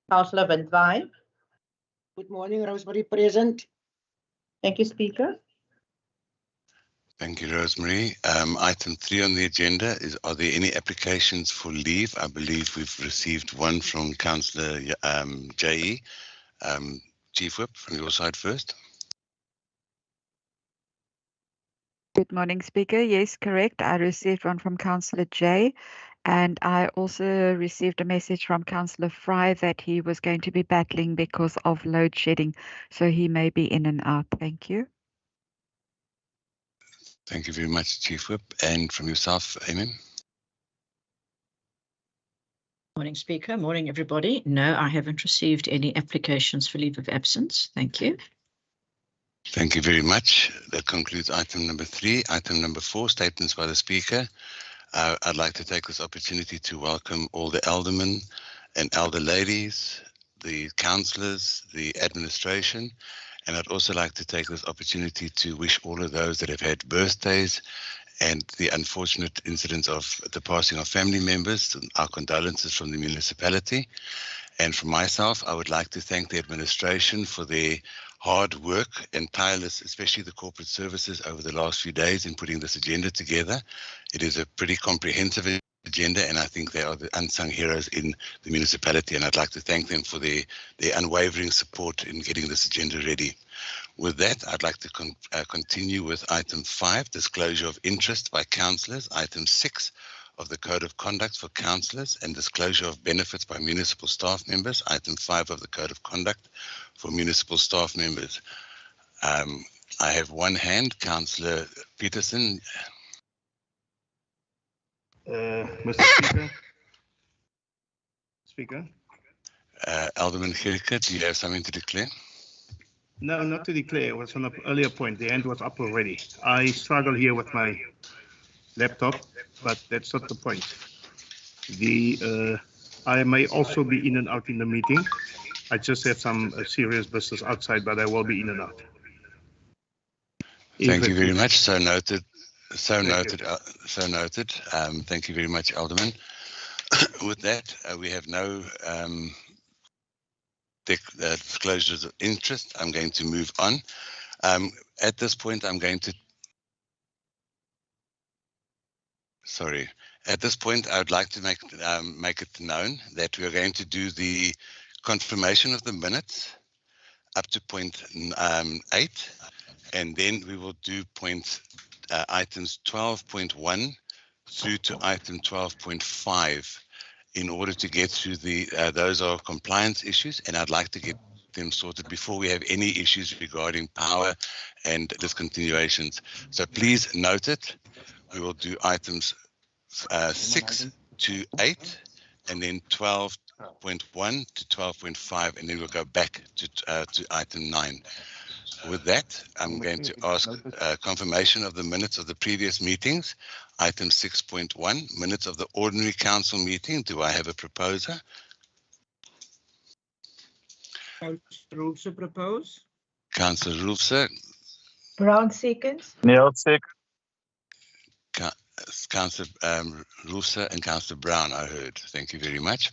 Councillor Windwine. Good morning, Rosemary, present. Thank you, Speaker. Thank you, Rosemary. Item 3 on the agenda is, are there any applications for leave? I believe we've received one from Councillor J.E. Chief Whip, from your side first. Good morning, Speaker. Yes, correct. I received one from Councillor J. And I also received a message from Councillor Fry that he was going to be battling because of load shedding. So he may be in and out. Thank you. Thank you very much, Chief Whip. And from yourself, Amen. Morning, Speaker. Morning, everybody. No, I haven't received any applications for leave of absence. Thank you. Thank you very much. That concludes item number 3. Item number 4, statements by the Speaker. I'd like to take this opportunity to welcome all the aldermen and elder ladies, the councillors, the administration, and I'd also like to take this opportunity to wish all of those that have had birthdays and the unfortunate incidents of the passing of family members, our condolences from the municipality. And for myself, I would like to thank the administration for their hard work and tireless, especially the corporate services over the last few days in putting this agenda together. It is a pretty comprehensive agenda, and I think they are the unsung heroes in the municipality, and I'd like to thank them for their unwavering support in getting this agenda ready. With that, I'd like to continue with item 5, disclosure of interest by councillors, item 6 of the Code of Conduct for councillors, and disclosure of benefits by municipal staff members, item 5 of the Code of Conduct for municipal staff members. I have one hand, Councillor Peterson. Mr. Speaker. Alderman Gericke, do you have something to declare? No, not to declare. It was on an earlier point. The hand was up already. I struggle here with my laptop, but that's not the point. I may also be in and out in the meeting. I just have some serious business outside, but I will be in and out. Thank you very much. So noted. So noted. So noted. Thank you very much, Alderman. With that, we have no disclosures of interest. I'm going to move on. At this point, I'm going to. Sorry. At this point, I would like to make it known that we are going to do the confirmation of the minutes up to point 8, and then we will do items 12.1 through to item 12.5 in order to get through those are compliance issues, and I'd like to get them sorted before we have any issues regarding power and discontinuations. So please note it. We will do items 6 to 8, and then 12.1 to 12.5, and then we'll go back to item 9. With that, I'm going to ask confirmation of the minutes of the previous meetings. Item 6.1, minutes of the ordinary council meeting. Do I have a proposer? Councillor Roelofse propose. Councillor Roelofse. Brown seconds. Neil second. Councillor Roelofse and Councillor Brown, I heard. Thank you very much.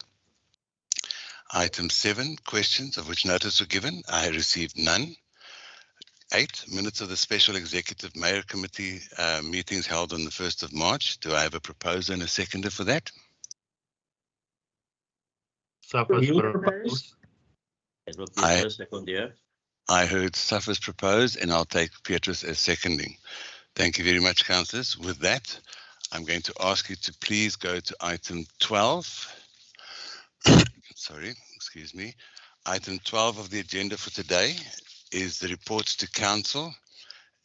Item 7, questions of which notice were given. I received none. 8, minutes of the Special Executive Mayor Committee meetings held on the 1st of March. Do I have a proposer and a seconder for that? I heard Suffers propose, and I'll take Petrus as seconding. Thank you very much, councillors. With that, I'm going to ask you to please go to item 12. Sorry, excuse me. Item 12 of the agenda for today is the reports to council,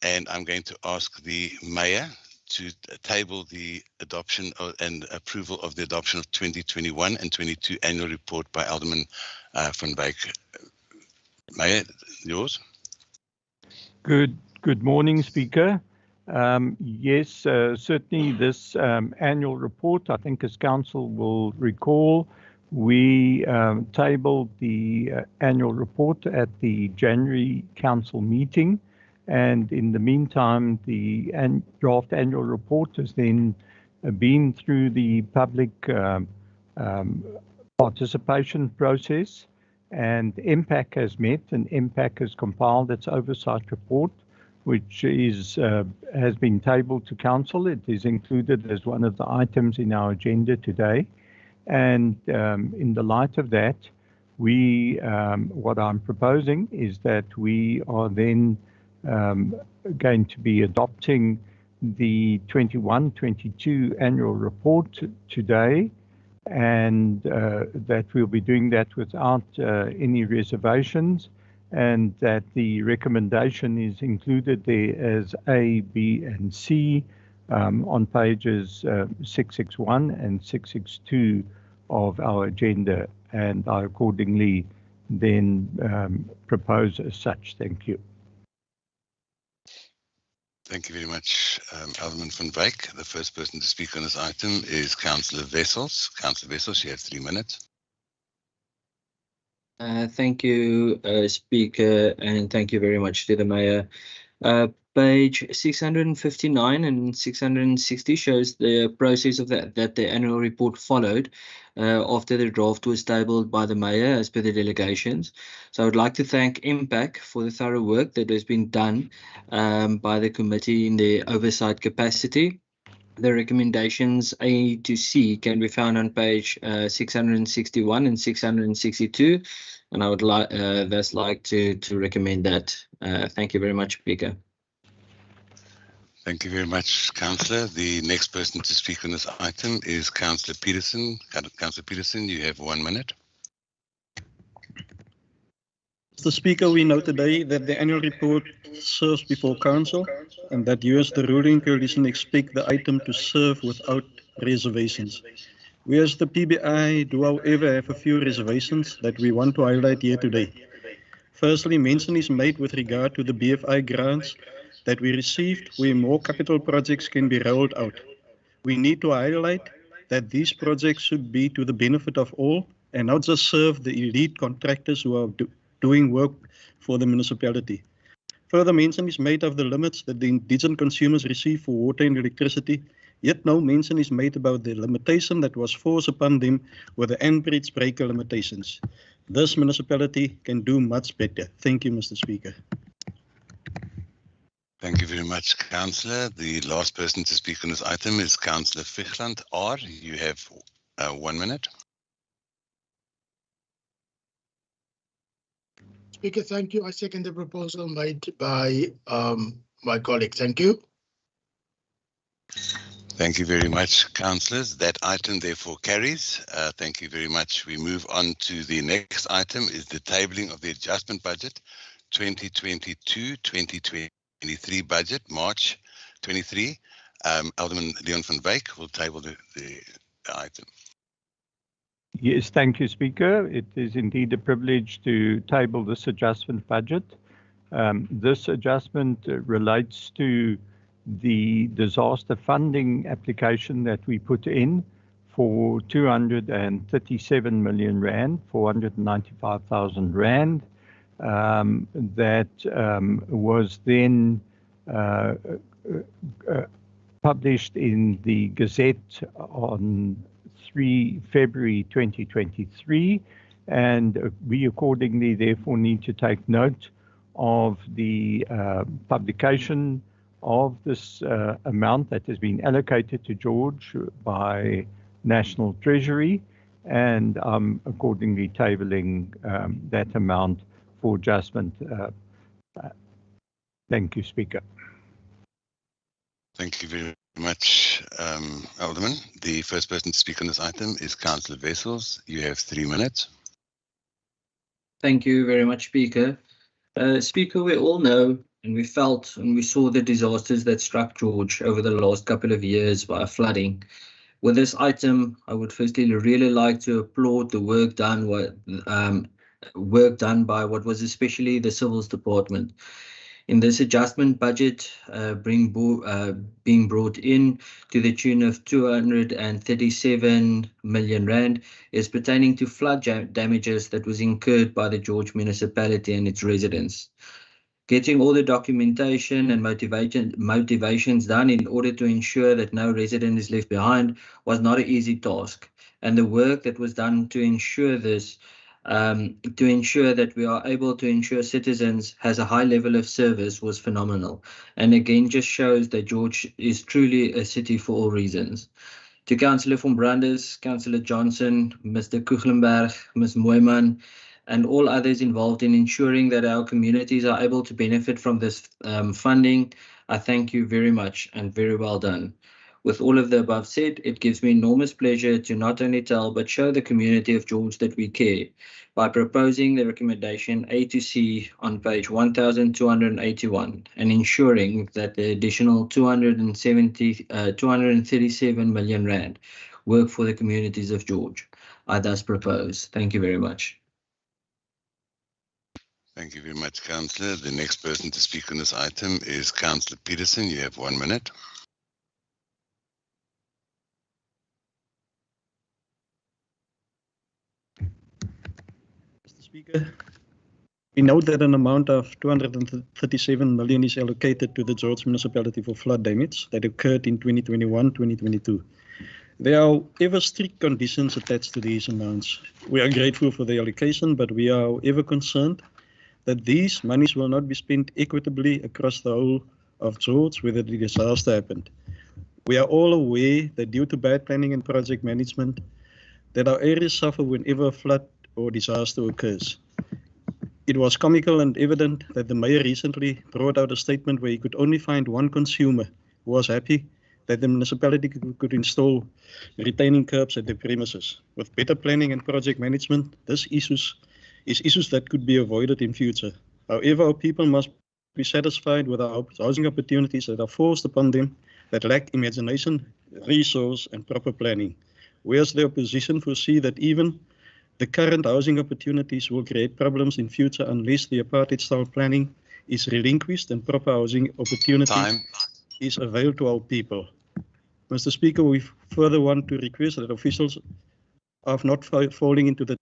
and I'm going to ask the mayor to table the adoption and approval of the adoption of 2021 and 22 annual report by Alderman van Wyk. Mayor, yours. Good morning, Speaker. Yes, certainly this annual report, I think as council will recall, we tabled the annual report at the January council meeting, and in the meantime the draft annual report has then been through the public participation process, and MPAC has met, and MPAC has compiled its oversight report, which has been tabled to council. It is included as one of the items in our agenda today. And in the light of that, what I'm proposing is that we are then going to be adopting the 21-22 annual report today, and that we'll be doing that without any reservations, and that the recommendation is included there as A, B, and C on pages 661 and 662 of our agenda, and I accordingly then propose as such. Thank you. Thank you very much, Alderman van Wyk. The first person to speak on this item is Councillor Wessels. Councillor Wessels, you have 3 minutes. Thank you, Speaker, and thank you very much to the Mayor. Page 659 and 660 shows the process of that the annual report followed after the draft was tabled by the Mayor as per the delegations. So I would like to thank MPAC for the thorough work that has been done by the committee in their oversight capacity. The recommendations A to C can be found on page 661 and 662, and I would like to recommend that. Thank you very much, Speaker. Thank you very much, Councillor. The next person to speak on this item is Councillor Peterson. Councillor Peterson, you have 1 minute. Mr. Speaker, we note today that the annual report serves before Council and that you as the ruling coalition expect the item to serve without reservations. We as the PBI do, however, have a few reservations that we want to highlight here today. Firstly, mention is made with regard to the BFI grants that we received where more capital projects can be rolled out. We need to highlight that these projects should be to the benefit of all and not just serve the elite contractors who are doing work for the municipality. Further mention is made of the limits that the indigent consumers receive for water and electricity, yet no mention is made about the limitation that was forced upon them with the Enbridge breaker limitations. This municipality can do much better. Thank you, Mr. Speaker. Thank you very much, Councillor. The last person to speak on this item is Councillor Fichland R. You have 1 minute. Speaker, thank you. I second the proposal made by my colleague. Thank you. Thank you very much, councillors. That item therefore carries. Thank you very much. We move on to the next item, is the tabling of the adjustment budget 2022-2023 budget, March 23. Alderman Leon van Wyk will table the item. Yes, thank you, Speaker. It is indeed a privilege to table this adjustment budget. This adjustment relates to the disaster funding application that we put in for 237 million rand, 495,000 rand. That was then published in the Gazette on 3 February 2023, and we accordingly therefore need to take note of the publication of this amount that has been allocated to George by National Treasury, and accordingly tabling that amount for adjustment. Thank you, Speaker. Thank you very much, Alderman. The first person to speak on this item is Councillor Wessels. You have 3 minutes. Thank you very much, Speaker. Speaker, we all know and we felt and we saw the disasters that struck George over the last couple of years by flooding. With this item, I would firstly really like to applaud the work done by what was especially the Civils Department. In this adjustment budget being brought in to the tune of 237 million rand is pertaining to flood damages that was incurred by the George municipality and its residents. Getting all the documentation and motivations done in order to ensure that no resident is left behind was not an easy task. And the work that was done to ensure this to ensure that we are able to ensure citizens has a high level of service was phenomenal. And again, just shows that George is truly a city for all reasons. To Councillor von Brandes, Councillor Johnson, Mr. Kuchlenberg, Ms. Moyman, and all others involved in ensuring that our communities are able to benefit from this funding, I thank you very much and very well done. With all of the above said, it gives me enormous pleasure to not only tell but show the community of George that we care by proposing the recommendation A to C on page 1281 and ensuring that the additional 237 million rand work for the communities of George. I thus propose. Thank you very much. Thank you very much, Councillor. The next person to speak on this item is Councillor Peterson. You have 1 minute. Mr. Speaker, we note that an amount of 237 million is allocated to the George municipality for flood damage that occurred in 2021-2022. There are ever strict conditions attached to these amounts. We are grateful for the allocation, but we are ever concerned that these monies will not be spent equitably across the whole of George where the disaster happened. We are all aware that due to bad planning and project management, that our areas suffer whenever a flood or disaster occurs. It was comical and evident that the mayor recently brought out a statement where he could only find one consumer who was happy that the municipality could install retaining curbs at their premises. With better planning and project management, this issues that could be avoided in future. However, our people must be satisfied with our housing opportunities that are forced upon them that lack imagination, resource, and proper planning. Whereas the opposition foresee that even the current housing opportunities will create problems in future unless the apartheid-style planning is relinquished and proper housing opportunities is availed to our people. Mr. Speaker, we further want to request that officials are not falling into the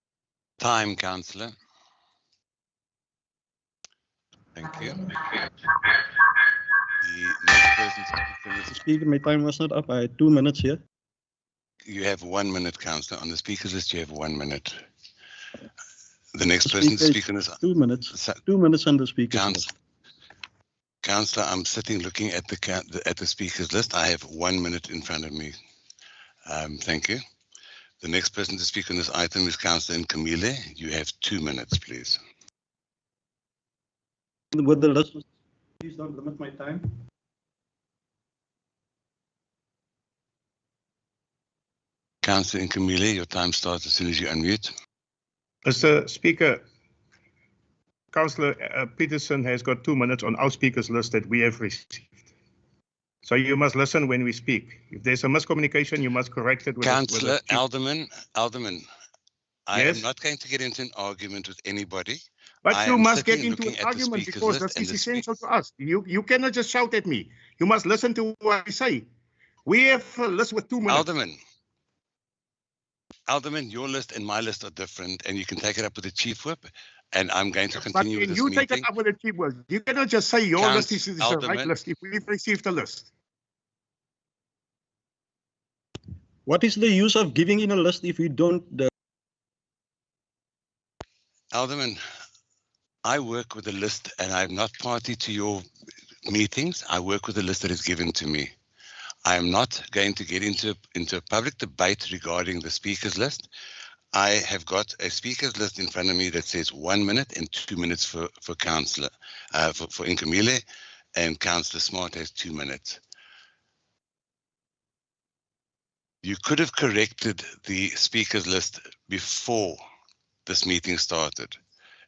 Time, Councillor. Thank you. The next person to speak on Mr. Speaker, my time was not up. I had 2 minutes here. You have 1 minute, Councillor. On the speakers list, you have 1 minute. The next person to speak on this. 2 minutes. 2 minutes on the speakers list. Councillor, I'm sitting looking at the speakers list. I have 1 minute in front of me. Thank you. The next person to speak on this item is Councillor Nkamile. You have 2 minutes, please. With the list, please don't limit my time. Councillor Nkamile, your time starts as soon as you unmute. Mr. Speaker, Councillor Peterson has got 2 minutes on our speakers list that we have received. So you must listen when we speak. If there's a miscommunication, you must correct it. Councillor Alderman, I Yes? am not going to get into an argument with anybody. But I you am must get sitting into looking an at the argument speakers because list this and is the essential to us. You cannot just shout at me. You must listen to what I say. We have a list with 2 minutes. Alderman, your list and my list are different, and you can take it up with the chief whip. And I'm going to But continue when with this you meeting. take it up with the chief whip, you cannot just say your list is the right Alderman. list if we've received a list. What is the use of giving in a list if we don't? Alderman, I work with a list, and I'm not party to your meetings. I work with a list that is given to me. I am not going to get into a public debate regarding the speakers list. I have got a speakers list in front of me that says 1 minute and 2 minutes for Councillor, for Nkamile, and Councillor Smart has 2 minutes. You could have corrected the speakers list before this meeting started,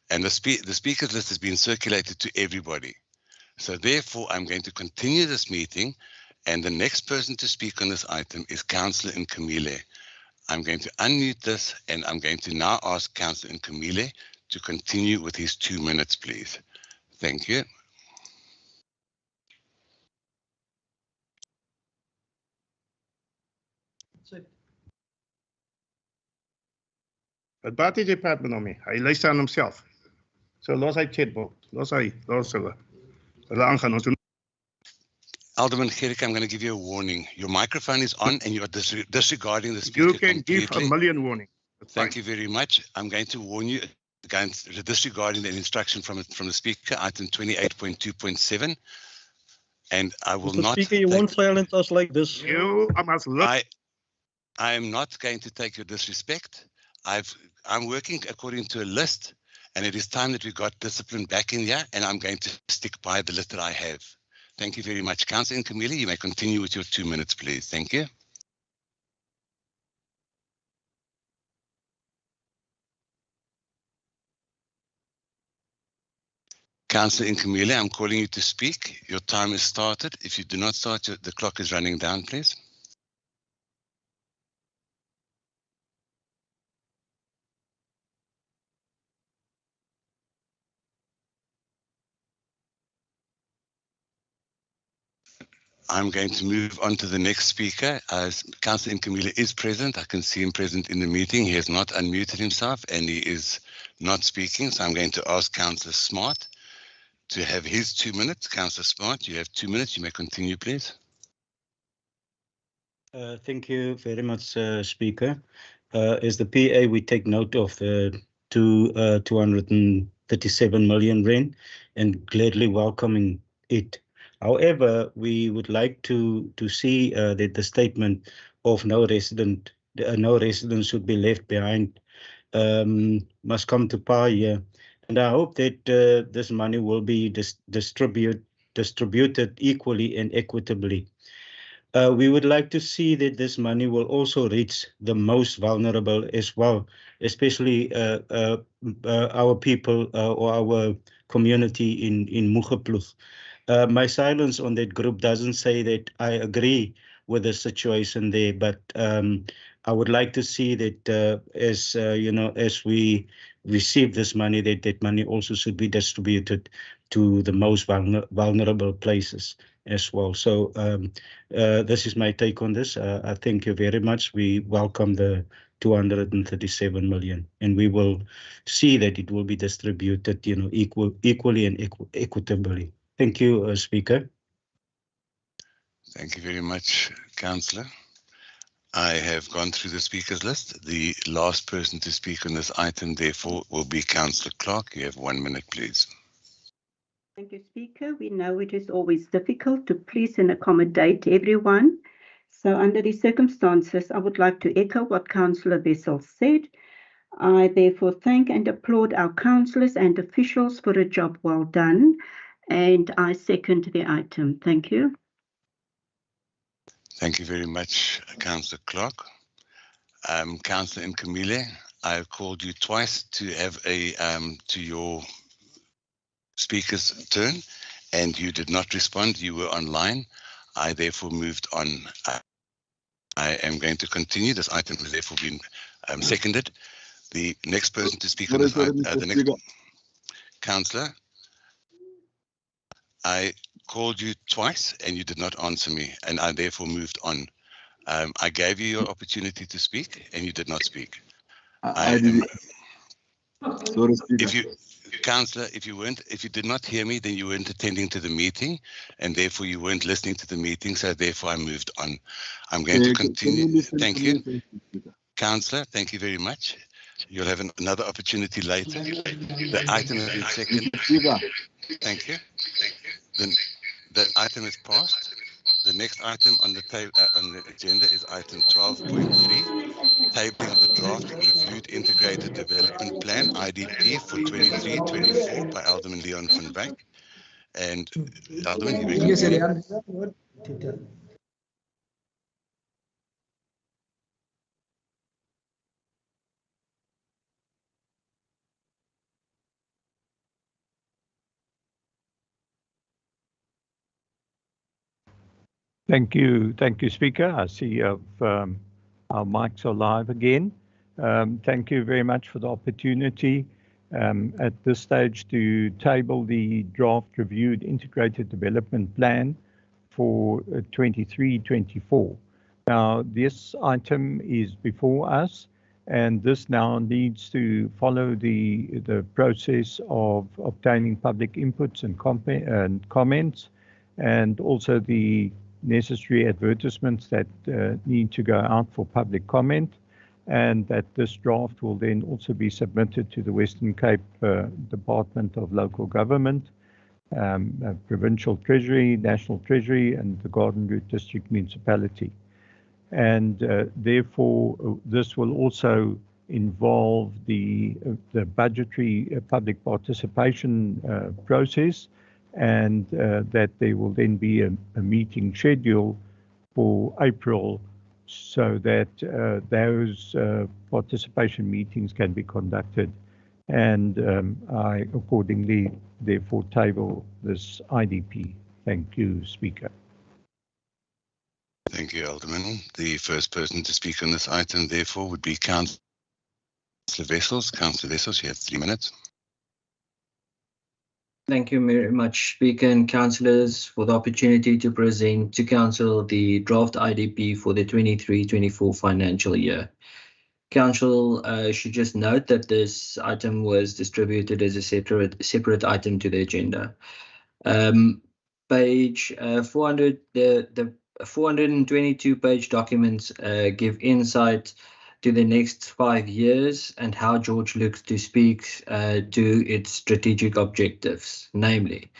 and the speakers list has been circulated to everybody. So therefore, I'm going to continue this meeting, and the next person to speak on this item is Councillor Nkamile. I'm going to unmute this, and I'm going to now ask Councillor Nkamile to continue with his 2 minutes, please. Thank you. Wat baat die departement nou mee? Hy luister aan homself. So los hy chatbot. Los hulle. Hulle aangaan. Ons doen. Alderman Gericke, I'm going to give you a warning. Your microphone is on and you are disregarding the speaker You can give a completely. million warnings. Thank you very much. I'm going to warn you against disregarding an instruction from the speaker, item 28.2.7. And I will Mr. not. Speaker, you won't silence us like this. You must look. I am not going to take your disrespect. I'm working according to a list, and it is time that we got discipline back in here, and I'm going to stick by the list that I have. Thank you very much. Councillor Nkamile, you may continue with your 2 minutes, please. Thank you. Councillor Nkamile, I'm calling you to speak. Your time has started. If you do not start, the clock is running down, please. I'm going to move on to the next speaker. Councillor Nkamile is present. I can see him present in the meeting. He has not unmuted himself and he is not speaking. So I'm going to ask Councillor Smart to have his 2 minutes. Councillor Smart, you have 2 minutes. You may continue, please. Thank you very much, Speaker. As the PA, we take note of the 237 million rand and gladly welcoming it. However, we would like to see that the statement of no resident should be left behind must come to power here. And I hope that this money will be distributed equally and equitably. We would like to see that this money will also reach the most vulnerable as well, especially our people or our community in Mugeploeg. My silence on that group doesn't say that I agree with the situation there, but I would like to see that as we receive this money, that money also should be distributed to the most vulnerable places as well. So this is my take on this. I thank you very much. We welcome the 237 million, and we will see that it will be distributed, equally and equitably. Thank you, Speaker. Thank you very much, Councillor. I have gone through the speakers list. The last person to speak on this item, therefore, will be Councillor Clark. You have 1 minute, please. Thank you, Speaker. We know it is always difficult to please and accommodate everyone. So under these circumstances, I would like to echo what Councillor Wessels said. I therefore thank and applaud our councillors and officials for a job well done. And I second the item. Thank you. Thank you very much, Councillor Clark. Councillor Nkamile, I have called you twice to have to your speaker's turn, and you did not respond. You were online. I therefore moved on. I am going to continue. This item has therefore been seconded. The next person to speak on this item, the next councillor. I called you twice and you did not answer me, and I therefore moved on. I gave you your opportunity to speak and you did not speak. Councillor, if you did not hear me, then you weren't attending to the meeting, and therefore you weren't listening to the meeting, so therefore I moved on. I'm going to continue. Thank you. Councillor, thank you very much. You'll have another opportunity later. The item has been seconded. Thank you. The item is passed. The next item on the agenda is item 12.3, tabling of the draft reviewed integrated development plan (IDP) for 23-24 by Alderman Leon van Wyk. And Alderman, you may continue. Thank you, Speaker. I see our mics are live again. Thank you very much for the opportunity at this stage to table the draft reviewed integrated development plan for 23-24. Now, this item is before us, and this now needs to follow the process of obtaining public inputs and comments, and also the necessary advertisements that need to go out for public comment. and that this draft will then also be submitted to the Western Cape Department of Local Government, Provincial Treasury, National Treasury, and the Garden Route District Municipality. And therefore, this will also involve the budgetary public participation process, and that there will then be a meeting schedule for April, so that those participation meetings can be conducted. And I accordingly therefore table this IDP. Thank you, Speaker. Thank you, Alderman. The first person to speak on this item, therefore, would be Councillor Wessels. Councillor Wessels, you have 3 minutes. Thank you very much, Speaker and Councillors, for the opportunity to present to Council the draft IDP for the 23-24 financial year. Council should just note that this item was distributed as a separate item to the agenda. Page 400, the 422-page documents give insight to the next 5 years and how George looks to speak to its strategic objectives, namely,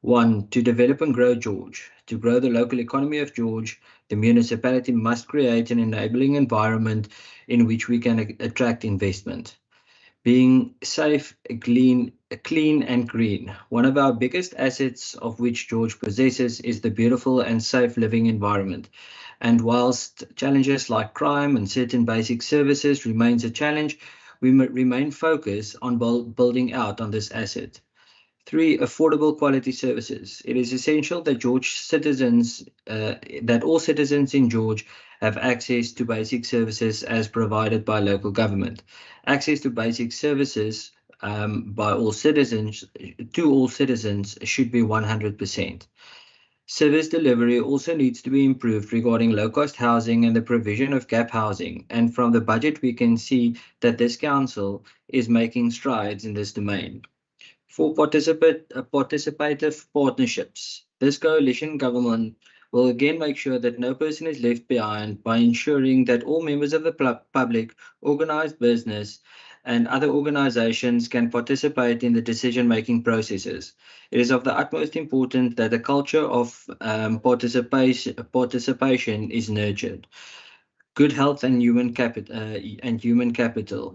1, to develop and grow George. To grow the local economy of George, the municipality must create an enabling environment in which we can attract investment. Being safe, clean and green. One of our biggest assets of which George possesses is the beautiful and safe living environment. And whilst challenges like crime and certain basic services remains a challenge, we remain focused on building out on this asset. 3, affordable quality services. It is essential that that all citizens in George have access to basic services as provided by local government. Access to basic services by all citizens should be 100%. Service delivery also needs to be improved regarding low-cost housing and the provision of gap housing. And from the budget, we can see that this council is making strides in this domain. 4, participative partnerships. This coalition government will again make sure that no person is left behind by ensuring that all members of the public, organized business, and other organizations can participate in the decision-making processes. It is of the utmost importance that a culture of participation is nurtured. Good health and human capital,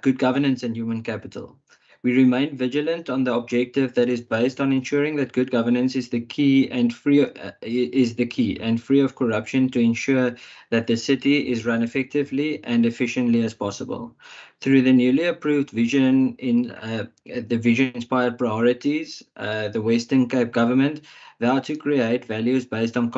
good governance and human capital. We remain vigilant on the objective that is based on ensuring that good governance is the key and free of corruption to ensure that the city is run effectively and efficiently as possible. Through the newly approved vision in the vision-inspired priorities, the Western Cape government vowed to create values based on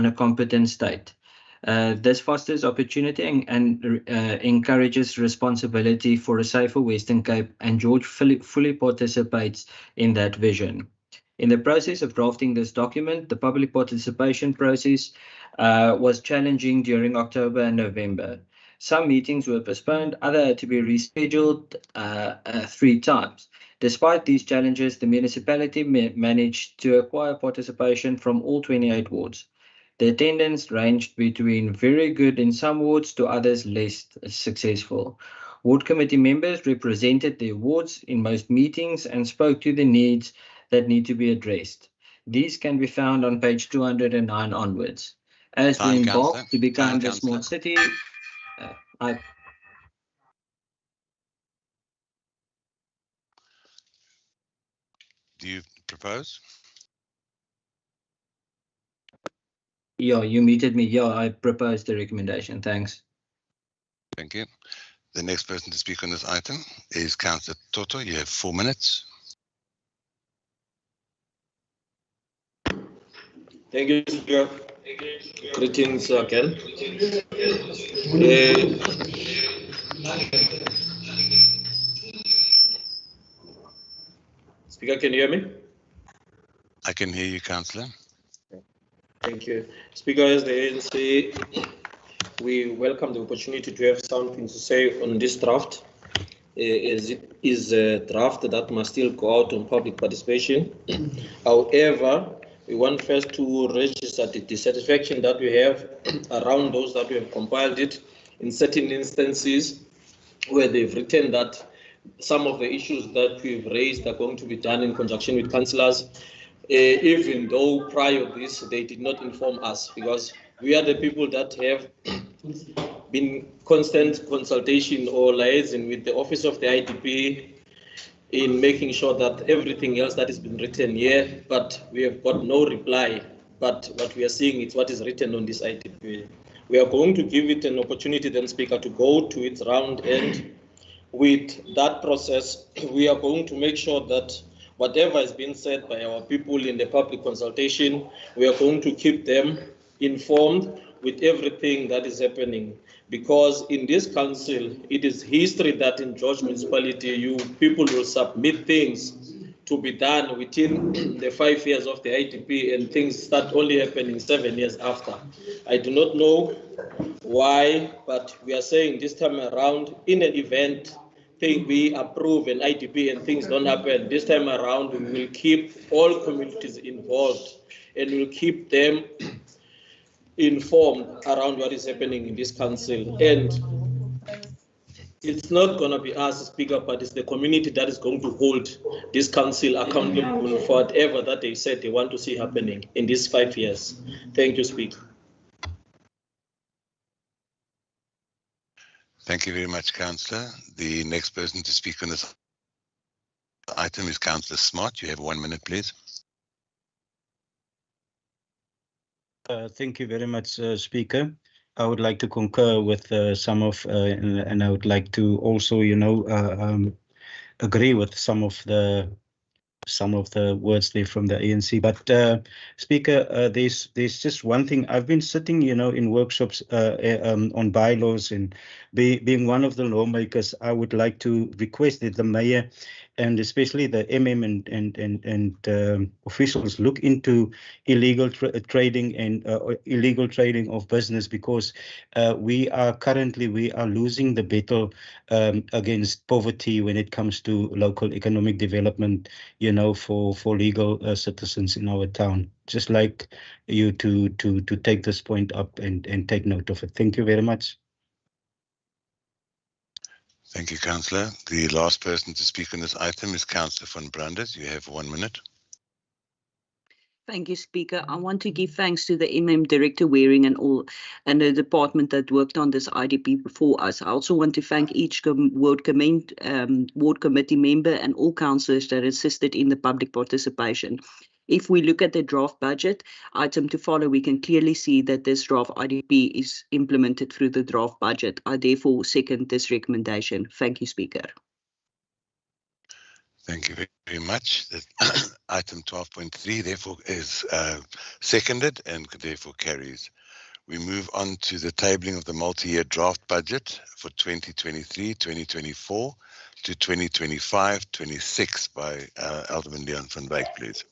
a competent state. This fosters opportunity and encourages responsibility for a safer Western Cape, and George fully participates in that vision. In the process of drafting this document, the public participation process was challenging during October and November. Some meetings were postponed, others had to be rescheduled 3 times. Despite these challenges, the municipality managed to acquire participation from all 28 wards. The attendance ranged between very good in some wards to others less successful. Ward committee members represented their wards in most meetings and spoke to the needs that need to be addressed. These can be found on page 209 onwards. As we embark to become the smart city, Do you propose? Yeah, you muted me. Yeah, I propose the recommendation. Thanks. Thank you. The next person to speak on this item is Councillor Toto. You have 4 minutes. Thank you, Speaker. Greetings again. Speaker, can you hear me? I can hear you, Councillor. Thank you. Speaker, as the ANC, we welcome the opportunity to have something to say on this draft. It is a draft that must still go out on public participation. However, we want first to register the dissatisfaction that we have around those that we have compiled it, in certain instances where they've written that some of the issues that we've raised are going to be done in conjunction with councillors, even though prior to this they did not inform us, because we are the people that have been constant consultation or liaison with the office of the IDP in making sure that everything else that has been written here, but we have got no reply. But what we are seeing is what is written on this IDP. We are going to give it an opportunity, then Speaker, to go to its round end. With that process, we are going to make sure that whatever has been said by our people in the public consultation, we are going to keep them informed with everything that is happening. Because in this council, it is history that in George Municipality, you people will submit things to be done within the 5 years of the IDP, and things start only happening 7 years after. I do not know why, but we are saying this time around, in an event, we approve an IDP and things don't happen. This time around, we will keep all communities involved and we'll keep them informed around what is happening in this council. And it's not going to be us, Speaker, but it's the community that is going to hold this council accountable for whatever that they said they want to see happening in these 5 years. Thank you, Speaker. Thank you very much, Councillor. The next person to speak on this item is Councillor Smart. You have 1 minute, please. Thank you very much, Speaker. I would like to concur with some of, and I would like to also, agree with some of the words there from the ANC. But Speaker, there's just one thing. I've been sitting, in workshops on bylaws, and being one of the lawmakers, I would like to request that the mayor and especially the and officials look into illegal trading and illegal trading of business, because we are losing the battle against poverty when it comes to local economic development, for legal citizens in our town. Just like you to take this point up and take note of it. Thank you very much. Thank you, Councillor. The last person to speak on this item is Councillor van Branders. You have 1 minute. Thank you, Speaker. I want to give thanks to the Director Waring and the department that worked on this IDP before us. I also want to thank each ward committee member and all councillors that assisted in the public participation. If we look at the draft budget item to follow, we can clearly see that this draft IDP is implemented through the draft budget. I therefore second this recommendation. Thank you, Speaker. Thank you very much. That item 12.3 therefore is seconded and therefore carries. We move on to the tabling of the multi-year draft budget for 2023-2024 to 2025-26 by Alderman Leon van Wyk, please.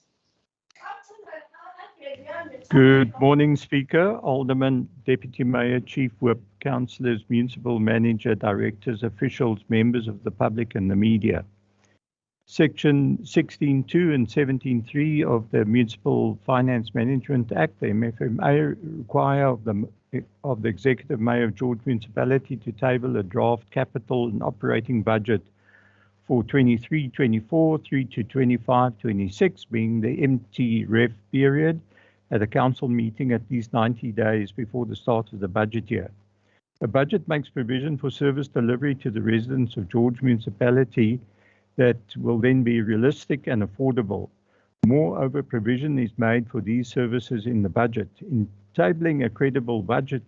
Good morning, Speaker, Alderman, Deputy Mayor, Chief Whip, Councillors, Municipal Manager, Directors, officials, members of the public and the media. Section 16.2 and 17.3 of the Municipal Finance Management Act, the MFMA, require of the Executive Mayor of George Municipality to table a draft capital and operating budget for 23-24 through to 25-26, being the MTREF period, at a council meeting at least 90 days before the start of the budget year. The budget makes provision for service delivery to the residents of George Municipality that will then be realistic and affordable. Moreover, provision is made for these services in the budget. In tabling a credible budget,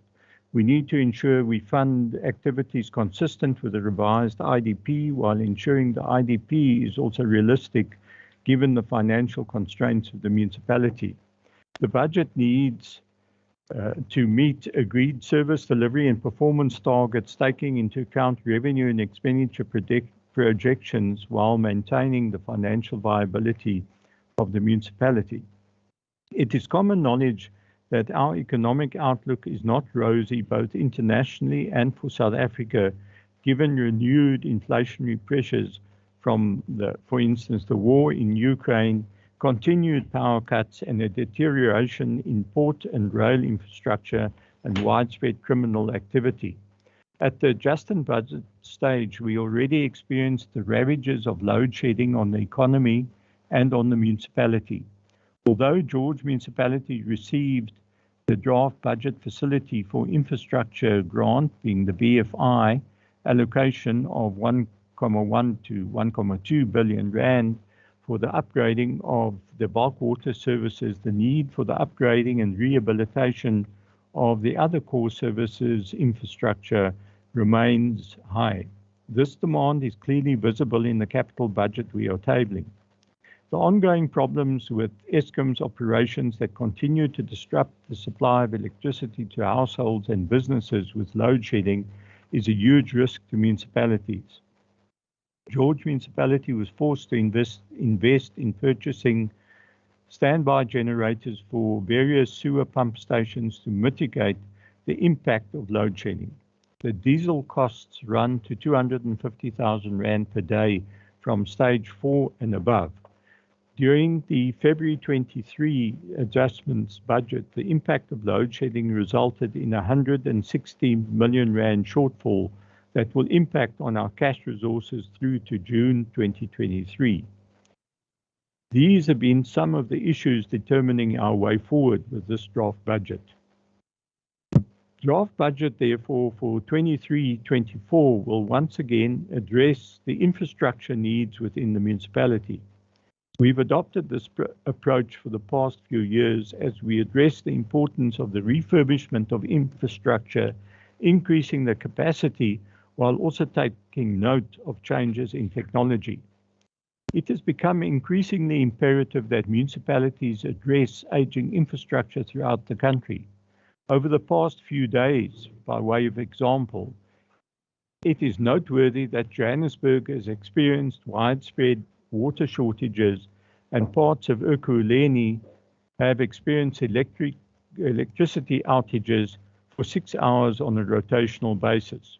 we need to ensure we fund activities consistent with the revised IDP while ensuring the IDP is also realistic given the financial constraints of the municipality. The budget needs to meet agreed service delivery and performance targets, taking into account revenue and expenditure projections while maintaining the financial viability of the municipality. It is common knowledge that our economic outlook is not rosy both internationally and for South Africa, given renewed inflationary pressures from, for instance, the war in Ukraine, continued power cuts, and a deterioration in port and rail infrastructure and widespread criminal activity. At the adjusted budget stage, we already experienced the ravages of load shedding on the economy and on the municipality. Although George Municipality received the draft budget facility for infrastructure grant, being the BFI, allocation of 1.1 to 1.2 billion rand for the upgrading of the bulk water services, the need for the upgrading and rehabilitation of the other core services infrastructure remains high. This demand is clearly visible in the capital budget we are tabling. The ongoing problems with Eskom's operations that continue to disrupt the supply of electricity to households and businesses with load shedding is a huge risk to municipalities. George Municipality was forced to invest in purchasing standby generators for various sewer pump stations to mitigate the impact of load shedding. The diesel costs run to 250,000 rand per day from stage 4 and above. During the February 23 adjustments budget, the impact of load shedding resulted in a 160 million rand shortfall that will impact on our cash resources through to June 2023. These have been some of the issues determining our way forward with this draft budget. Draft budget, therefore, for 23-24 will once again address the infrastructure needs within the municipality. We've adopted this approach for the past few years as we address the importance of the refurbishment of infrastructure, increasing the capacity while also taking note of changes in technology. It has become increasingly imperative that municipalities address aging infrastructure throughout the country. Over the past few days, by way of example, it is noteworthy that Johannesburg has experienced widespread water shortages and parts of Ekurhuleni have experienced electricity outages for 6 hours on a rotational basis.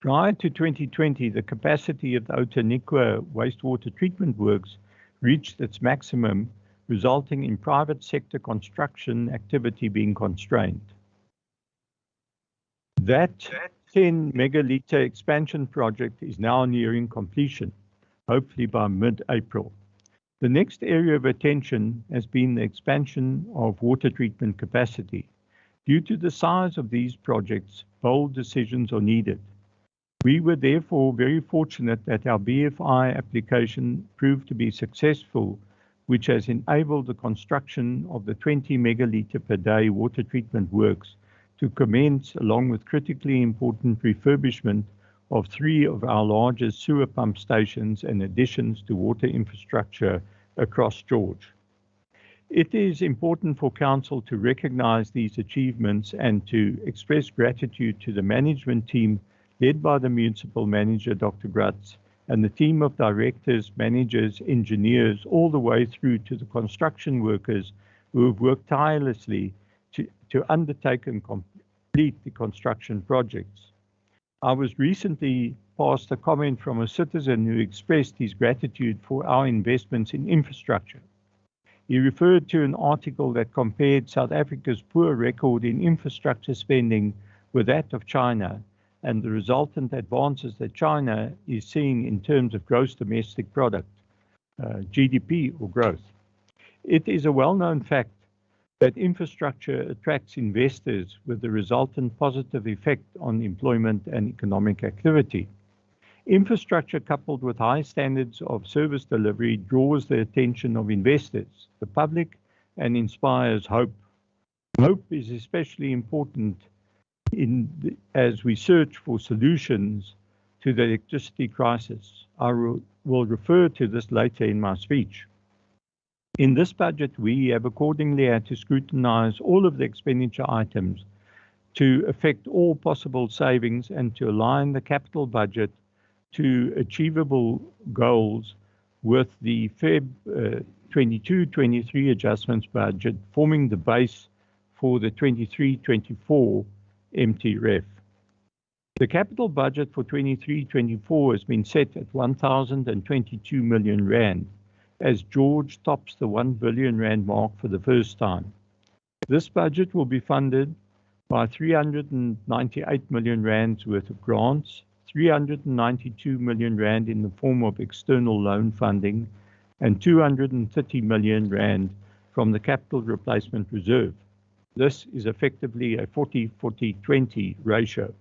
Prior to 2020, the capacity of the Outeniqua wastewater treatment works reached its maximum, resulting in private sector construction activity being constrained. That 10 megaliter expansion project is now nearing completion, hopefully by mid-April. The next area of attention has been the expansion of water treatment capacity. Due to the size of these projects, bold decisions are needed. We were therefore very fortunate that our BFI application proved to be successful, which has enabled the construction of the 20 megaliter per day water treatment works to commence, along with critically important refurbishment of 3 of our largest sewer pump stations and additions to water infrastructure across George. It is important for Council to recognize these achievements and to express gratitude to the management team led by the Municipal Manager, Dr. Gratz, and the team of directors, managers, engineers, all the way through to the construction workers who have worked tirelessly to undertake and complete the construction projects. I was recently passed a comment from a citizen who expressed his gratitude for our investments in infrastructure. He referred to an article that compared South Africa's poor record in infrastructure spending with that of China and the resultant advances that China is seeing in terms of gross domestic product, GDP or growth. It is a well-known fact that infrastructure attracts investors with the resultant positive effect on employment and economic activity. Infrastructure coupled with high standards of service delivery draws the attention of investors, the public, and inspires hope. Hope is especially important as we search for solutions to the electricity crisis. I will refer to this later in my speech. In this budget, we have accordingly had to scrutinize all of the expenditure items to effect all possible savings and to align the capital budget to achievable goals with the Feb 22-23 adjustments budget forming the base for the 23-24 MTRF. The capital budget for 23-24 has been set at 1,022 million rand, as George tops the 1 billion rand mark for the first time. This budget will be funded by 398 million rands worth of grants, 392 million rand in the form of external loan funding, and 230 million rand from the Capital Replacement Reserve. This is effectively a 40-40-20 ratio.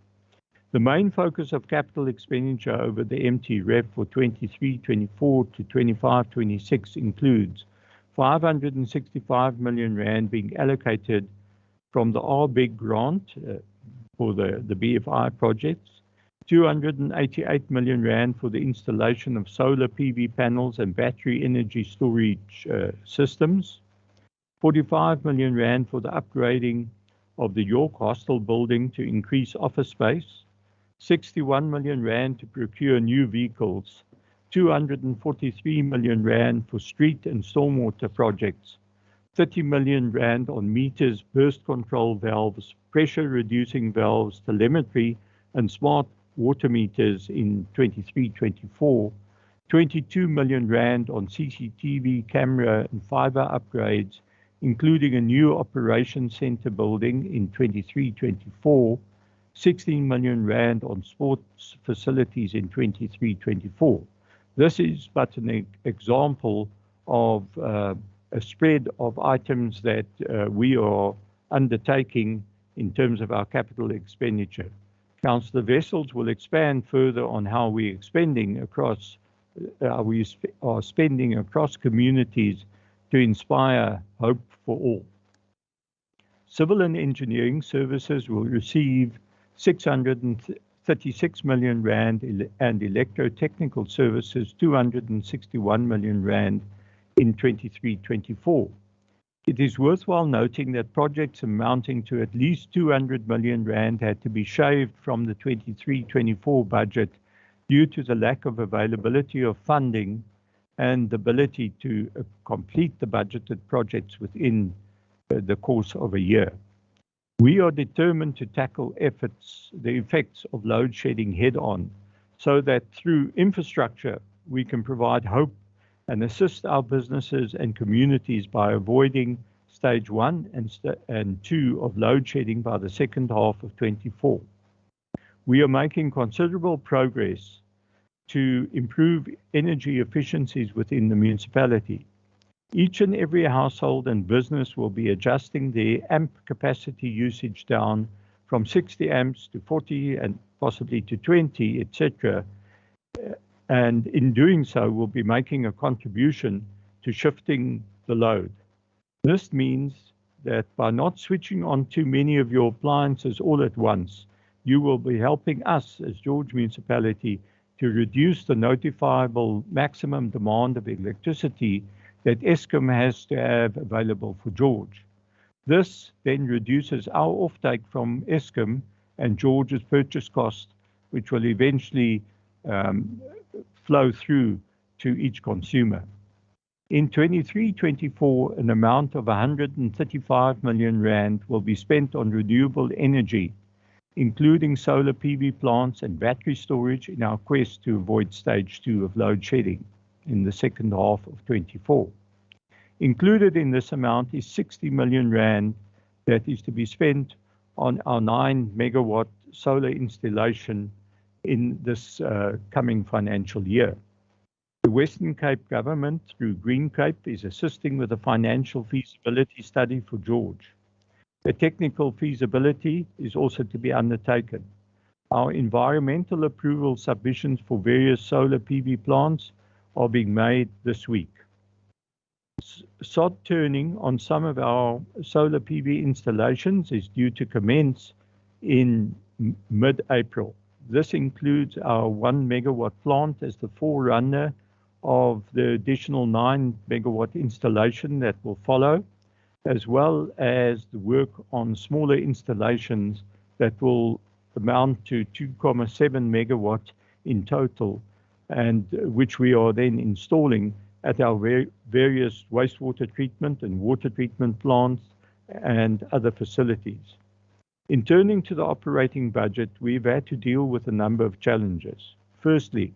The main focus of capital expenditure over the MTREP for 23-24 to 25-26 includes 565 million rand being allocated from the RBIG grant for the BFI projects, 288 million rand for the installation of solar PV panels and battery energy storage systems, 45 million rand for the upgrading of the York Hostel building to increase office space, 61 million rand to procure new vehicles, 243 million rand for street and stormwater projects, 30 million rand on meters, burst control valves, pressure reducing valves, telemetry and smart water meters in 23-24, 22 million rand on CCTV camera and fiber upgrades, including a new operations center building in 23-24, 16 million rand on sports facilities in 23-24. This is but an example of a spread of items that we are undertaking in terms of our capital expenditure. Councillor Wessels will expand further on how we are spending across communities to inspire hope for all. Civil and engineering services will receive 636 million rand and electrotechnical services 261 million rand in 23-24. It is worthwhile noting that projects amounting to at least 200 million rand had to be shaved from the 23-24 budget due to the lack of availability of funding and the ability to complete the budgeted projects within the course of a year. We are determined to tackle the effects of load shedding head on, so that through infrastructure we can provide hope and assist our businesses and communities by avoiding stage 1 and 2 of load shedding by the second half of 24. We are making considerable progress to improve energy efficiencies within the municipality. Each and every household and business will be adjusting their amp capacity usage down from 60 amps to 40 and possibly to 20, etc. And in doing so, we'll be making a contribution to shifting the load. This means that by not switching on too many of your appliances all at once, you will be helping us as George Municipality to reduce the notifiable maximum demand of electricity that Eskom has to have available for George. This then reduces our offtake from Eskom and George's purchase cost, which will eventually flow through to each consumer. In 23-24, an amount of 135 million rand will be spent on renewable energy, including solar PV plants and battery storage in our quest to avoid stage 2 of load shedding in the second half of 24. Included in this amount is 60 million rand that is to be spent on our 9 megawatt solar installation in this coming financial year. The Western Cape government, through Green Cape, is assisting with a financial feasibility study for George. A technical feasibility is also to be undertaken. Our environmental approval submissions for various solar PV plants are being made this week. Sod turning on some of our solar PV installations is due to commence in mid-April. This includes our 1 megawatt plant as the forerunner of the additional 9 megawatt installation that will follow, as well as the work on smaller installations that will amount to 2.7 megawatt in total, and which we are then installing at our various wastewater treatment and water treatment plants and other facilities. In turning to the operating budget, we've had to deal with a number of challenges. Firstly,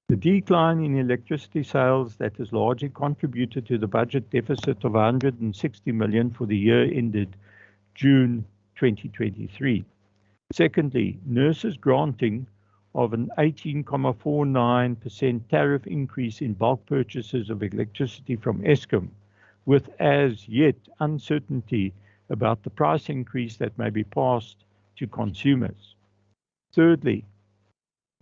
the decline in electricity sales that has largely contributed to the budget deficit of 160 million for the year ended June 2023. Secondly, nurses granting of an 18.49% tariff increase in bulk purchases of electricity from Eskom, with as yet uncertainty about the price increase that may be passed to consumers. Thirdly,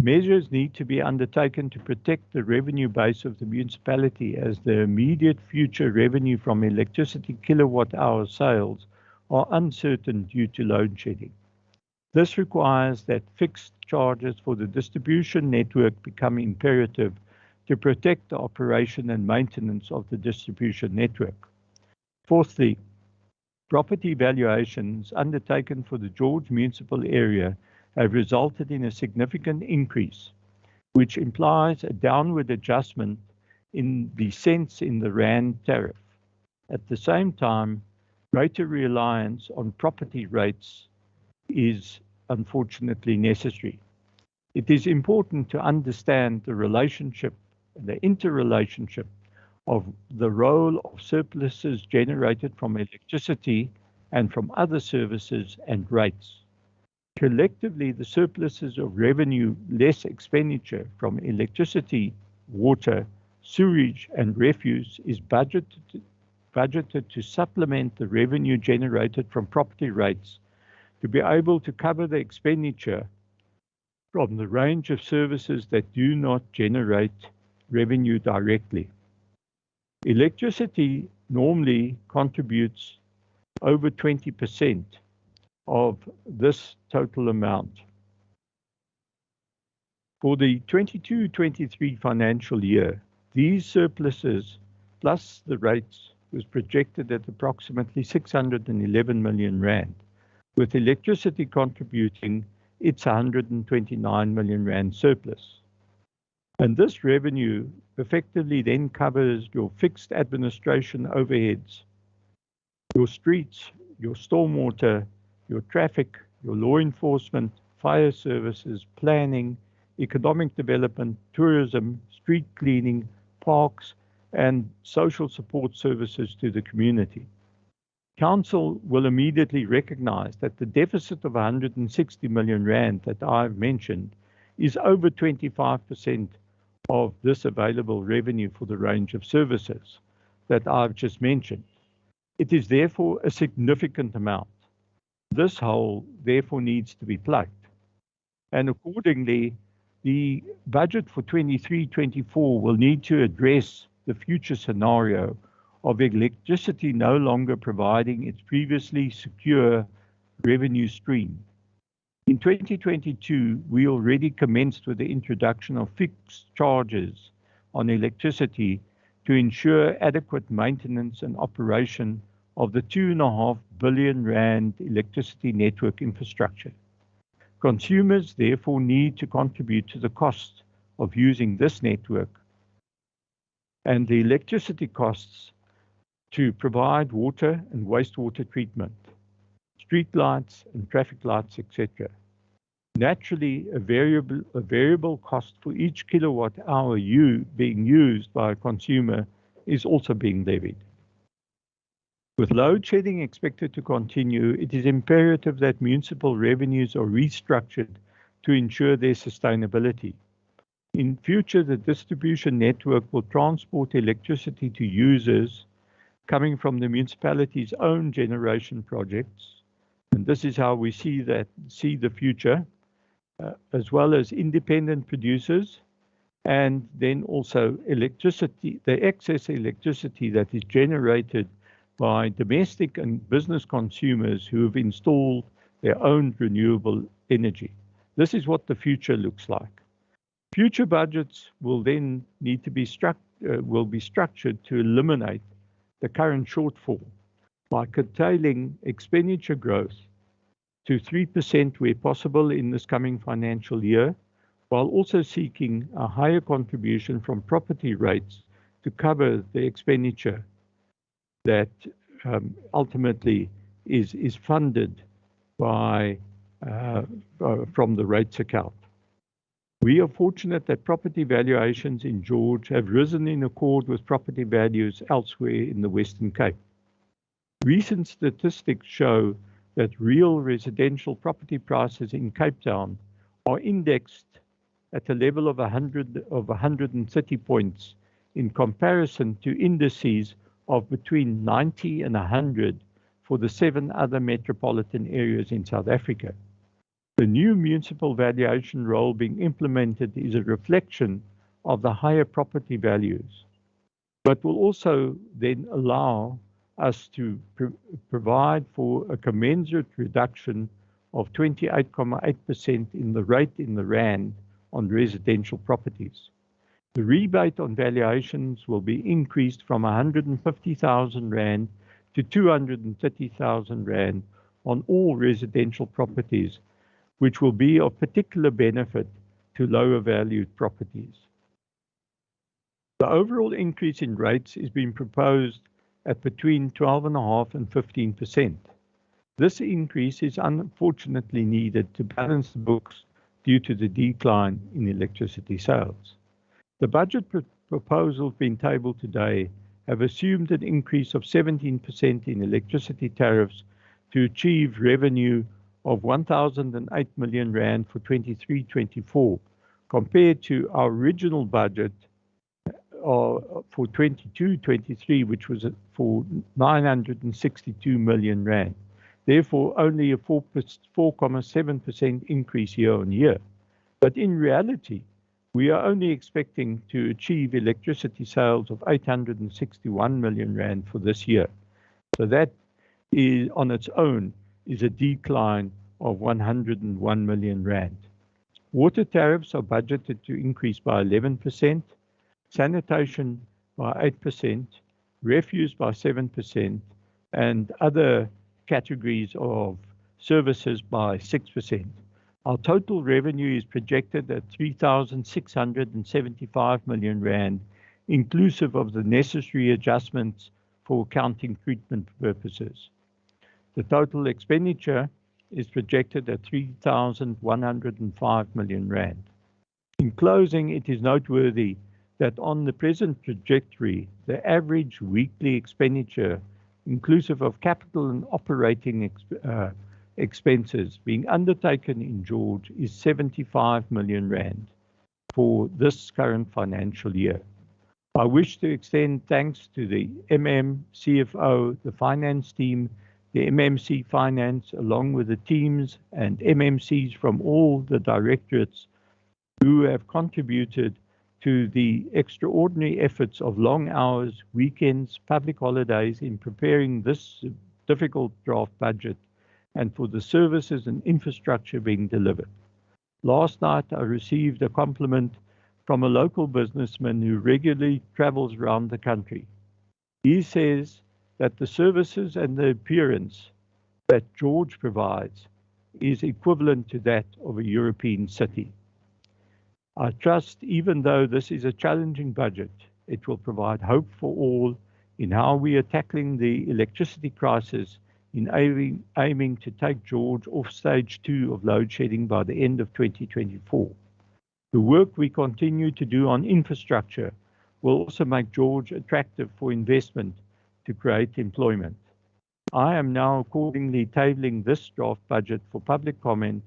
measures need to be undertaken to protect the revenue base of the municipality, as the immediate future revenue from electricity kilowatt-hour sales are uncertain due to load shedding. This requires that fixed charges for the distribution network become imperative to protect the operation and maintenance of the distribution network. Fourthly, property valuations undertaken for the George municipal area have resulted in a significant increase, which implies a downward adjustment in the cents in the rand tariff. At the same time, greater reliance on property rates is unfortunately necessary. It is important to understand the relationship, the interrelationship of the role of surpluses generated from electricity and from other services and rates. Collectively, the surpluses of revenue less expenditure from electricity, water, sewage, and refuse is budgeted to supplement the revenue generated from property rates to be able to cover the expenditure from the range of services that do not generate revenue directly. Electricity normally contributes over 20% of this total amount. For the 22-23 financial year, these surpluses plus the rates was projected at approximately 611 million rand, with electricity contributing its 129 million rand surplus. And this revenue effectively then covers your fixed administration overheads, your streets, your stormwater, your traffic, your law enforcement, fire services, planning, economic development, tourism, street cleaning, parks, and social support services to the community. Council will immediately recognize that the deficit of 160 million rand that I've mentioned is over 25% of this available revenue for the range of services that I've just mentioned. It is therefore a significant amount. This hole therefore needs to be plugged. And accordingly, the budget for 23-24 will need to address the future scenario of electricity no longer providing its previously secure revenue stream. In 2022, we already commenced with the introduction of fixed charges on electricity to ensure adequate maintenance and operation of the 2.5 billion rand electricity network infrastructure. Consumers therefore need to contribute to the cost of using this network and the electricity costs to provide water and wastewater treatment, street lights and traffic lights, etc. Naturally, a variable cost for each kilowatt hour being used by a consumer is also being levied. With load shedding expected to continue, it is imperative that municipal revenues are restructured to ensure their sustainability. In future, the distribution network will transport electricity to users coming from the municipality's own generation projects, and this is how we see the future, as well as independent producers, and then also electricity, the excess electricity that is generated by domestic and business consumers who have installed their own renewable energy. This is what the future looks like. Future budgets will then need to be structured to eliminate the current shortfall by curtailing expenditure growth to 3% where possible in this coming financial year, while also seeking a higher contribution from property rates to cover the expenditure that ultimately is funded by from the rates account. We are fortunate that property valuations in George have risen in accord with property values elsewhere in the Western Cape. Recent statistics show that real residential property prices in Cape Town are indexed at a level of 130 points in comparison to indices of between 90 and 100 for the 7 other metropolitan areas in South Africa. The new municipal valuation role being implemented is a reflection of the higher property values, but will also then allow us to provide for a commensurate reduction of 28.8% in the rate in the rand on residential properties. The rebate on valuations will be increased from 150,000 rand to 230,000 rand on all residential properties, which will be of particular benefit to lower valued properties. The overall increase in rates is being proposed at between 12.5% and 15%. This increase is unfortunately needed to balance the books due to the decline in electricity sales. The budget proposals being tabled today have assumed an increase of 17% in electricity tariffs to achieve revenue of 1,008 million rand for 23-24, compared to our original budget for 22-23, which was for 962 million rand. Therefore, only a 4.7% increase year on year. But in reality, we are only expecting to achieve electricity sales of 861 million rand for this year. So that is, on its own, is a decline of 101 million rand. Water tariffs are budgeted to increase by 11%, sanitation by 8%, refuse by 7%, and other categories of services by 6%. Our total revenue is projected at 3,675 million rand, inclusive of the necessary adjustments for accounting treatment purposes. The total expenditure is projected at 3,105 million rand. In closing, it is noteworthy that on the present trajectory, the average weekly expenditure, inclusive of capital and operating expenses being undertaken in George, is 75 million rand for this current financial year. I wish to extend thanks to the CFO, the finance team, the MMC Finance, along with the teams and MMCs from all the directorates who have contributed to the extraordinary efforts of long hours, weekends, public holidays in preparing this difficult draft budget and for the services and infrastructure being delivered. Last night, I received a compliment from a local businessman who regularly travels around the country. He says that the services and the appearance that George provides is equivalent to that of a European city. I trust, even though this is a challenging budget, it will provide hope for all in how we are tackling the electricity crisis in aiming to take George off stage 2 of load shedding by the end of 2024. The work we continue to do on infrastructure will also make George attractive for investment to create employment. I am now accordingly tabling this draft budget for public comment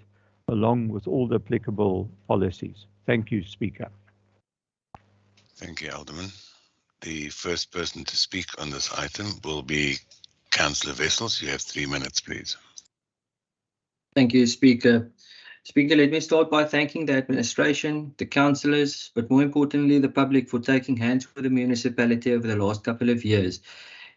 along with all the applicable policies. Thank you, Speaker. Thank you, Alderman. The first person to speak on this item will be Councillor Wessels. You have 3 minutes, please. Thank you, Speaker. Speaker, let me start by thanking the administration, the councillors, but more importantly, the public for taking hands with the municipality over the last couple of years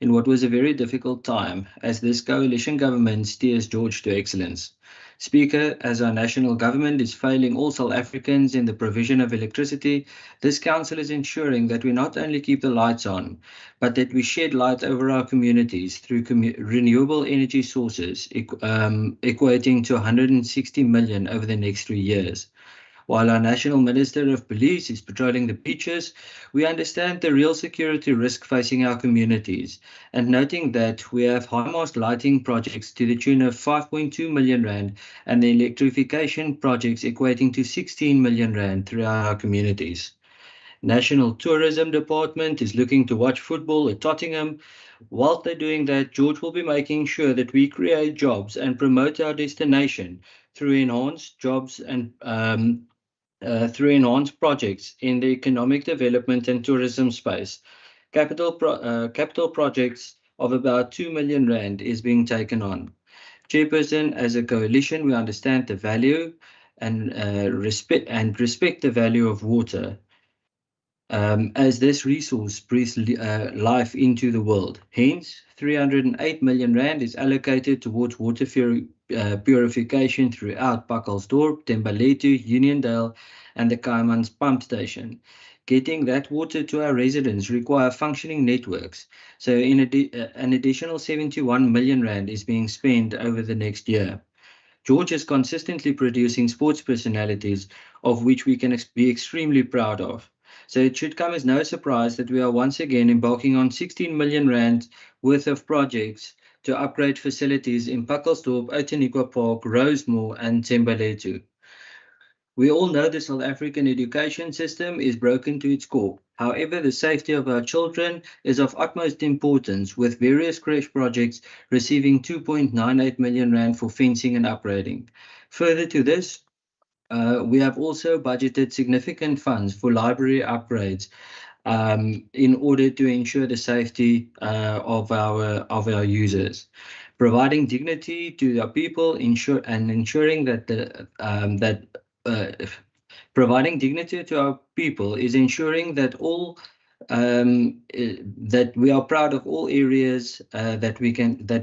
in what was a very difficult time as this coalition government steers George to excellence. Speaker, as our national government is failing all South Africans in the provision of electricity, this council is ensuring that we not only keep the lights on, but that we shed light over our communities through renewable energy sources, equating to 160 million over the next 3 years. While our National Minister of Police is patrolling the beaches, we understand the real security risk facing our communities, and noting that we have high-mast lighting projects to the tune of 5.2 million rand and the electrification projects equating to 16 million rand throughout our communities. National Tourism Department is looking to watch football at Tottenham. Whilst they're doing that, George will be making sure that we create jobs and promote our destination through enhanced jobs and through enhanced projects in the economic development and tourism space. Capital projects of about 2 million rand is being taken on. Chairperson, as a coalition, we understand the value and respect the value of water, as this resource breathes life into the world. Hence, 308 million rand is allocated towards water purification throughout Pacalsdorp, Thembalethu, Uniondale, and the Kaimans pump station. Getting that water to our residents require functioning networks. So an additional 71 million rand is being spent over the next year. George is consistently producing sports personalities, of which we can be extremely proud of. So it should come as no surprise that we are once again embarking on 16 million rand worth of projects to upgrade facilities in Pacalsdorp, Outeniqua Park, Rosemore, and Thembalethu. We all know the South African education system is broken to its core. However, the safety of our children is of utmost importance, with various creche projects receiving 2.98 million rand for fencing and upgrading. Further to this, we have also budgeted significant funds for library upgrades in order to ensure the safety of our users. Providing dignity to our people, ensuring that providing dignity to our people is ensuring that that we are proud of all areas that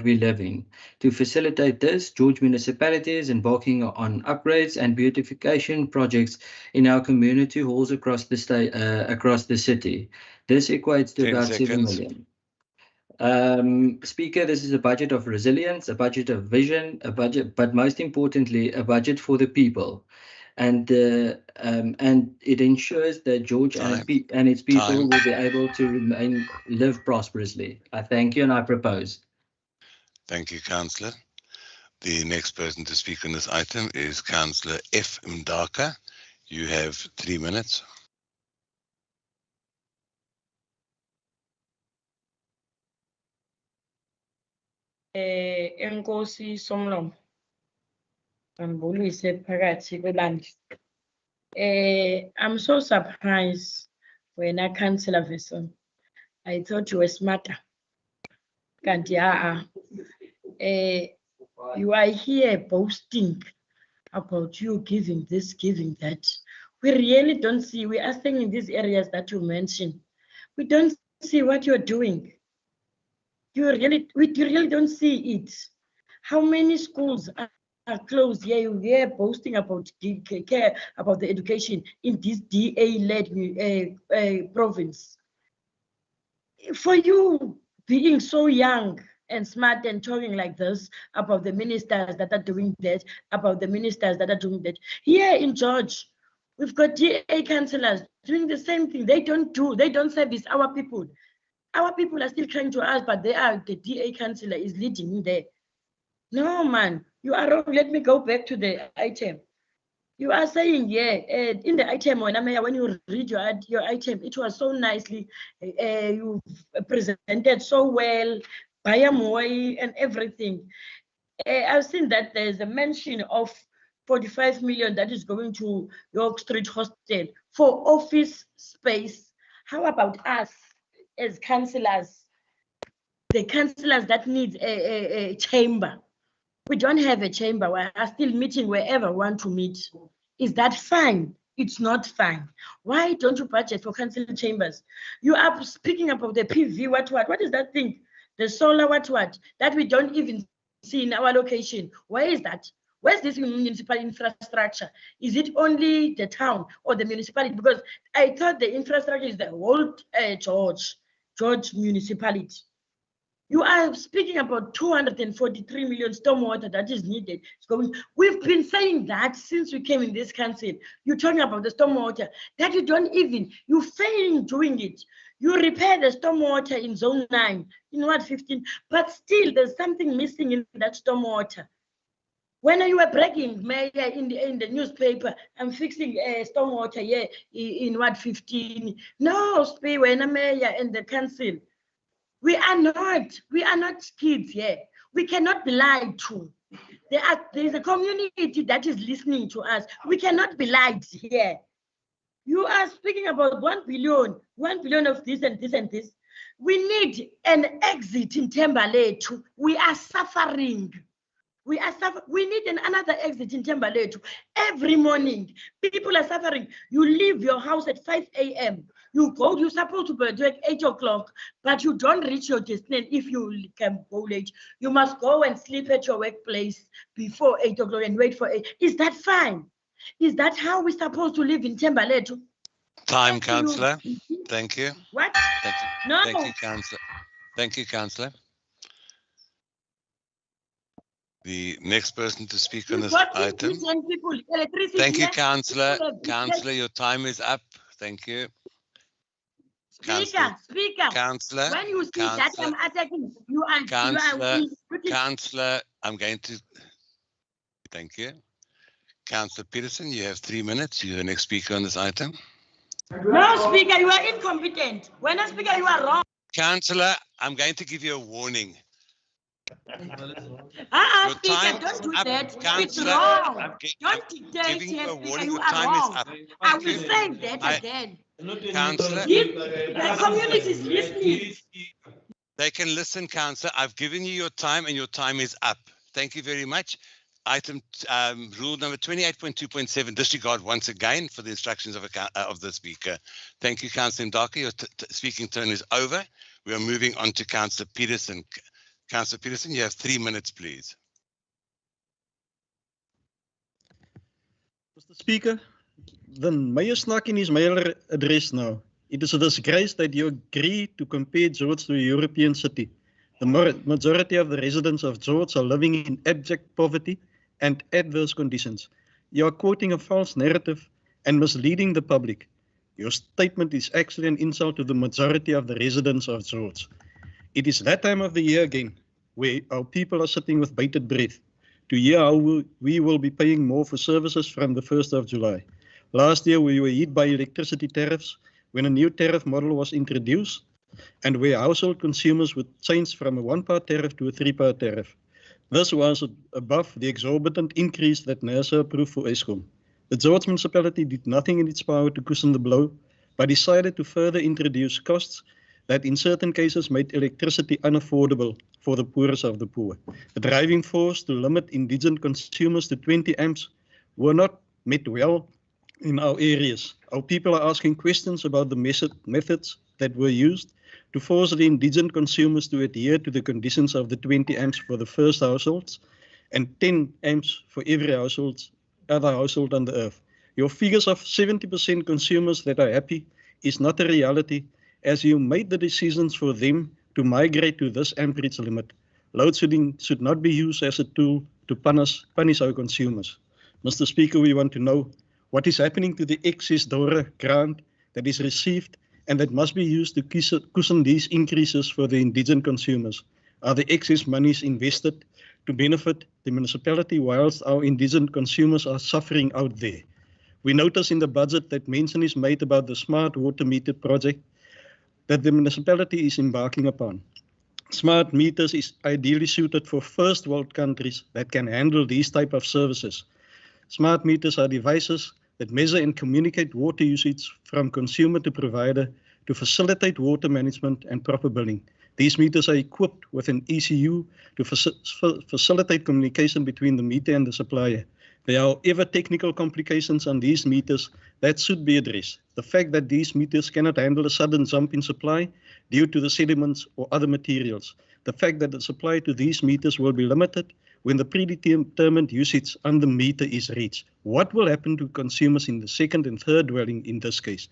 we live in. To facilitate this, George Municipality is embarking on upgrades and beautification projects in our community halls across the city. This equates to about 7 million. Speaker, this is a budget of resilience, a budget of vision, but most importantly, a budget for the people. And it ensures that George and its people will be able to live prosperously. I thank you and I propose. Thank you, Councillor. The next person to speak on this item is Councillor F. Mdaka. You have 3 minutes. Enkosi Somlomo. Ambulise phakathi kwelandi. I'm so surprised when I Councillor Wessel. I thought you were smarter. Kanti you are here boasting about you giving this, giving that. We really don't see. We are staying in these areas that you mentioned. We don't see what you're doing. We really don't see it. How many schools are closed? Yeah, we are boasting about care about the education in this DA-led province. For you being so young and smart and talking like this about the ministers that are doing that, about the ministers that are doing that. Here in George, we've got DA councillors doing the same thing. They don't service our people. Our people are still trying to ask, but the DA councillor is leading in there. No, man, you are wrong. Let me go back to the item. You are saying, yeah, in the item, when you read your item, it was so nicely, you presented so well, Bayamoi and everything. I've seen that there's a mention of 45 million that is going to York Street Hostel for office space. How about us as councillors, the councillors that need a chamber? We don't have a chamber. We are still meeting wherever we want to meet. Is that fine? It's not fine. Why don't you budget for council chambers? You are speaking about the PV, what is that thing? The solar what, that we don't even see in our location. Where is that? Where's this municipal infrastructure? Is it only the town or the municipality? Because I thought the infrastructure is the whole George municipality. You are speaking about 243 million stormwater that is needed. We've been saying that since we came in this council. You're talking about the stormwater that you're failing doing it. You repair the stormwater in zone 9, in Ward 15, but still there's something missing in that stormwater. When you were bragging, Mayor, in the newspaper, I'm fixing stormwater here in what 15? No, when a mayor and the council. We are not kids here. We cannot be lied to. There's a community that is listening to us. We cannot be lied here. You are speaking about 1 billion of this and this and this. We need an exit in Thembalethu too. We are suffering. We need another exit in Thembalethu too. Every morning, people are suffering. You leave your house at 5 a.m. You're supposed to be at 8 o'clock, but you don't reach your destination if you can go late. You must go and sleep at your workplace before 8 o'clock and wait for 8. Is that fine? Is that how we're supposed to live in Thembalethu? Time, Councillor. Thank you. What? Thank you. No. Thank you, Councillor. Thank you, Councillor. The next person to speak on this item. Thank you, Councillor. Councillor, your time is up. Thank you. Speaker. Councillor. When you see that I'm attacking, you are. Councillor, I'm going to. Thank you. Councillor Peterson, you have 3 minutes. You're the next speaker on this item. No, Speaker, you are incompetent. When a Speaker, you are wrong. Councillor, I'm going to give you a warning. Speaker, don't do that. It's wrong. Don't dictate here, Speaker. You are wrong. I will say that again. Councillor, the community is listening. They can listen, Councillor. I've given you your time and your time is up. Thank you very much. Item rule number 28.2.7, disregard once again for the instructions of the speaker. Thank you, Councillor Mdaka. Your speaking turn is over. We are moving on to Councillor Peterson. Councillor Peterson, you have 3 minutes, please. Mr. Speaker, the Mayor snuck in his mayor address now. It is a disgrace that you agree to compare George to a European city. The majority of the residents of George are living in abject poverty and adverse conditions. You are quoting a false narrative and misleading the public. Your statement is actually an insult to the majority of the residents of George. It is that time of the year again where our people are sitting with bated breath to hear how we will be paying more for services from the 1st of July. Last year, we were hit by electricity tariffs when a new tariff model was introduced and where household consumers would change from a 1-part tariff to a 3-part tariff. This was above the exorbitant increase that NERSA approved for Eskom. The George municipality did nothing in its power to cushion the blow, but decided to further introduce costs that in certain cases made electricity unaffordable for the poorest of the poor. The driving force to limit indigent consumers to 20 amps were not met well in our areas. Our people are asking questions about the methods that were used to force the indigent consumers to adhere to the conditions of the 20 amps for the first households and 10 amps for every other household on the earth. Your figures of 70% consumers that are happy is not a reality, as you made the decisions for them to migrate to this amperage limit. Load shedding should not be used as a tool to punish our consumers. Mr. Speaker, we want to know what is happening to the excess DORA grant that is received and that must be used to cushion these increases for the indigent consumers. Are the excess monies invested to benefit the municipality whilst our indigent consumers are suffering out there? We notice in the budget that mention is made about the smart water meter project that the municipality is embarking upon. Smart meters is ideally suited for first world countries that can handle these type of services. Smart meters are devices that measure and communicate water usage from consumer to provider to facilitate water management and proper billing. These meters are equipped with an ECU to facilitate communication between the meter and the supplier. There are, however, technical complications on these meters that should be addressed. The fact that these meters cannot handle a sudden jump in supply due to the sediments or other materials. The fact that the supply to these meters will be limited when the predetermined usage on the meter is reached. What will happen to consumers in the second and third dwelling in this case?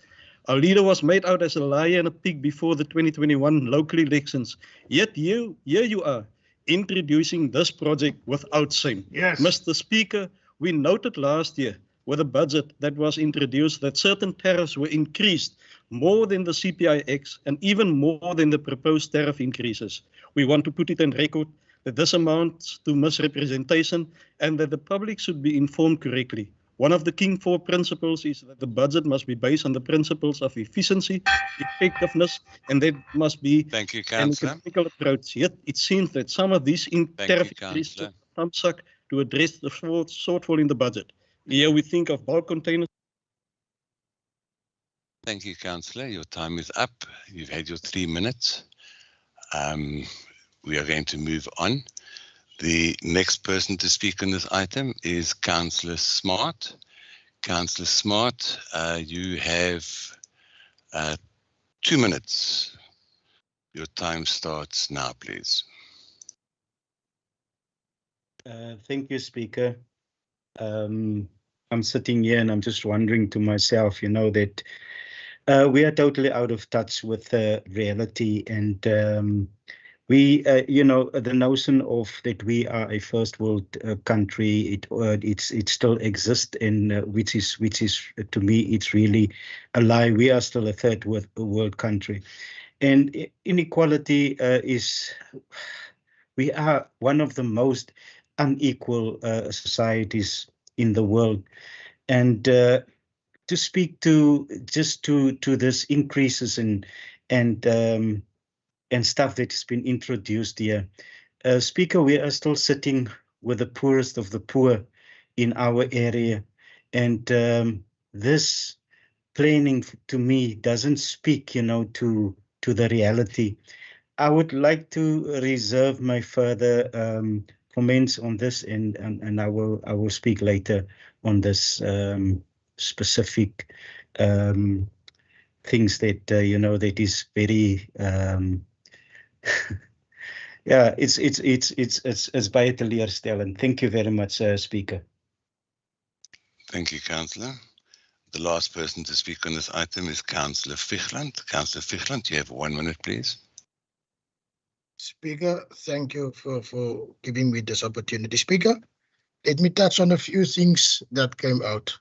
Our leader was made out as a liar and a pig before the 2021 local elections. Yet here you are, introducing this project without shame. Yes. Mr. Speaker, we noted last year with a budget that was introduced that certain tariffs were increased more than the CPIX and even more than the proposed tariff increases. We want to put it on record that this amounts to misrepresentation and that the public should be informed correctly. One of the King 4 principles is that the budget must be based on the principles of efficiency, effectiveness, and that must be Thank you, an Councillor. economical approach. Yet it seems that some of these Thank you, interferences Councillor. thumbsuck to address the shortfall in the budget. Here we think of bulk containers. Thank you, Councillor. Your time is up. You've had your 3 minutes. We are going to move on. The next person to speak on this item is Councillor Smart. Councillor Smart, you have 2 minutes. Your time starts now, please. Thank you, Speaker. I'm sitting here and I'm just wondering to myself, that we are totally out of touch with reality, and we, the notion of that we are a first world country, it still exists, and which is to me it's really a lie. We are still a third world country, and inequality we are one of the most unequal societies in the world, and to speak to this increases and stuff that has been introduced here. Speaker, we are still sitting with the poorest of the poor in our area. And this planning to me doesn't speak, to the reality. I would like to reserve my further comments on this, and I will speak later on this specific things that, that is very yeah, it's baie teleurstellend. Thank you very much, Speaker. Thank you, Councillor. The last person to speak on this item is Councillor Fichland. Councillor Fichland, you have 1 minute, please. Speaker, thank you for giving me this opportunity. Speaker, let me touch on a few things that came out.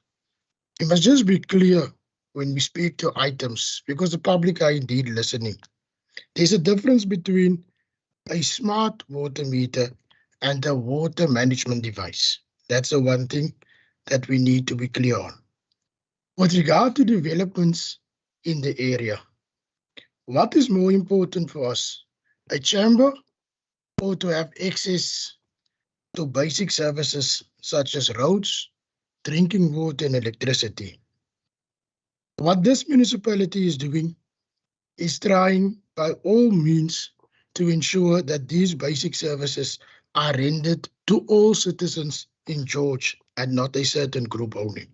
It must just be clear when we speak to items, because the public are indeed listening. There's a difference between a smart water meter and a water management device. That's the one thing that we need to be clear on. With regard to developments in the area, what is more important for us, a chamber or to have access to basic services such as roads, drinking water and electricity? What this municipality is doing is trying by all means to ensure that these basic services are rendered to all citizens in George and not a certain group only.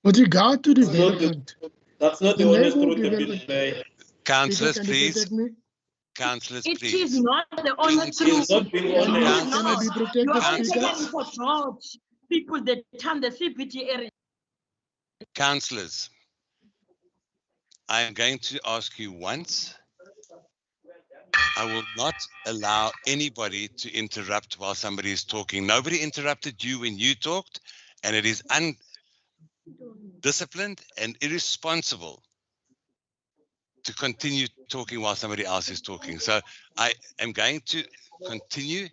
With regard to development, that's not the honest truth. Councillors, please. Councillors, It please. is not the honest truth. Can I be protected, You are Speaker? asking for George, people that turn the CBT area. Councillors, I am going to ask you once. I will not allow anybody to interrupt while somebody is talking. Nobody interrupted you when you talked, and it is undisciplined and irresponsible to continue talking while somebody else is talking. So I am going to continue.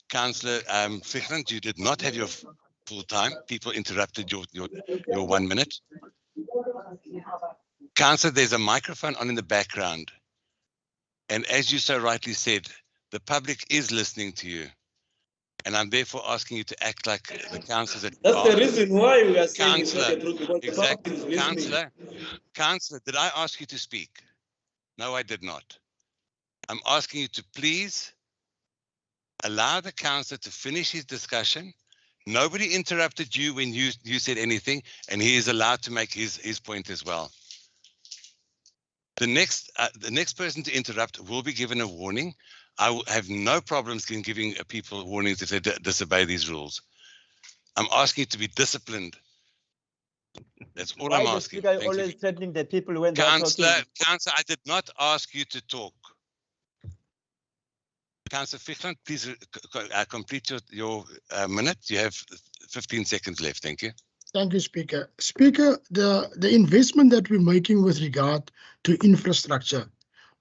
Councillor Fichland, you did not have your full time. People interrupted your 1 minute. Councillor, there's a microphone on in the background. And as you so rightly said, the public is listening to you. And I'm therefore asking you to act like the councillors that That's the reason why we are saying it's not Councillor, the truth, because the public is listening. Councillor, did I ask you to speak? No, I did not. I'm asking you to please allow the councillor to finish his discussion. Nobody interrupted you when you said anything, and he is allowed to make his point as well. The next person to interrupt will be given a warning. I will have no problems in giving people warnings if they disobey these rules. I'm asking you to be disciplined. That's all I'm asking. Why is always threatening the people when they're Councillor, talking? I did not ask you to talk. Councillor Fichland, please complete your minute. You have 15 seconds left. Thank you. Thank you, Speaker. Speaker, the investment that we're making with regard to infrastructure,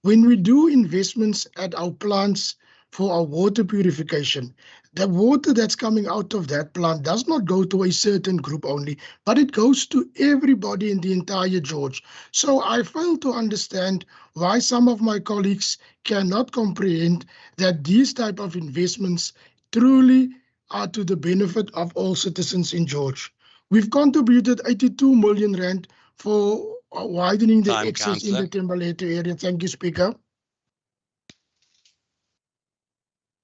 when we do investments at our plants, for our water purification. The water that's coming out of that plant does not go to a certain group only, but it goes to everybody in the entire George. So I fail to understand why some of my colleagues cannot comprehend that these type of investments truly are to the benefit of all citizens in George. We've contributed 82 million rand for widening the Time, access in Councillor. the Timberlake area. Thank you, Speaker.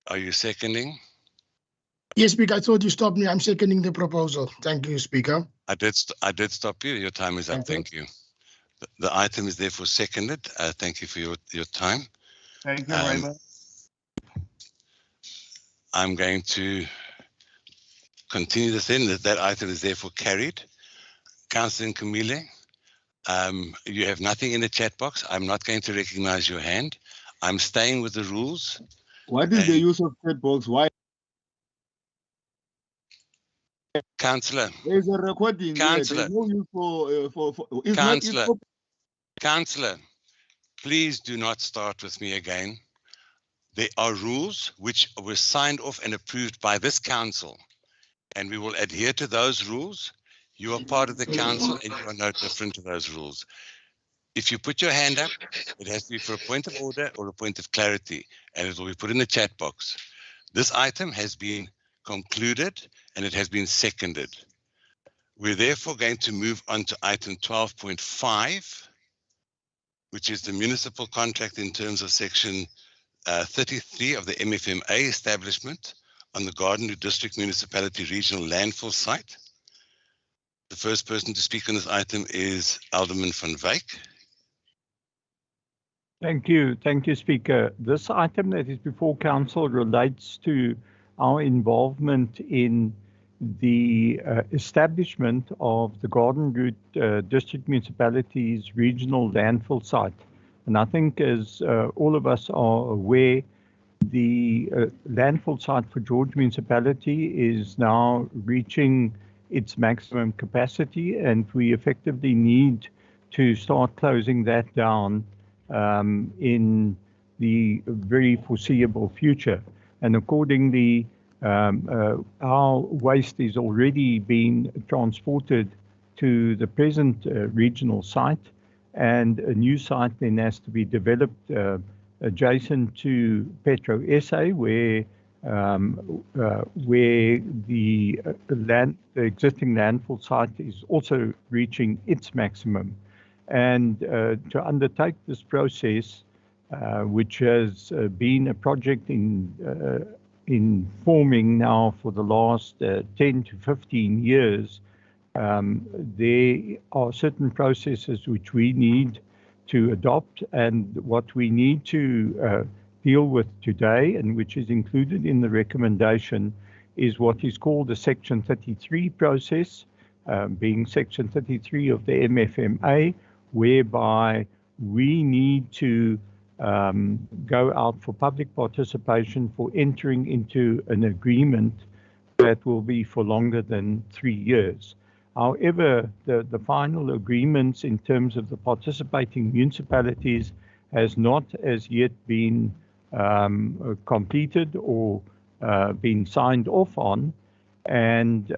Are you seconding? Yes, Speaker, I thought you stopped me. I'm seconding the proposal. Thank you, Speaker. I did stop you. Your time is up. Thank you. The item is therefore seconded. Thank you for your time. Thank you, Um, Raymond. I'm going to continue this then. That item is therefore carried. Councillor Nkumile, you have nothing in the chat box. I'm not going to recognize your hand. I'm staying with the rules. What is the use of chat box? Why? Councillor. There's a recording. Councillor. There's no use for it's Councillor. not, Councillor, please do not start with me again. There are rules which were signed off and approved by this council, and we will adhere to those rules. You are part of the council and you are no different to those rules. If you put your hand up, it has to be for a point of order or a point of clarity, and it will be put in the chat box. This item has been concluded and it has been seconded. We're therefore going to move on to item 12.5, which is the municipal contract in terms of section 33 of the MFMA establishment on the Garden District Municipality Regional Landfill Site. The first person to speak on this item is Alderman van Wyk. Thank you, Speaker. This item that is before Council relates to our involvement in the establishment of the Garden Route District Municipality's regional landfill site. And I think as all of us are aware, the landfill site for George Municipality is now reaching its maximum capacity, and we effectively need to start closing that down in the very foreseeable future. And accordingly, our waste is already being transported to the present regional site, and a new site then has to be developed adjacent to Petro SA, where the existing landfill site is also reaching its maximum. And to undertake this process, which has been a project in forming now for the last 10 to 15 years, there are certain processes which we need to adopt, and what we need to deal with today, and which is included in the recommendation, is what is called the Section 33 process, being Section 33 of the MFMA, whereby we need to go out for public participation for entering into an agreement that will be for longer than 3 years. However, the final agreements in terms of the participating municipalities has not as yet been completed or been signed off on, and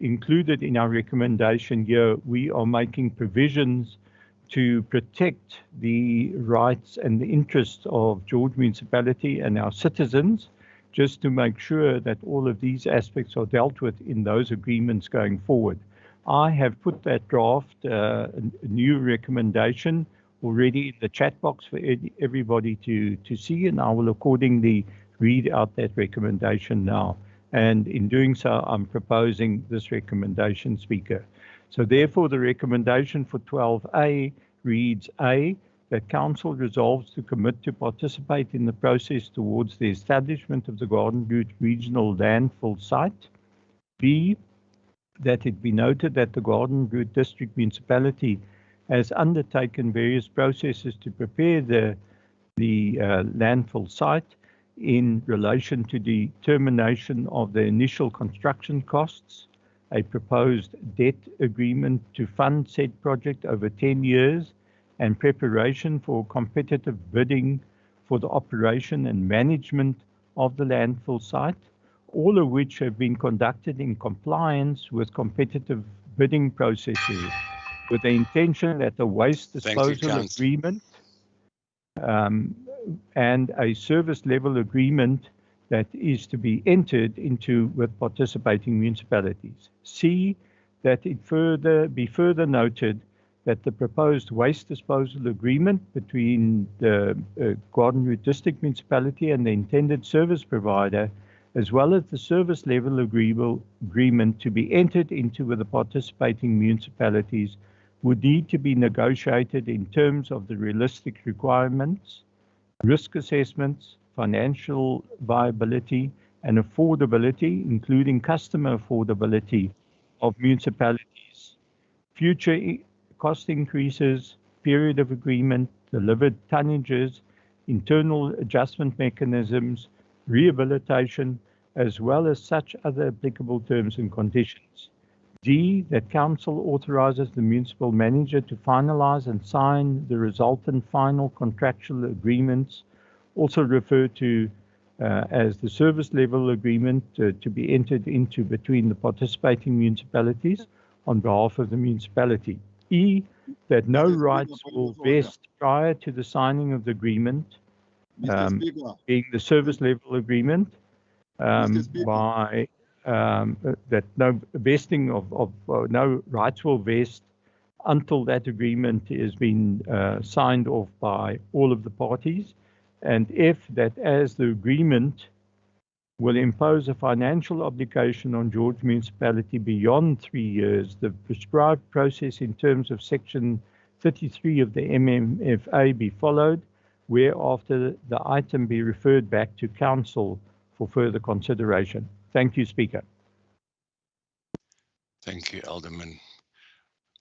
included in our recommendation here, we are making provisions to protect the rights and the interests of George Municipality and our citizens, just to make sure that all of these aspects are dealt with in those agreements going forward. I have put that draft, a new recommendation, already in the chat box for everybody to see, and I will accordingly read out that recommendation now. And in doing so, I'm proposing this recommendation, Speaker. So therefore, the recommendation for 12A reads A, that Council resolves to commit to participate in the process towards the establishment of the Garden Route Regional Landfill Site. B, that it be noted that the Garden Route District Municipality has undertaken various processes to prepare the landfill site in relation to the termination of the initial construction costs, a proposed debt agreement to fund said project over 10 years, and preparation for competitive bidding for the operation and management of the landfill site, all of which have been conducted in compliance with competitive bidding processes, with the intention that the waste disposal agreement and a service level agreement that is to be entered into with participating municipalities. C, that it be further noted that the proposed waste disposal agreement between the Garden Route District Municipality and the intended service provider, as well as the service level agreement to be entered into with the participating municipalities, would need to be negotiated in terms of the realistic requirements, risk assessments, financial viability, and affordability, including customer affordability of municipalities, future cost increases, period of agreement, delivered tonnages, internal adjustment mechanisms, rehabilitation, as well as such other applicable terms and conditions. D, that council authorizes the municipal manager to finalize and sign the resultant final contractual agreements, also referred to as the service level agreement to be entered into between the participating municipalities on behalf of the municipality. E, that no rights will vest prior to the signing of the agreement, being the service level agreement, by that no vesting of no rights will vest until that agreement has been signed off by all of the parties. And F, that as the agreement will impose a financial obligation on George Municipality beyond 3 years, the prescribed process in terms of Section 33 of the MMFA be followed, whereafter the item be referred back to Council for further consideration. Thank you, Speaker. Thank you, Alderman.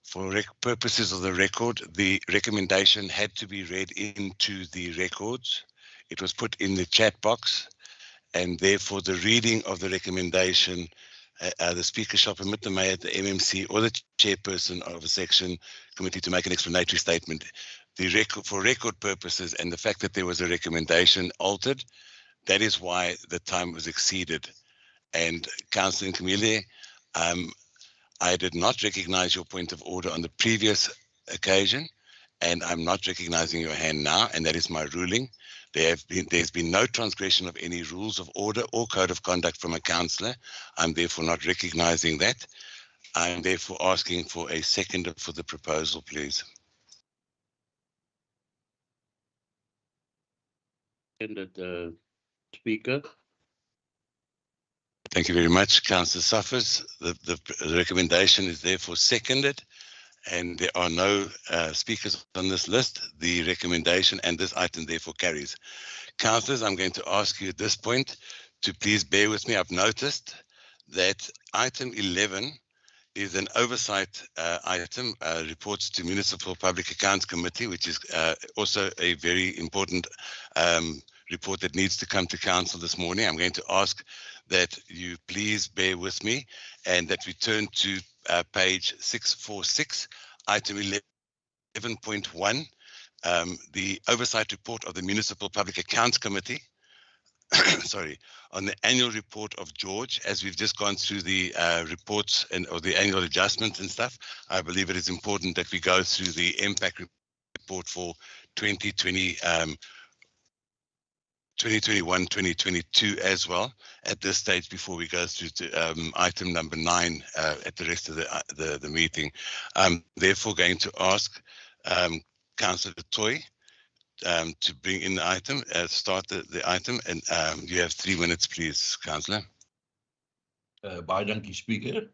For purposes of the record, the recommendation had to be read into the records. It was put in the chat box, and therefore the reading of the recommendation, the Speaker shall permit the Mayor, the MMC, or the Chairperson of a section committee to make an explanatory statement. For record purposes and the fact that there was a recommendation altered, that is why the time was exceeded. And Councillor Nkambile, I did not recognize your point of order on the previous occasion, and I'm not recognizing your hand now, and that is my ruling. There's been no transgression of any rules of order or code of conduct from a councillor. I'm therefore not recognizing that. I'm therefore asking for a seconder for the proposal, please. Seconded, Speaker. Thank you very much, Councillor Suffers. The recommendation is therefore seconded, and there are no speakers on this list. The recommendation and this item therefore carries. Councillors, I'm going to ask you at this point to please bear with me. I've noticed that item 11 is an oversight item, reports to Municipal Public Accounts Committee, which is also a very important report that needs to come to Council this morning. I'm going to ask that you please bear with me and that we turn to page 646, item 11.1, the oversight report of the Municipal Public Accounts Committee, sorry, on the annual report of George. As we've just gone through the reports or the annual adjustments and stuff, I believe it is important that we go through the impact report for 2021-2022 as well at this stage before we go through to item number 9 at the rest of the meeting. I'm therefore going to ask Councillor Toy to bring in the item, start the item, and you have 3 minutes, please, Councillor. Baie dankie, Speaker.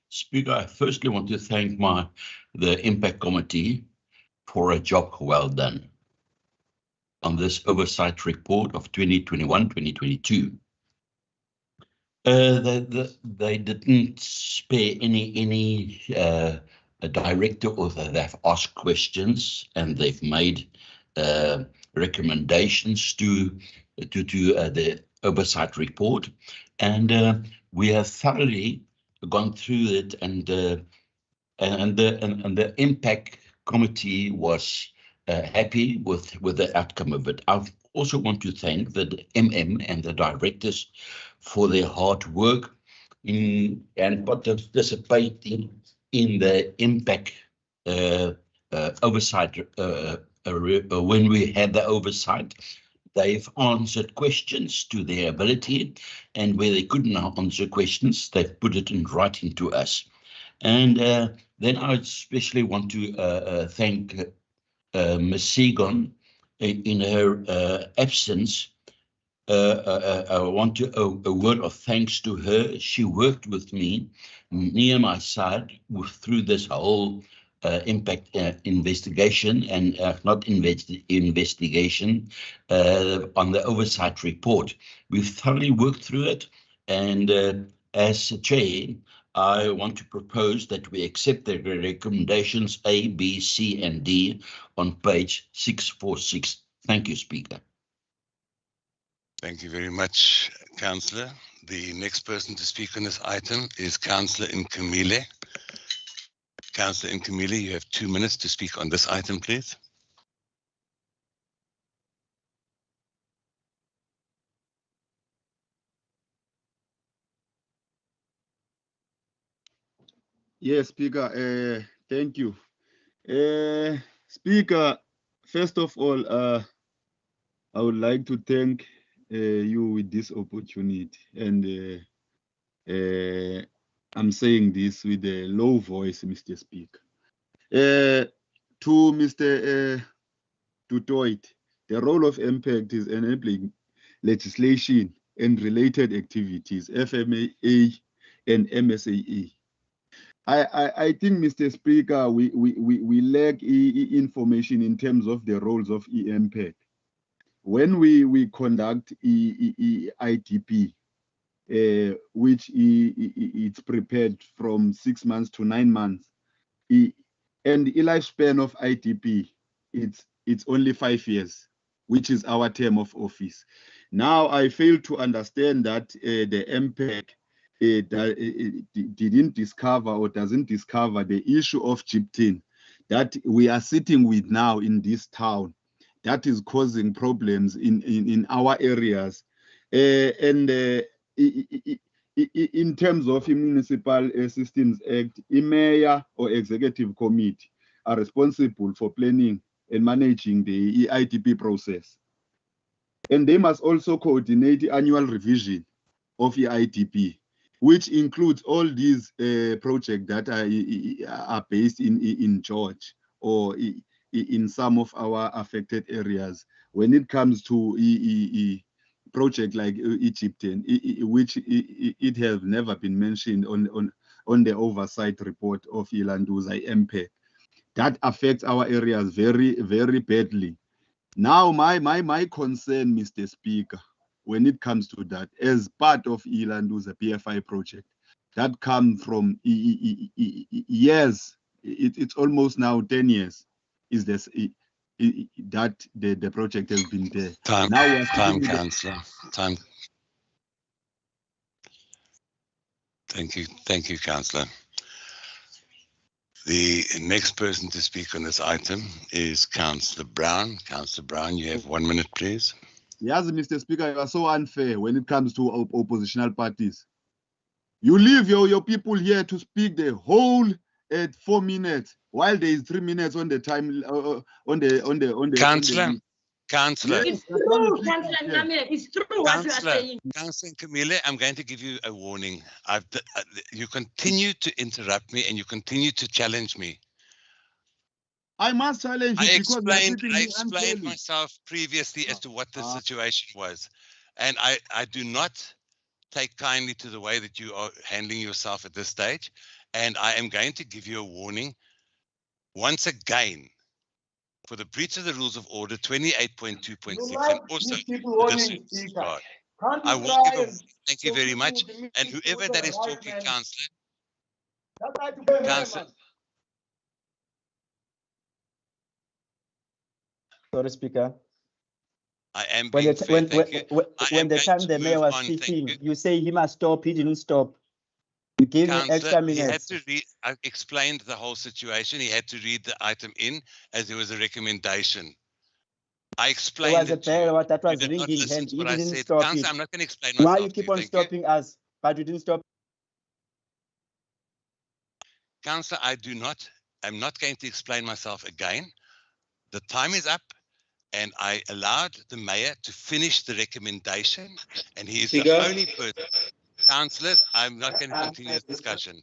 Speaker, I firstly want to thank the Impact Committee for a job well done on this oversight report of 2021-2022. They didn't spare any director, or they've asked questions and they've made recommendations to the oversight report, and we have thoroughly gone through it, and the Impact Committee was happy with the outcome of it. I also want to thank the MM and the directors for their hard work and participating in the impact oversight. When we had the oversight, they've answered questions to their ability, and where they couldn't answer questions, they've put it in writing to us. And then I especially want to thank Ms. Segon in her absence. I want a word of thanks to her. She worked with me near my side through this whole impact investigation and investigation on the oversight report. We've thoroughly worked through it, and as chair, I want to propose that we accept the recommendations A, B, C, and D on page 646. Thank you, Speaker. Thank you very much, Councillor. The next person to speak on this item is Councillor Nkumile. Councillor Nkumile, you have 2 minutes to speak on this item, please. Yes, Speaker, thank you. Speaker, first of all, I would like to thank you with this opportunity. And I'm saying this with a low voice, Mr. Speaker. To Mr. Du Toit, the role of impact is enabling legislation and related activities, FMAA and MSAA. I think, Mr. Speaker, we lack information in terms of the roles of impact. When we conduct IDP, which it's prepared from 6 months to 9 months, and the lifespan of IDP, it's only 5 years, which is our term of office. Now, I fail to understand that the MPEC didn't discover or doesn't discover the issue of gyptin that we are sitting with now in this town that is causing problems in our areas. In terms of the Municipal Systems Act, the mayor or executive committee are responsible for planning and managing the EIDP process. And they must also coordinate the annual revision of EIDP, which includes all these projects that are based in George or in some of our affected areas. When it comes to project like Egyptian, which it has never been mentioned on the oversight report of Ilanduza MPEC, that affects our areas very, very badly. Now, my concern, Mr. Speaker, when it comes to that, as part of Ilanduza PFI project, that comes from years, it's almost now 10 years, is this that the project has been there. Time, now time, Councillor, time. Thank you, Councillor. The next person to speak on this item is Councillor Brown. Councillor Brown, you have 1 minute, please. Yes, Mr. Speaker, you are so unfair when it comes to oppositional parties. You leave your people here to speak the whole 4 minutes, while there is 3 minutes on the time on the. Councillor. It's true, Councillor Nkamile. It's true what you are saying. Councillor Nkamile, I'm going to give you a warning. You continue to interrupt me and you continue to challenge me. I must challenge you. I explained myself previously as to what the situation was. And I do not take kindly to the way that you are handling yourself at this stage. And I am going to give you a warning once again for the breach of the rules of order 28.2.6 and also disregard. I will give a thank you very much. And whoever that is talking, Councillor. Sorry, Speaker. I am when being the, fair, when the time the mayor was speaking, you say he must stop. He didn't stop. You gave me extra minutes. I explained the whole situation. He had to read the item in as there was a recommendation. I explained There was a bell that was did not ringing listen and to you what I didn't said. stop Councillor, it. I'm not going to explain Why myself you to keep you. on Thank you. stopping us, but you didn't stop? Councillor, I'm not going to explain myself again. The time is up, and I allowed the mayor to finish the recommendation, and he is Speaker. the only person. Councillors, I'm not going to continue this discussion.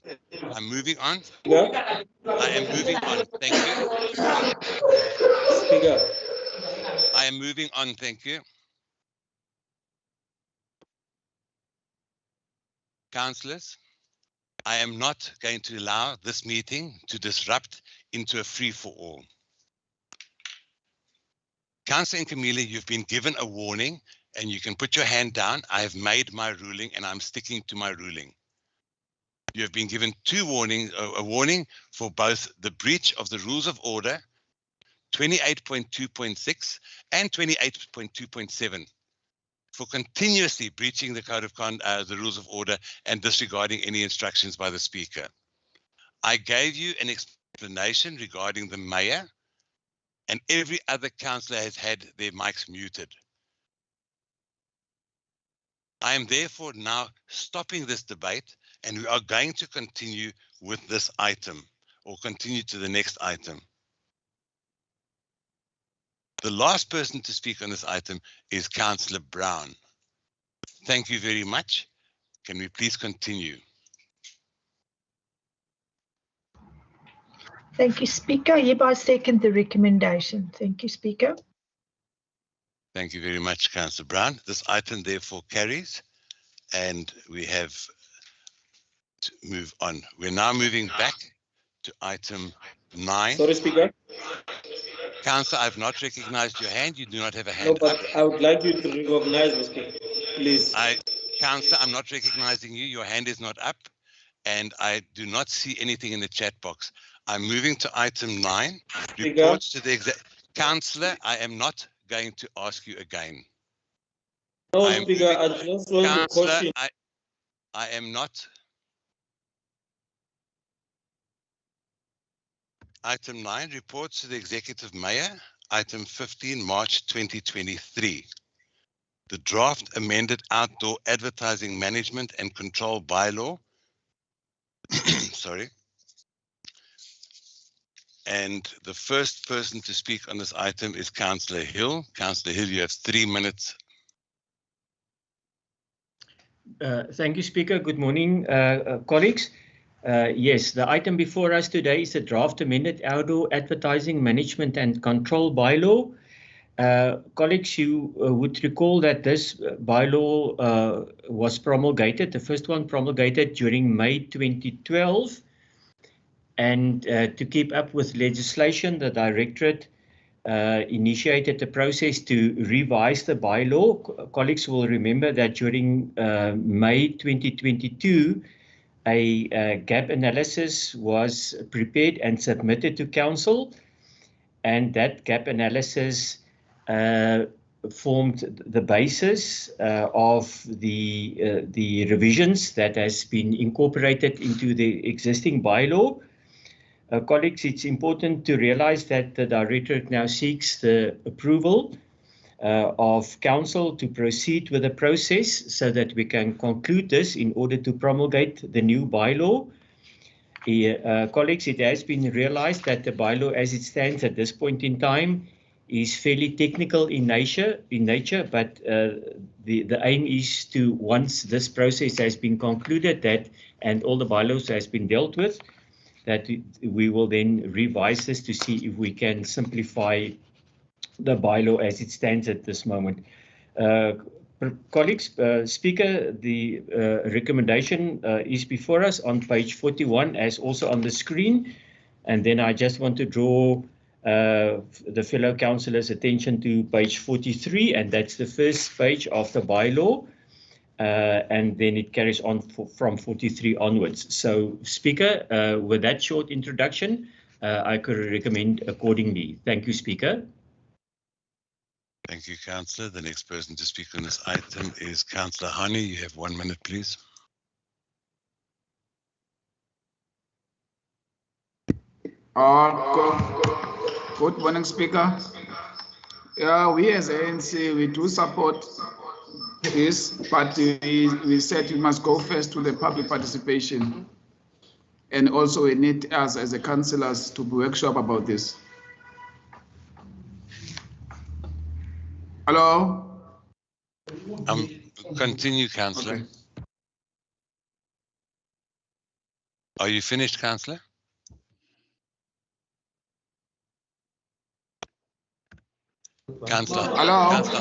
I'm moving on. Speaker. I am moving on. Thank you. Speaker. I am moving on. Thank you. Councillors, I am not going to allow this meeting to disrupt into a free-for-all. Councillor Nkamile, you've been given a warning and you can put your hand down. I have made my ruling and I'm sticking to my ruling. You have been given two warnings, a warning for both the breach of the rules of order, 28.2.6 and 28.2.7, for continuously breaching the code of the rules of order and disregarding any instructions by the speaker. I gave you an explanation regarding the mayor, and every other councillor has had their mics muted. I am therefore now stopping this debate, and we are going to continue with this item, or continue to the next item. The last person to speak on this item is Councillor Brown. Thank you very much. Can we please continue? Thank you, Speaker. I hereby second the recommendation. Thank you, Speaker. Thank you very much, Councillor Brown. This item therefore carries, and we have to move on. We're now moving back to item 9. Sorry, Speaker. Councillor, I've not recognized your hand. You do not have a No, hand but up. I would like you to recognize me, Speaker, please. Councillor, I'm not recognizing you. Your hand is not up, and I do not see anything in the chat box. I'm moving to item 9. Speaker. Reports to the Councillor, I am not going to ask you again. No, Speaker, I just want to Councillor, question. I am not. Item 9, reports to the Executive Mayor. Item 15, March 2023. The draft amended outdoor advertising management and control bylaw. Sorry. And the first person to speak on this item is Councillor Hill. Councillor Hill, you have 3 minutes. Thank you, Speaker. Good morning, colleagues. Yes, the item before us today is the draft amended outdoor advertising management and control bylaw. Colleagues, you would recall that this bylaw was promulgated, the first one promulgated during May 2012. And to keep up with legislation, the Directorate initiated the process to revise the bylaw. Colleagues will remember that during May 2022, a gap analysis was prepared and submitted to Council, and that gap analysis formed the basis of the revisions that has been incorporated into the existing bylaw. Colleagues, it's important to realize that the Directorate now seeks the approval of Council to proceed with the process so that we can conclude this in order to promulgate the new bylaw. Colleagues, it has been realized that the bylaw as it stands at this point in time is fairly technical in nature, but the aim is to, once this process has been concluded that and all the bylaws has been dealt with, that we will then revise this to see if we can simplify the bylaw as it stands at this moment. Colleagues, Speaker, the recommendation is before us on page 41 as also on the screen. And then I just want to draw the fellow councillors' attention to page 43, and that's the first page of the bylaw. And then it carries on from 43 onwards. So, Speaker, with that short introduction, I could recommend accordingly. Thank you, Speaker. Thank you, Councillor. The next person to speak on this item is Councillor Hani. You have 1 minute, please. Good morning, Speaker. Yeah, we as ANC, we do support this, but we said we must go first to the public participation. And also we need us as a councillors to workshop about this. Hello? Continue, Councillor. Okay. Are you finished, Councillor? Councillor, Hello? Councillor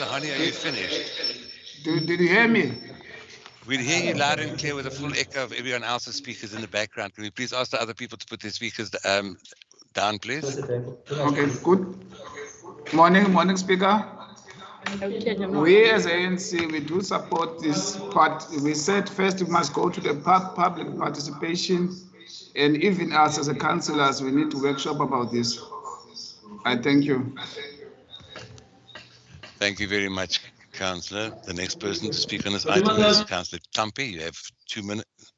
Honey, are you finished? Did you hear me? We hear you loud and clear with a full echo of everyone else's speakers in the background. Can we please ask the other people to put their speakers down, please? Okay, good. Morning, Speaker. We as ANC, we do support this, but we said first we must go to the public participation, and even us as a councillors, we need to workshop about this. I thank you. Thank you very much, Councillor. The next person to speak on this item is Councillor Tampi. You have 2 minutes.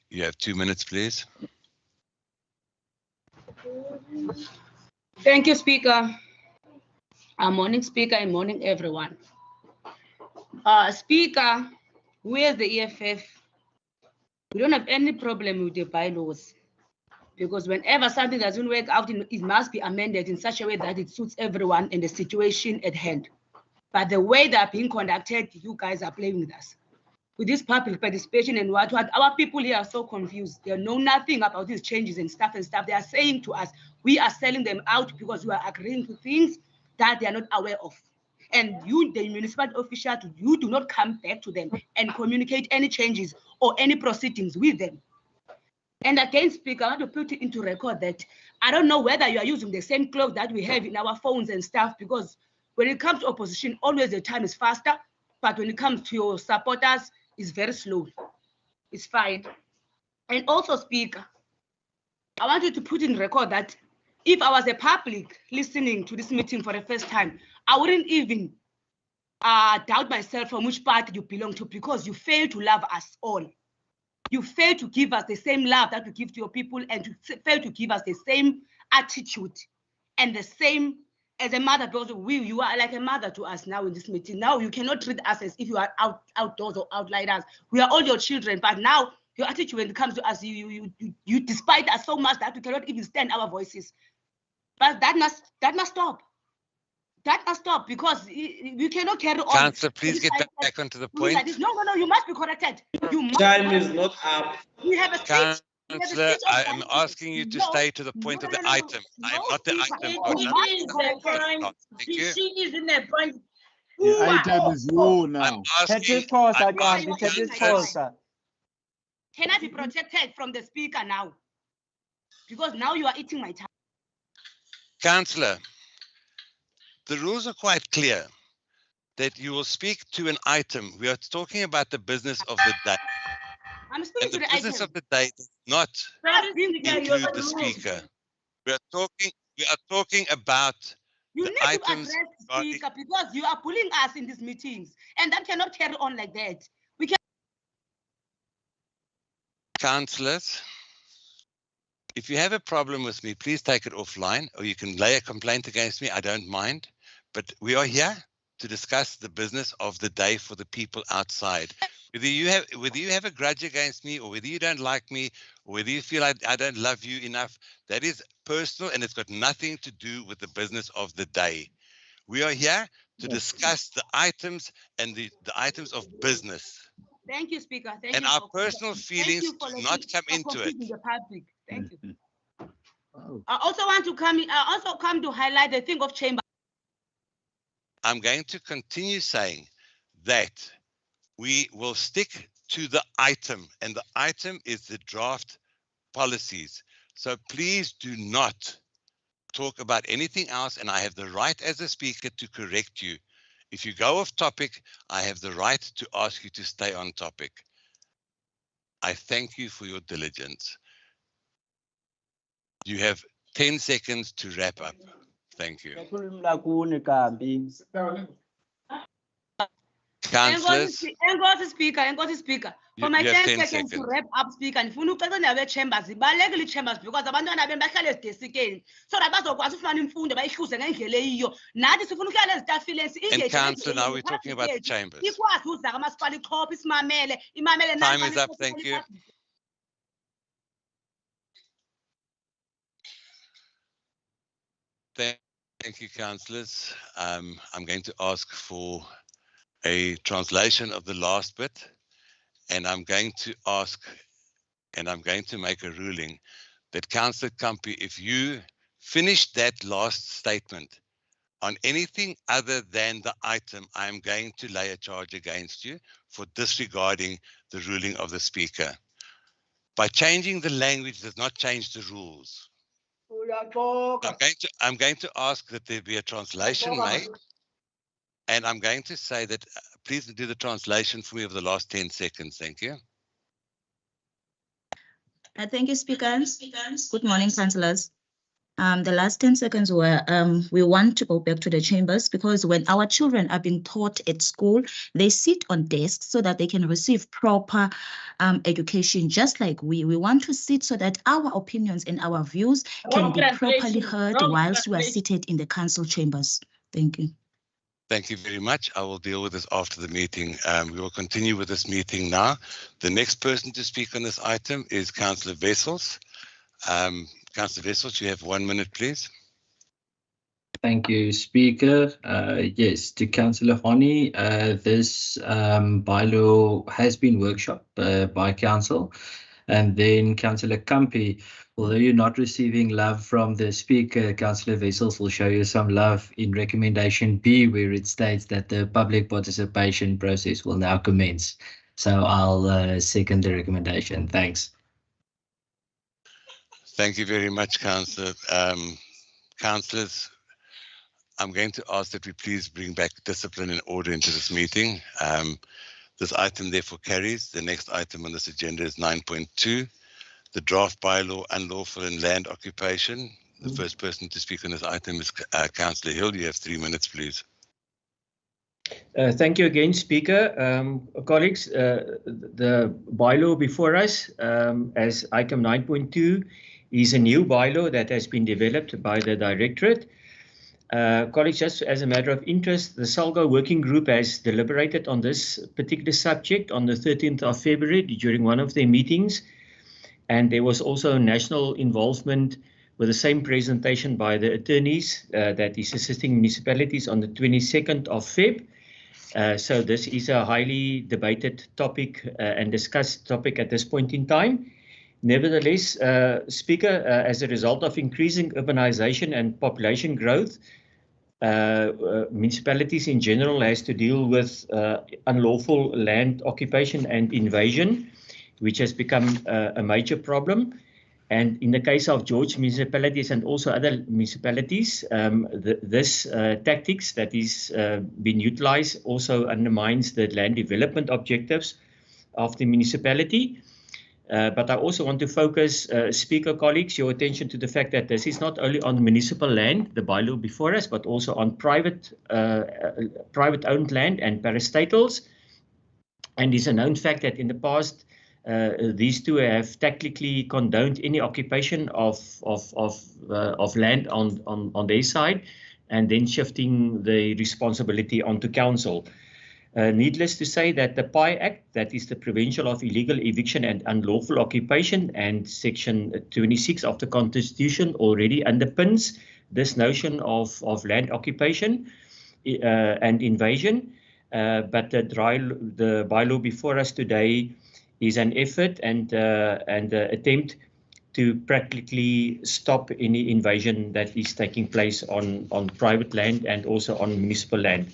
You have 2 minutes, please. Thank you, Speaker. Morning, Speaker, and morning, everyone. Speaker, we as the EFF, we don't have any problem with the bylaws, because whenever something doesn't work out, it must be amended in such a way that it suits everyone and the situation at hand. But the way they are being conducted, you guys are playing with us. With this public participation and what, our people here are so confused. They know nothing about these changes and stuff. They are saying to us, we are selling them out because we are agreeing to things that they are not aware of. And you, the municipal official, you do not come back to them and communicate any changes or any proceedings with them. And again, Speaker, I want to put it into record that I don't know whether you are using the same clock that we have in our phones and stuff, because when it comes to opposition, always the time is faster, but when it comes to your supporters, it's very slow. It's fine. And also, Speaker, I want you to put in record that if I was a public listening to this meeting for the first time, I wouldn't even doubt myself from which party you belong to, because you fail to love us all. You fail to give us the same love that you give to your people, and you fail to give us the same attitude and the same as a mother, because you are like a mother to us now in this meeting. Now you cannot treat us as if you are outdoors or outsiders. We are all your children, but now your attitude when it comes to us, you despise us so much that we cannot even stand our voices. But that must stop. That must stop, because we cannot carry on. Councillor, please get back onto the point. Like no, you must be corrected. Time is not up. We have a speech. Councillor, I am asking you to stay to the point of the item. I am not the item. Thank you. She is in a point. The item is you now. I'm asking. Can I be protected from the speaker now? Because now you are eating my time. Councillor, the rules are quite clear that you will speak to an item. We are talking about the business of the day. I'm speaking to the business item. of the day does not include the speaker. We are talking about you the need to items. address the speaker, because you are bullying us in these meetings, and that cannot carry on like that. We can. Councillors, if you have a problem with me, please take it offline, or you can lay a complaint against me. I don't mind, but we are here to discuss the business of the day for the people outside. Whether you have a grudge against me, or whether you don't like me, or whether you feel I don't love you enough, that is personal, and it's got nothing to do with the business of the day. We are here to discuss the items and the items of business. Thank you, Speaker. Thank and you our for- personal thank feelings you for do letting- not come for into it. confusing the public. Thank you. I also want to come to highlight the thing of chamber. I'm going to continue saying that we will stick to the item, and the item is the draft policies. So please do not talk about anything else, and I have the right as a speaker to correct you. If you go off topic, I have the right to ask you to stay on topic. I thank you for your diligence. You have 10 seconds to wrap up. Thank you. Councillors, Enkosi Speaker. For my you have 10 10 seconds to seconds. wrap up, Speaker, ndifuna ucacisa nabe-chambers zibalulekile ii-chambers because abantwana bem bahlala ezidesikeni so that bazokwazi ufumana imfundo bayihluze ngendlela eyiyo. Nathi sifuna ukuhlala ezitafileni And Councillor, now we're talking about the chambers. ikwazi uza kamasipala ichophe isimamele imamele Time is up. Thank you. Thank you, councillors. I'm going to ask for a translation of the last bit, and I'm going to ask, and I'm going to make a ruling that Councillor Kampi, if you finish that last statement on anything other than the item, I am going to lay a charge against you for disregarding the ruling of the Speaker. By changing the language does not change the rules. I'm going to ask that there be a translation made, and I'm going to say that please do the translation for me of the last 10 seconds. Thank you. Thank you, Speaker. Good morning, councillors. The last 10 seconds were we want to go back to the chambers because when our children are being taught at school, they sit on desks so that they can receive proper education, just like we want to sit so that our opinions and our views can be properly heard whilst we are seated in the council chambers. Thank you. Thank you very much. I will deal with this after the meeting. We will continue with this meeting now. The next person to speak on this item is Councillor Wessels. Councillor Wessels, you have 1 minute, please. Thank you, Speaker. Yes, to Councillor Honey, this bylaw has been workshopped by Council. And then Councillor Kampi, although you're not receiving love from the Speaker, Councillor Wessels will show you some love in recommendation B, where it states that the public participation process will now commence. So I'll second the recommendation. Thanks. Thank you very much, Councillor. Councillors, I'm going to ask that we please bring back discipline and order into this meeting. This item therefore carries. The next item on this agenda is 9.2, the draft bylaw unlawful and land occupation. The first person to speak on this item is Councillor Hill. You have 3 minutes, please. Thank you again, Speaker. Colleagues, the bylaw before us as item 9.2 is a new bylaw that has been developed by the Directorate. Colleagues, just as a matter of interest, the SALGO working group has deliberated on this particular subject on the 13th of February during one of their meetings. And there was also national involvement with the same presentation by the attorneys that is assisting municipalities on the 22nd of Feb. So this is a highly debated topic and discussed topic at this point in time. Nevertheless, Speaker, as a result of increasing urbanization and population growth, municipalities in general has to deal with unlawful land occupation and invasion, which has become a major problem. And in the case of George municipalities and also other municipalities, this tactics that is being utilized also undermines the land development objectives of the municipality. But I also want to focus, Speaker, colleagues, your attention to the fact that this is not only on municipal land, the bylaw before us, but also on private-owned land and parastatals. And it's a known fact that in the past, these two have tactically condoned any occupation of land on their side, and then shifting the responsibility onto council. Needless to say that the PI Act, that is the Prevention of Illegal Eviction and Unlawful Occupation, and Section 26 of the Constitution already underpins this notion of land occupation and invasion. But the bylaw before us today is an effort and attempt to practically stop any invasion that is taking place on private land and also on municipal land.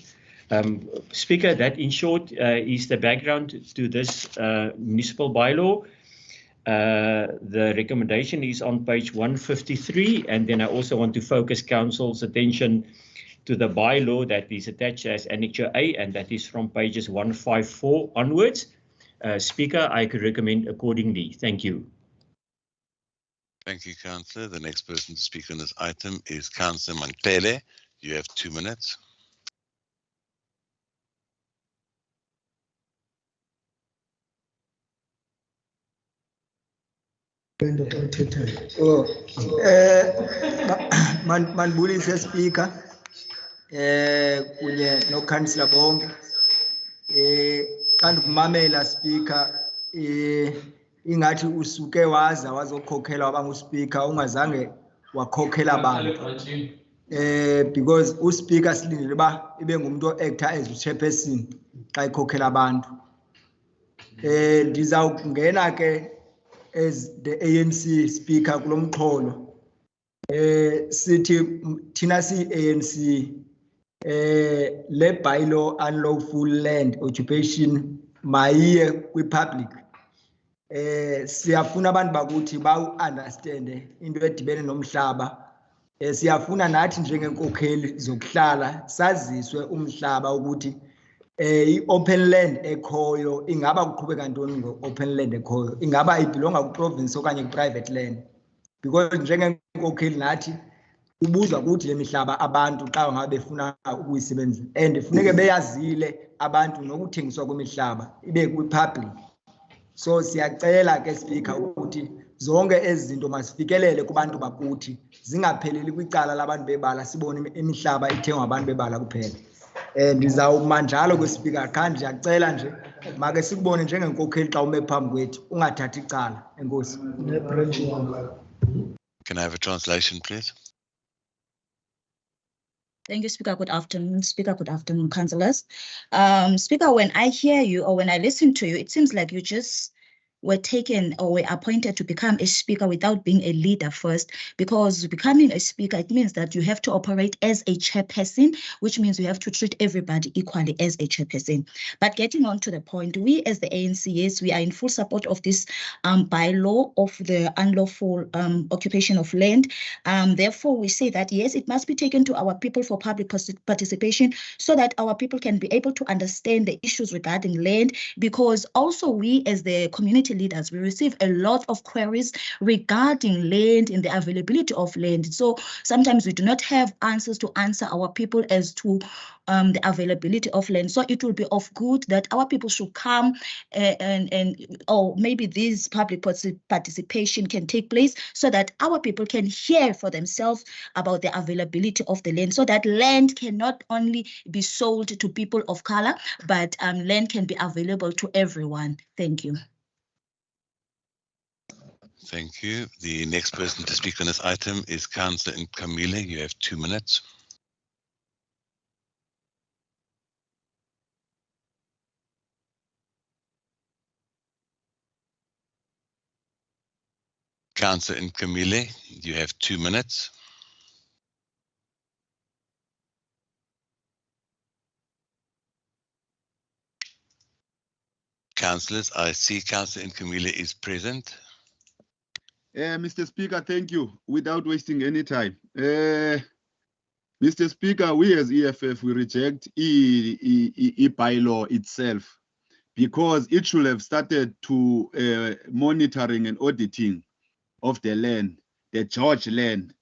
Speaker, that in short is the background to this municipal bylaw. The recommendation is on page 153, and then I also want to focus Council's attention to the bylaw that is attached as Annexure A, and that is from pages 154 onwards. Speaker, I could recommend accordingly. Thank you. Thank you, Councillor. The next person to speak on this item is Councillor Mantele. You have 2 minutes. Oh, manibulise speaker kunye noKhanyisila bonke xa ndikumamela speaker ingathi usuke wazokhokhela waba nguSpeaker ungazange wakhokhela abantu because uSpeaker silindele uba ibe ngumuntu o-actor as chairperson xa ikhokhela abantu ndizawungena ke as the ANC speaker kulo mxholo sithi thina siyi-ANC le bylaw unlawful land occupation mayiye kwi-public siyafuna abantu bakuthi bawu-understande into edibene nomhlaba siyafuna nathi njengenkokheli zokuhlala saziswe umhlaba ukuthi i-open land ekhoyo ingaba kuqhubeka ntoni ngo-open land ekhoyo ingaba ibhilonga kwi-province okanye kwi-private land because njengenkokheli nathi ubuzwa ukuthi le mihlaba abantu xa ngabe befuna ukuyisebenzisa and funeke beyazile abantu nokuthengiswa kwemihlaba ibe kwi-public. So siyacela ke speaker ukuthi zonke ezi zinto masifikelele kubantu bakuthi zingapheleli kwicala labantu bebala sibone imihlaba ithengwa abantu bebala kuphela. Ndizawuma njalo kwespeaker kha ndiyacela nje make sikubone njengenkokheli xa ume phambi kwethu ungathathi icala. Enkosi. Can I have a translation, please? Thank you, Speaker. Good afternoon, Speaker. Good afternoon, councillors. Speaker, when I hear you or when I listen to you, it seems like you just were taken or were appointed to become a speaker without being a leader first, because becoming a speaker, it means that you have to operate as a chairperson, which means you have to treat everybody equally as a chairperson. But getting on to the point, we as the ANC, yes, we are in full support of this bylaw of the unlawful occupation of land. Therefore, we say that, yes, it must be taken to our people for public participation so that our people can be able to understand the issues regarding land, because also we as the community leaders, we receive a lot of queries regarding land and the availability of land. So sometimes we do not have answers to answer our people as to the availability of land. So it will be of good that our people should come or maybe this public participation can take place so that our people can hear for themselves about the availability of the land, so that land cannot only be sold to people of color, but land can be available to everyone. Thank you. Thank you. The next person to speak on this item is Councillor Nkamile. You have 2 minutes. Councillor Nkamile, you have 2 minutes. Councillors, I see Councillor Nkamile is present. Mr. Speaker, thank you. Without wasting any time, Mr. Speaker, we as EFF, we reject bylaw itself because it should have started to monitoring and auditing of the land, the George land,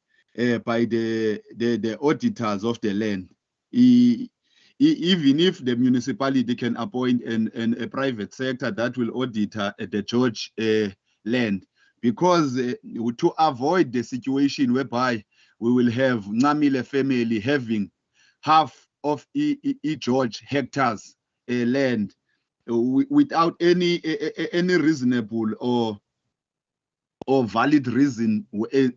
by the auditors of the land. Even if the municipality can appoint a private sector that will audit the George land, because to avoid the situation whereby we will have Ncamile family having half of George hectares land without any reasonable or valid reason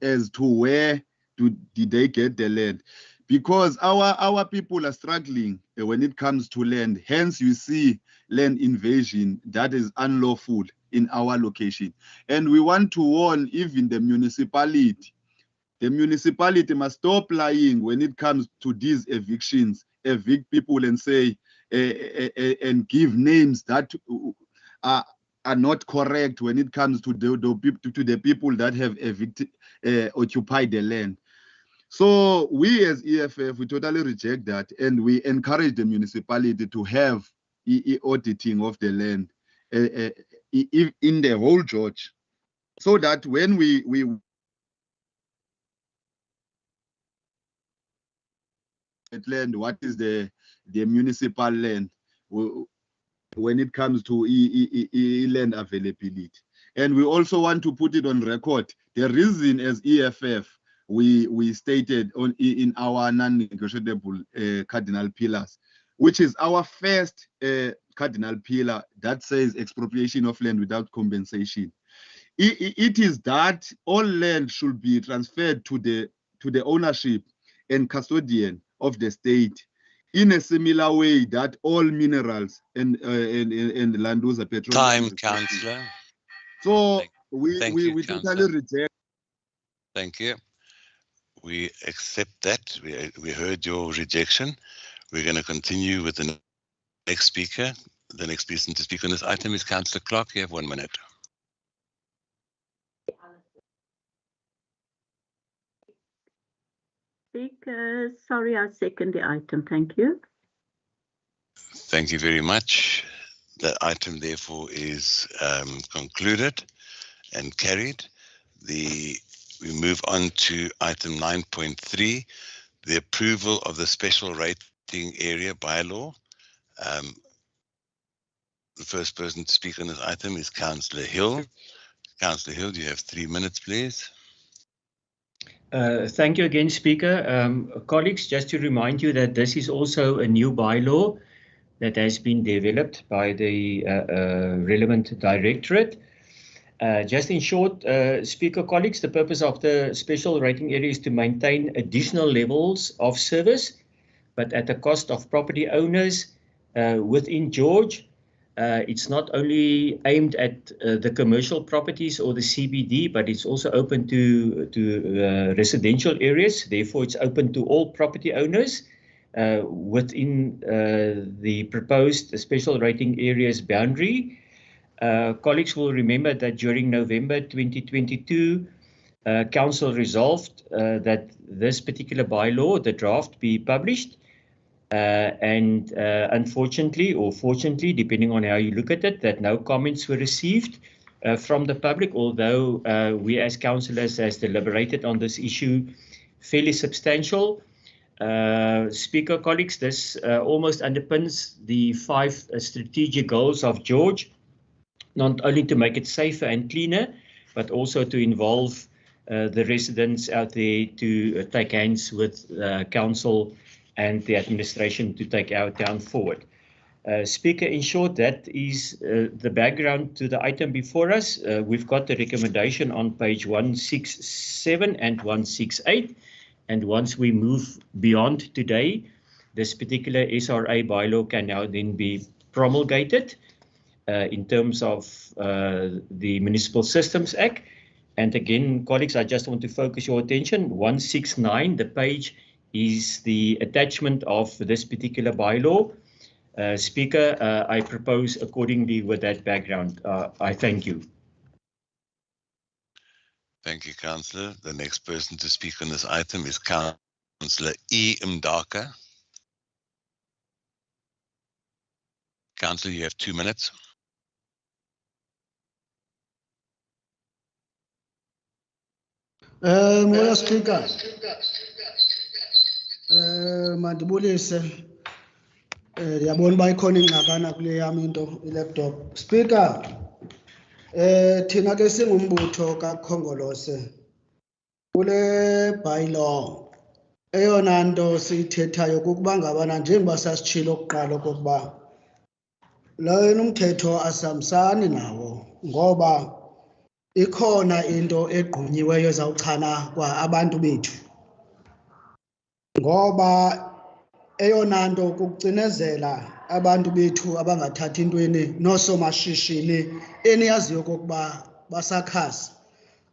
as to where did they get the land. Because our people are struggling when it comes to land. Hence, you see land invasion that is unlawful in our location. And we want to warn even the municipality. The municipality must stop lying when it comes to these evictions, evict people and say, and give names that are not correct when it comes to the people that have occupied the land. So we as EFF, we totally reject that, and we encourage the municipality to have auditing of the land in the whole George, so that when we land, what is the municipal land when it comes to land availability. And we also want to put it on record. The reason as EFF, we stated in our non-negotiable cardinal pillars, which is our first cardinal pillar that says expropriation of land without compensation. It is that all land should be transferred to the ownership and custodian of the state in a similar way that all minerals and Landoza petrol. Time, Councillor. So Thank you, we Councillor. totally reject. Thank you. We accept that. We heard your rejection. We're going to continue with the next speaker. The next person to speak on this item is Councillor Clark. You have 1 minute. Speaker, sorry, I second the item. Thank you. Thank you very much. The item, therefore, is concluded and carried. We move on to item 9.3, the approval of the special rating area bylaw. The first person to speak on this item is Councillor Hill. Councillor Hill, you have 3 minutes, please. Thank you again, Speaker. Colleagues, just to remind you that this is also a new bylaw that has been developed by the relevant directorate. Just in short, Speaker, colleagues, the purpose of the special rating area is to maintain additional levels of service, but at the cost of property owners within George. It's not only aimed at the commercial properties or the CBD, but it's also open to residential areas. Therefore, it's open to all property owners within the proposed special rating areas boundary. Colleagues will remember that during November 2022, Council resolved that this particular bylaw, the draft, be published. Unfortunately, or fortunately, depending on how you look at it, that no comments were received from the public, although we as councillors has deliberated on this issue fairly substantial. Speaker, colleagues, this almost underpins the 5 strategic goals of George, not only to make it safer and cleaner, but also to involve the residents out there to take hands with council and the administration to take our town forward. Speaker, in short, that is the background to the item before us. We've got the recommendation on page 167 and 168. And once we move beyond today, this particular SRA bylaw can now then be promulgated in terms of the Municipal Systems Act. And again, colleagues, I just want to focus your attention. 169, the page is the attachment of this particular bylaw. Speaker, I propose accordingly with that background. I thank you. Thank you, Councillor. The next person to speak on this item is Councillor E. Mdaka. Councillor, you have 2 minutes. Moya Speaker. Mandibulise. Ndiyabona uba ikhona ingxakana kule yam into i-laptop. Speaker, thina ke singumbutho kaKhongolose kule bylaw. Eyona nto siyithethayo kukuba ngabana njengoba sasitshilo okokuqala okokuba lo umthetho asihambisani nawo ngoba ikhona into egqunyiweyo ezawuchana kwa abantu bethu. Ngoba eyona nto kukucinezela abantu bethu abangathathi intweni noosomashishini eniyaziyo okokuba basakhasa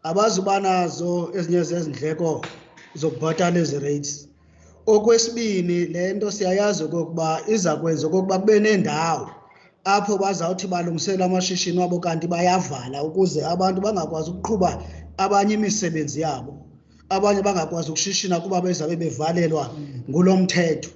abazuba nazo ezinye zezindleko zokubhatala ezi rates. Okwesibini, le nto siyayazi okokuba iza kwenza okokuba kube nendawo apho bazawuthi balungisela amashishini wabo kanti bayavala ukuze abantu bangakwazi ukuqhuba abanye imisebenzi yabo, abanye bangakwazi ukushishina kuba bezabe bevalelwa ngulo mthetho.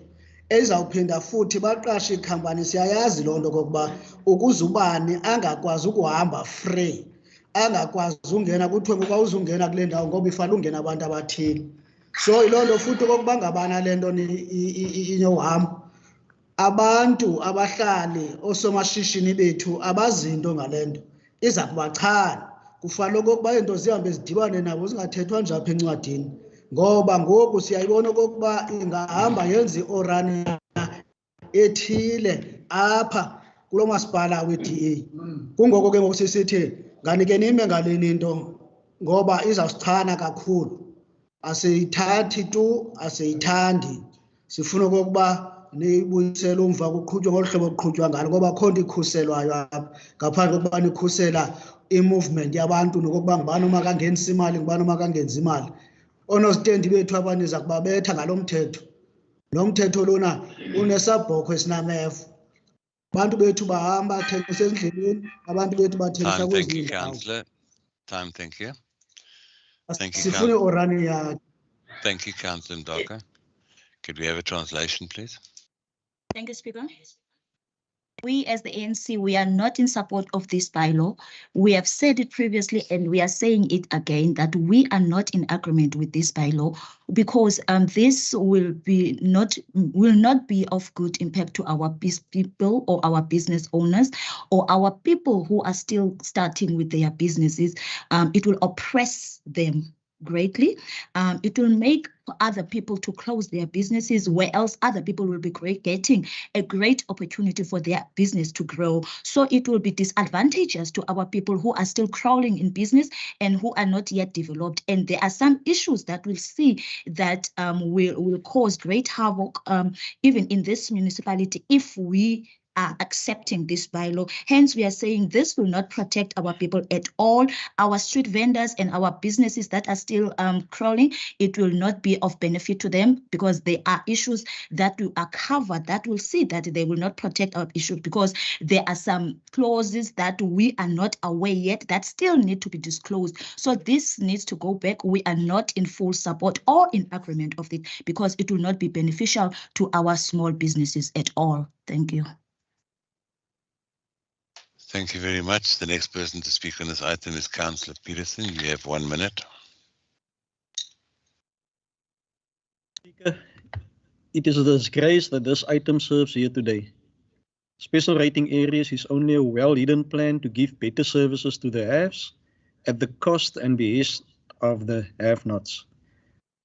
Ezawuphinda futhi baqashe ikhampani, siyayazi loo nto okokuba ukuze ubani angakwazi ukuhamba free, angakwazi ungena kuthiwe ngoba uzungena kule ndawo ngoba ifanele ungena abantu abathile. So yiloo nto futhi okokuba ngabana le nto inohambo, abantu abahlali oosomashishini bethu abazinto ngale nto iza kubachana. kufanele okokuba into zihambe zidibane nabo zingathethwa nje apha encwadini, ngoba ngoku siyayibona okokuba ingahamba yenze iorania ethile apha kulo masipala we-DA. Kungoko ke ngoku sisithi nganike nime ngaleni into ngoba izawusichana kakhulu. Asiyithathi tu, asiyithandi. Sifuna okokuba niyibuyisele umva kuqhutywa ngolu hlobo kuqhutywa ngalo ngoba akho nto ikhuselwayo apha ngaphandle kokuba nikhusela i-movement yabantu nokokuba ngubani omakangenisa imali ngubani omakangenzi imali. Oonozitendi bethu abaniza kubabetha ngalo mthetho. Lo mthetho lona unesabhokho esinamefu. Abantu bethu bahamba bathengisa ezindleleni, abantu bethu bathengisa Time, thank you, kwezinye indawo. Councillor. Time, thank you. Thank you, Sifune iorania. Thank you, Councillor Mdoka. Could we have a translation, please? Thank you, Speaker. We as the ANC, we are not in support of this bylaw. We have said it previously and we are saying it again that we are not in agreement with this bylaw because this will not be of good impact to our people or our business owners or our people who are still starting with their businesses. It will oppress them greatly. It will make other people to close their businesses, where else other people will be getting a great opportunity for their business to grow. So it will be disadvantageous to our people who are still crawling in business and who are not yet developed. And there are some issues that we'll see that will cause great havoc even in this municipality if we are accepting this bylaw. Hence, we are saying this will not protect our people at all. Our street vendors and our businesses that are still crawling, it will not be of benefit to them because there are issues that are covered that will see that they will not protect our issues because there are some clauses that we are not aware yet that still need to be disclosed. So this needs to go back. We are not in full support or in agreement of it because it will not be beneficial to our small businesses at all. Thank you. Thank you very much. The next person to speak on this item is Councillor Peterson. You have 1 minute. Speaker, it is a disgrace that this item serves here today. Special rating areas is only a well-hidden plan to give better services to the haves at the cost and behest of the have-nots.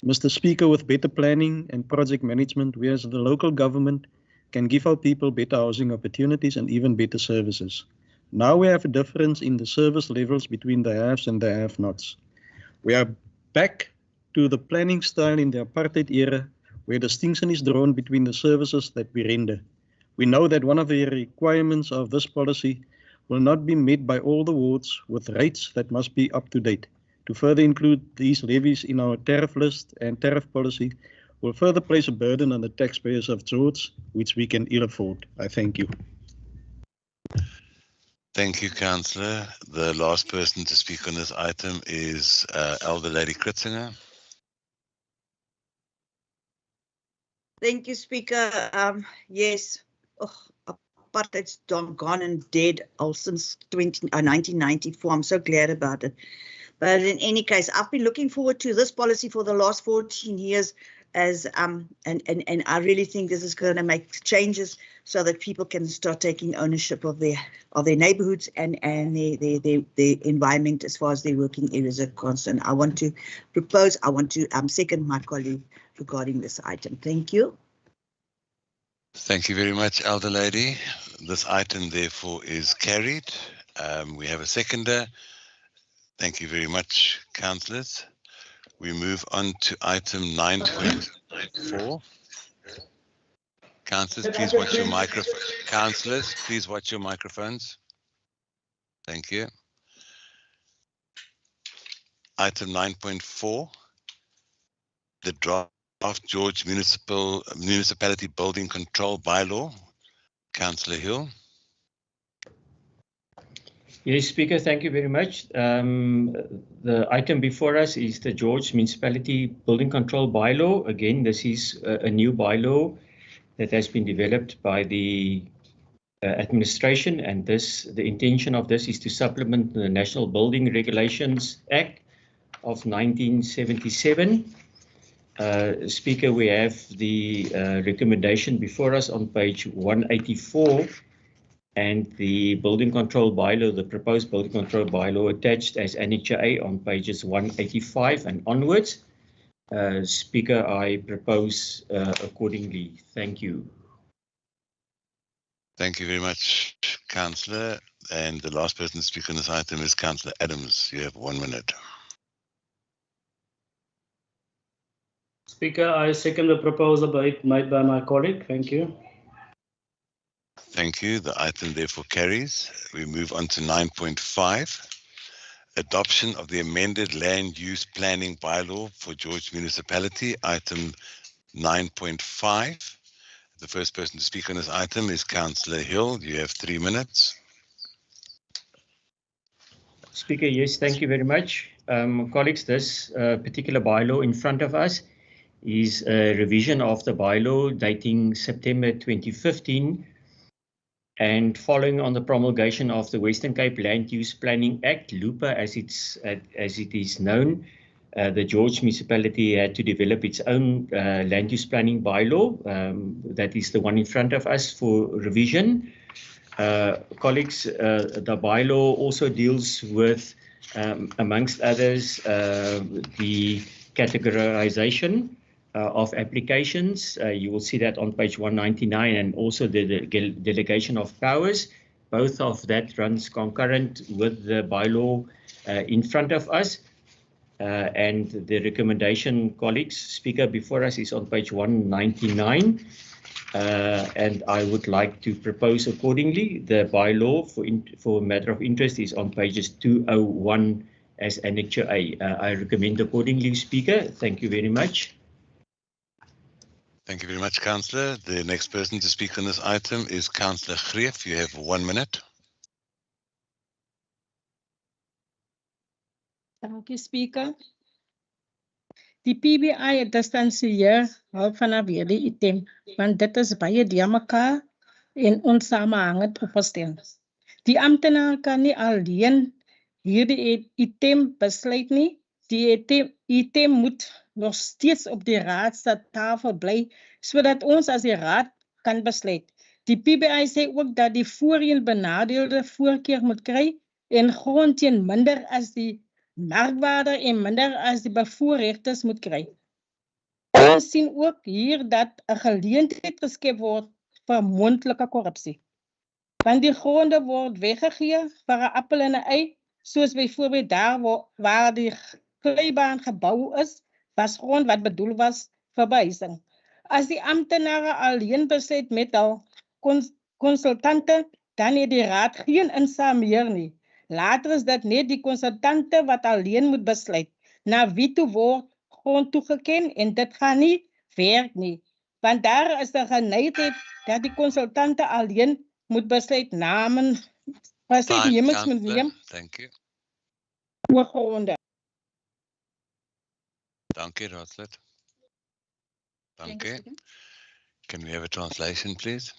Mr. Speaker, with better planning and project management, we as the local government can give our people better housing opportunities and even better services. Now we have a difference in the service levels between the haves and the have-nots. We are back to the planning style in the apartheid era, where distinction is drawn between the services that we render. We know that one of the requirements of this policy will not be met by all the wards with rates that must be up to date. To further include these levies in our tariff list and tariff policy will further place a burden on the taxpayers of George, which we can ill afford. I thank you. Thank you, Councillor. The last person to speak on this item is Elder Lady Kritzinger. Thank you, Speaker. Yes, apartheid's gone and dead since 1994. I'm so glad about it. But in any case, I've been looking forward to this policy for the last 14 years. And I really think this is going to make changes so that people can start taking ownership of their neighborhoods and their environment as far as their working areas are concerned. I want to second my colleague regarding this item. Thank you. Thank you very much, Elder Lady. This item, therefore, is carried. We have a seconder. Thank you very much, councillors. We move on to item 9.4. Councillors, please watch your microphone. Councillors, please watch your microphones. Thank you. Item 9.4, the draft George Municipality Building Control Bylaw. Councillor Hill. Yes, Speaker, thank you very much. The item before us is the George Municipality Building Control Bylaw. Again, this is a new bylaw that has been developed by the administration, and the intention of this is to supplement the National Building Regulations Act of 1977. Speaker, we have the recommendation before us on page 184. and the building control bylaw, the proposed building control bylaw attached as Annexure A on pages 185 and onwards. Speaker, I propose accordingly. Thank you. Thank you very much, Councillor. And the last person to speak on this item is Councillor Adams. You have 1 minute. Speaker, I second the proposal made by my colleague. Thank you. Thank you. The item therefore carries. We move on to 9.5. Adoption of the amended land use planning bylaw for George Municipality, item 9.5. The first person to speak on this item is Councillor Hill. You have 3 minutes. Speaker, yes, thank you very much. Colleagues, this particular bylaw in front of us is a revision of the bylaw dating September 2015 and following on the promulgation of the Western Cape Land Use Planning Act, LUPA as it is known. The George municipality had to develop its own land use planning bylaw. That is the one in front of us for revision. Colleagues, the bylaw also deals with, amongst others, the categorization of applications. You will see that on page 199, and also the delegation of powers. Both of that runs concurrent with the bylaw in front of us. And the recommendation, colleagues, Speaker, before us is on page 199. And I would like to propose accordingly. The bylaw for matter of interest is on pages 201 as Annexure A. I recommend accordingly, Speaker. Thank you very much. Thank you very much, Councillor. The next person to speak on this item is Councillor Greef. You have 1 minute. Dankie, Speaker. Die PBI het distansieer hou vanaf hierdie item, want dit is baie die mekaar en onsamenhangend opgestel. Die amptenaar kan nie alleen hierdie item besluit nie. Die item moet nog steeds op die raad se tafel bly, sodat ons as die raad kan besluit. Die PBI sê ook dat die voorheen benadeelde voorkeur moet kry en grond teen minder as die markwaarde en minder as die bevoorregtes moet kry. Ons sien ook hier dat 'n geleentheid geskep word vir moontlike korrupsie. Want die gronde word weggegee vir 'n appel en 'n ei, soos byvoorbeeld daar waar die kleibaan gebou is, was grond wat bedoel was vir behuising. As die amptenare alleen besluit met hul konsultante, dan het die raad geen insig meer nie. Later is dit net die konsultante wat alleen moet besluit na wie toe word grond toegeken en dit gaan nie werk nie. Want daar is 'n geneigtheid dat die konsultante alleen moet besluit namens besluitnemers moet neem. Thank you. Oor gronde. Dankie, Raadslid. Dankie. Can we have a translation, please?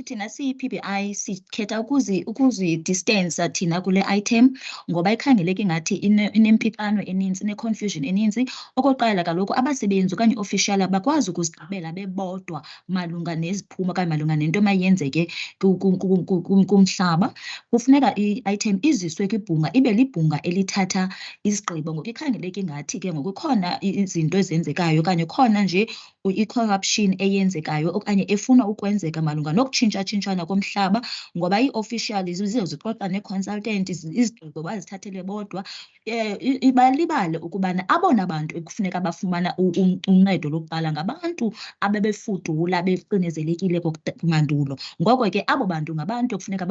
Thina siyi-PBI sikhetha ukuzi-distance thina kule item ngoba ikhangeleka ngathi inempikano eninzi, ine-confusion eninzi. Okokuqala kaloku abasebenzi okanye official abakwazi ukuzigqibela bebodwa malunga neziphumo okanye malunga nento mayenzeke kumhlaba. Kufuneka i-item iziswe kwibhunga, ibe libhunga elithatha isigqibo. Ngoku ikhangeleka ngathi ke ngoku khona izinto ezenzekayo okanye khona nje i-corruption eyenzekayo okanye efuna ukwenzeka malunga nokutshintsha-tshintshana komhlaba ngoba ii-official zixoxa ne-consultant izigqibo bazithathele bodwa. Ibalibale ukubana abona bantu ekufuneka bafumana uncedo lokuqala ngabantu abebefudula bexinezelekile mandulo. Ngoko ke abo bantu ngabantu ekufuneka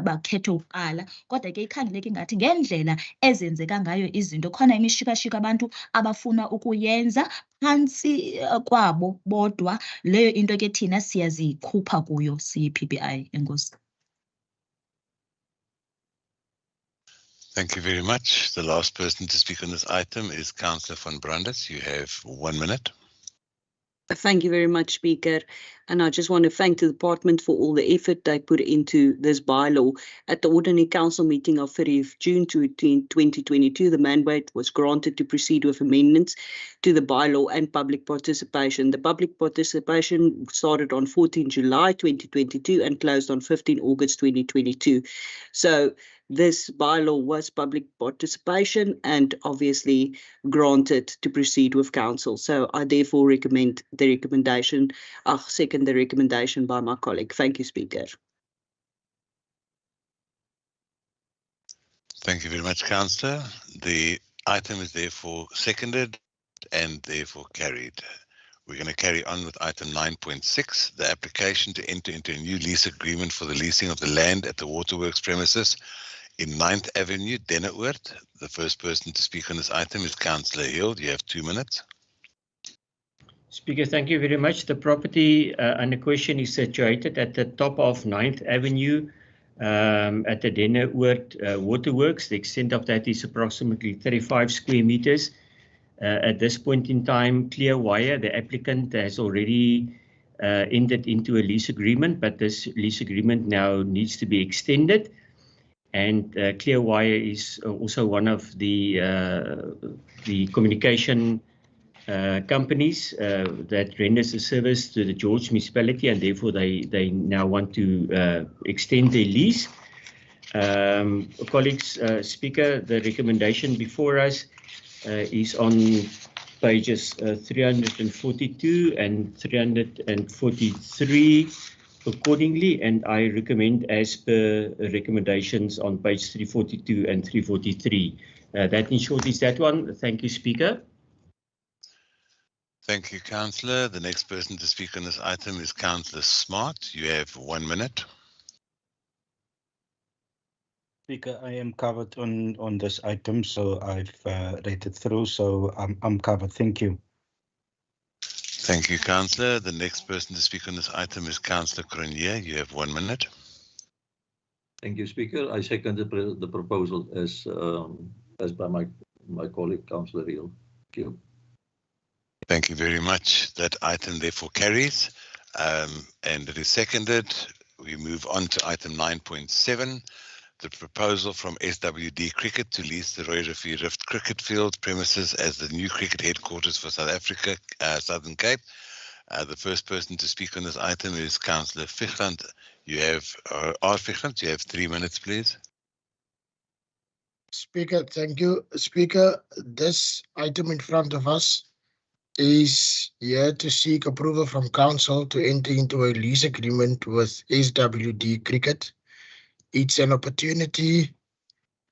bakhethe ukuqala. Kodwa ke ikhangeleka ngathi ngendlela ezenzeka ngayo izinto khona imishikashika abantu abafuna ukuyenza phantsi kwabo bodwa. Leyo into ke thina siyazikhupha kuyo siyi-PBI. Enkosi. Thank you very much. The last person to speak on this item is Councillor van Brandes. You have 1 minute. Thank you very much, Speaker. And I just want to thank the department for all the effort they put into this bylaw. At the Ordinary Council meeting of 30th June 2022, the mandate was granted to proceed with amendments to the bylaw and public participation. The public participation started on 14 July 2022 and closed on 15 August 2022. So this bylaw was public participation and obviously granted to proceed with council. So I therefore recommend the recommendation, second the recommendation by my colleague. Thank you, Speaker. Thank you very much, Councillor. The item is therefore seconded and therefore carried. We're going to carry on with item 9.6, the application to enter into a new lease agreement for the leasing of the land at the Waterworks premises in 9th Avenue, Denneoord. The first person to speak on this item is Councillor Hill. You have 2 minutes. Speaker, thank you very much. The property under question is situated at the top of 9th Avenue at the Denneoord Waterworks. The extent of that is approximately 35 square meters. At this point in time, Clearwire, the applicant, has already entered into a lease agreement, but this lease agreement now needs to be extended. And Clearwire is also one of the communication companies that renders a service to the George municipality, and therefore they now want to extend their lease. Colleagues, Speaker, the recommendation before us is on pages 342 and 343 accordingly, and I recommend as per recommendations on page 342 and 343. That in short is that one. Thank you, Speaker. Thank you, Councillor. The next person to speak on this item is Councillor Smart. You have 1 minute. Speaker, I am covered on this item, so I've read it through, so I'm covered. Thank you. Thank you, Councillor. The next person to speak on this item is Councillor Cronje. You have 1 minute. Thank you, Speaker. I second the proposal as by my colleague, Councillor Hill. Thank you. Thank you very much. That item therefore carries, and it is seconded. We move on to item 9.7. The proposal from SWD Cricket to lease the Roy Rifi Rift Cricket Field premises as the new cricket headquarters for South Africa, Southern Cape. The first person to speak on this item is Councillor Fichland. You have, Fichland, you have 3 minutes, please. Speaker, thank you. Speaker, this item in front of us is here to seek approval from Council to enter into a lease agreement with SWD Cricket. It's an opportunity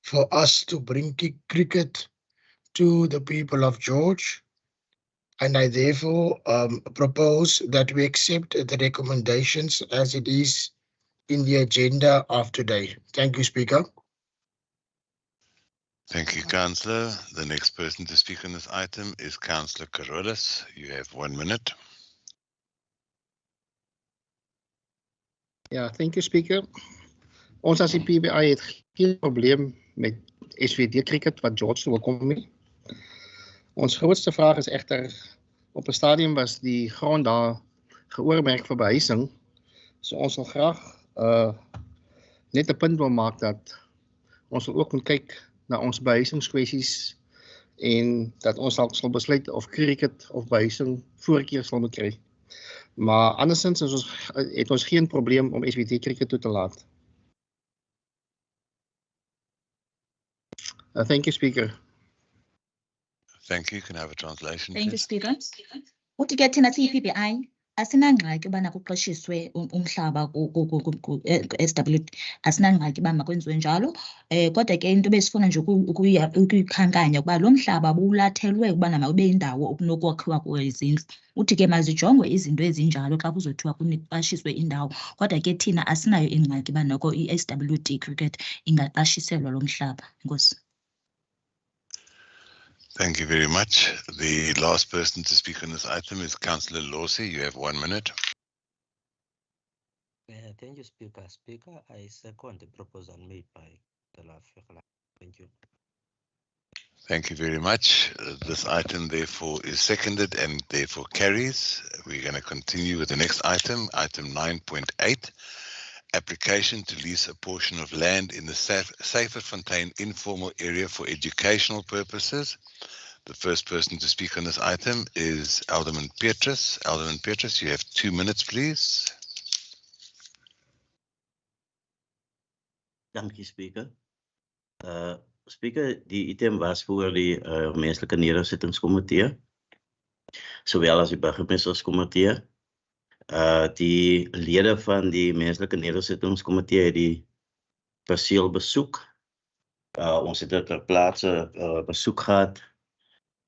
for us to bring cricket to the people of George, and I therefore propose that we accept the recommendations as it is in the agenda of today. Thank you, Speaker. Thank you, Councillor. The next person to speak on this item is Councillor Carolus. You have 1 minute. Ja, thank you, Speaker. Ons as die PBI het geen probleem met SWD Cricket wat George toe kom nie. Ons grootste vraag is egter, op 'n stadium was die grond daar geoormerk vir behuising. So ons wil graag net 'n punt wil maak dat ons wil ook moet kyk na ons behuisingskwessies en dat ons sal besluit of cricket of behuising voorkeur sal moet kry. Maar andersins het ons geen probleem om SWD Cricket toe te laat. Thank you, Speaker. Thank you. Can I have a translation, Thank you, please? Speaker. Uthi ke thina siyi-PBI asinangxaki ubana kuqeshiswe umhlaba ku-SWD, asinangxaki uba makwenziwe njalo. Kodwa ke into besifuna nje ukuyikhankanya ukuba lo mhlaba bulathelwe ukubana mawube yindawo okunokwakhiwa kuyo izindlu. Uthi ke mazijongwe izinto ezinjalo xa kuzothiwa kuqashiswe indawo. Kodwa ke thina asinayo ingxaki uba noko i-SWD Cricket ingaqashiselwa lo mhlaba. Enkosi. Thank you very much. The last person to speak on this item is Councillor Losi. You have 1 minute. Thank you, Speaker. Speaker, I second the proposal made by the Fichland. Thank you. Thank you very much. This item therefore is seconded and therefore carries. We're going to continue with the next item, item 9.8, application to lease a portion of land in the Syferfontein informal area for educational purposes. The first person to speak on this item is Alderman Petrus. Alderman Petrus, you have 2 minutes, please. Dankie, Speaker. Speaker, die item was voor die menslike nedersettingskomitee, sowel as die burgemeesterskomitee. Die lede van die menslike nedersettingskomitee het die perseel besoek. Ons het dit ter plaatse besoek gehad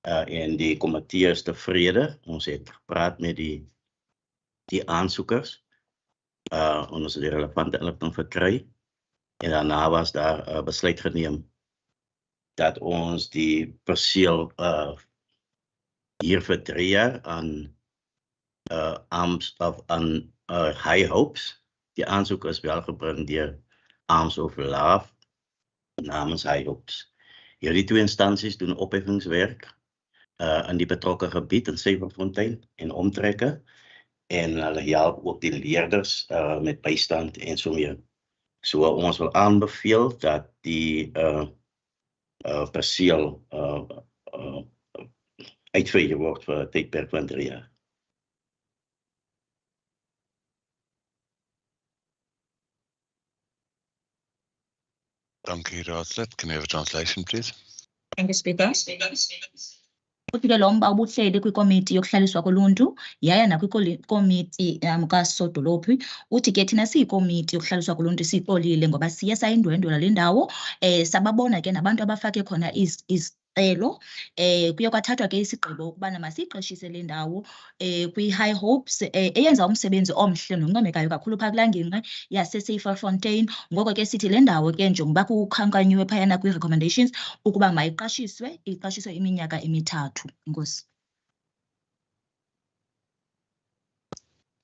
en die komitee is tevrede. Ons het gepraat met die aansoekers. Ons het die relevante inligting verkry. En daarna was daar besluit geneem dat ons die perseel hier vir 3 jaar aan High Hopes. Die aansoek is wel gebring deur Arms of Love namens High Hopes. Hierdie 2 instansies doen opheffingswerk in die betrokke gebied in Syferfontein en omtrekke en hulle help ook die leerders met bystand en so meer. So ons wil aanbeveel dat die perseel uitgegee word vir 'n tydperk van 3 jaar. Dankie, raadslid. Can I have a translation, please? Thank you, Speaker. Uthi-ke lo mba ubuhleli kwikomiti yokuhlaliswa koluntu yaya nakwikomiti kasodolophi. Uthi-ke thina siyikomiti yokuhlaliswa koluntu siyixolile ngoba siye sayindwendwela le ndawo sababona ke nabantu abafake khona izicelo kuye kwathathwa ke isigqibo ukubana masiyiqeshise le ndawo kwi-High Hopes eyenza umsebenzi omhle noncomekayo kakhulu phaa kulaa ngingqi yaseSyferfontein. Ngoko ke sithi le ndawo ke njengoba kukhankanyiwe phayana kwi-recommendations ukuba mayiqashiswe iminyaka emithathu. Inkosi.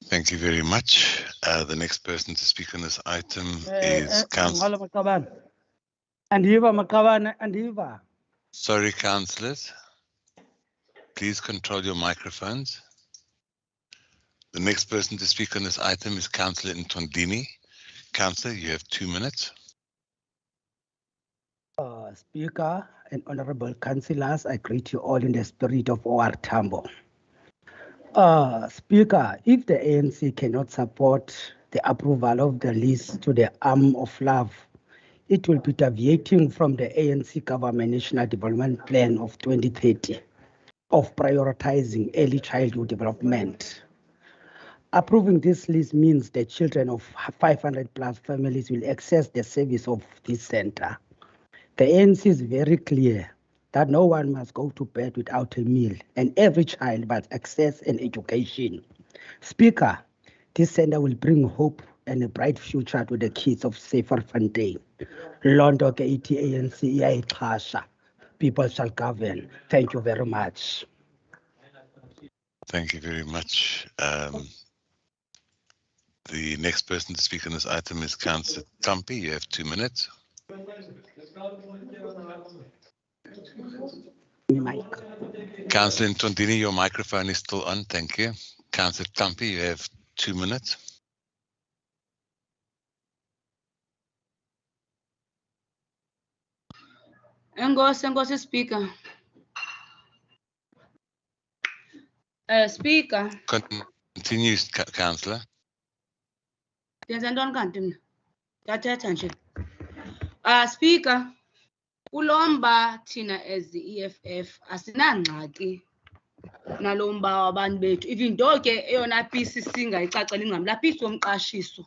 Thank you very much. The next person to speak on this item is Councillor. Andiva. Sorry, councillors. Please control your microphones. The next person to speak on this item is Councillor Ntondini. Councillor, you have 2 minutes. Speaker and honorable councillors, I greet you all in the spirit of OR Tambo. Speaker, if the ANC cannot support the approval of the lease to the Arm of Love, it will be deviating from the ANC Government National Development Plan of 2030 of prioritizing early childhood development. Approving this lease means the children of 500 plus families will access the service of this center. The ANC is very clear that no one must go to bed without a meal and every child must access an education. Speaker, this center will bring hope and a bright future to the kids of Syferfontein. Londo ke ithi ANC iyayixhasha. People shall govern. Thank you very much. Thank you very much. The next person to speak on this item is Councillor Tampi. You have 2 minutes. Councillor Ntondini, your microphone is still on. Thank you. Councillor Tampi, you have 2 minutes. Enkosi Speaker. Speaker. Continue, Councillor. Ndenza ntoni kanti mna? Ndathetha nje. Speaker, kulomba thina as the EFF asinangxaki nalomba wabantu bethu. Even though ke eyona piece singayicacela ingcam la piece womqashiso.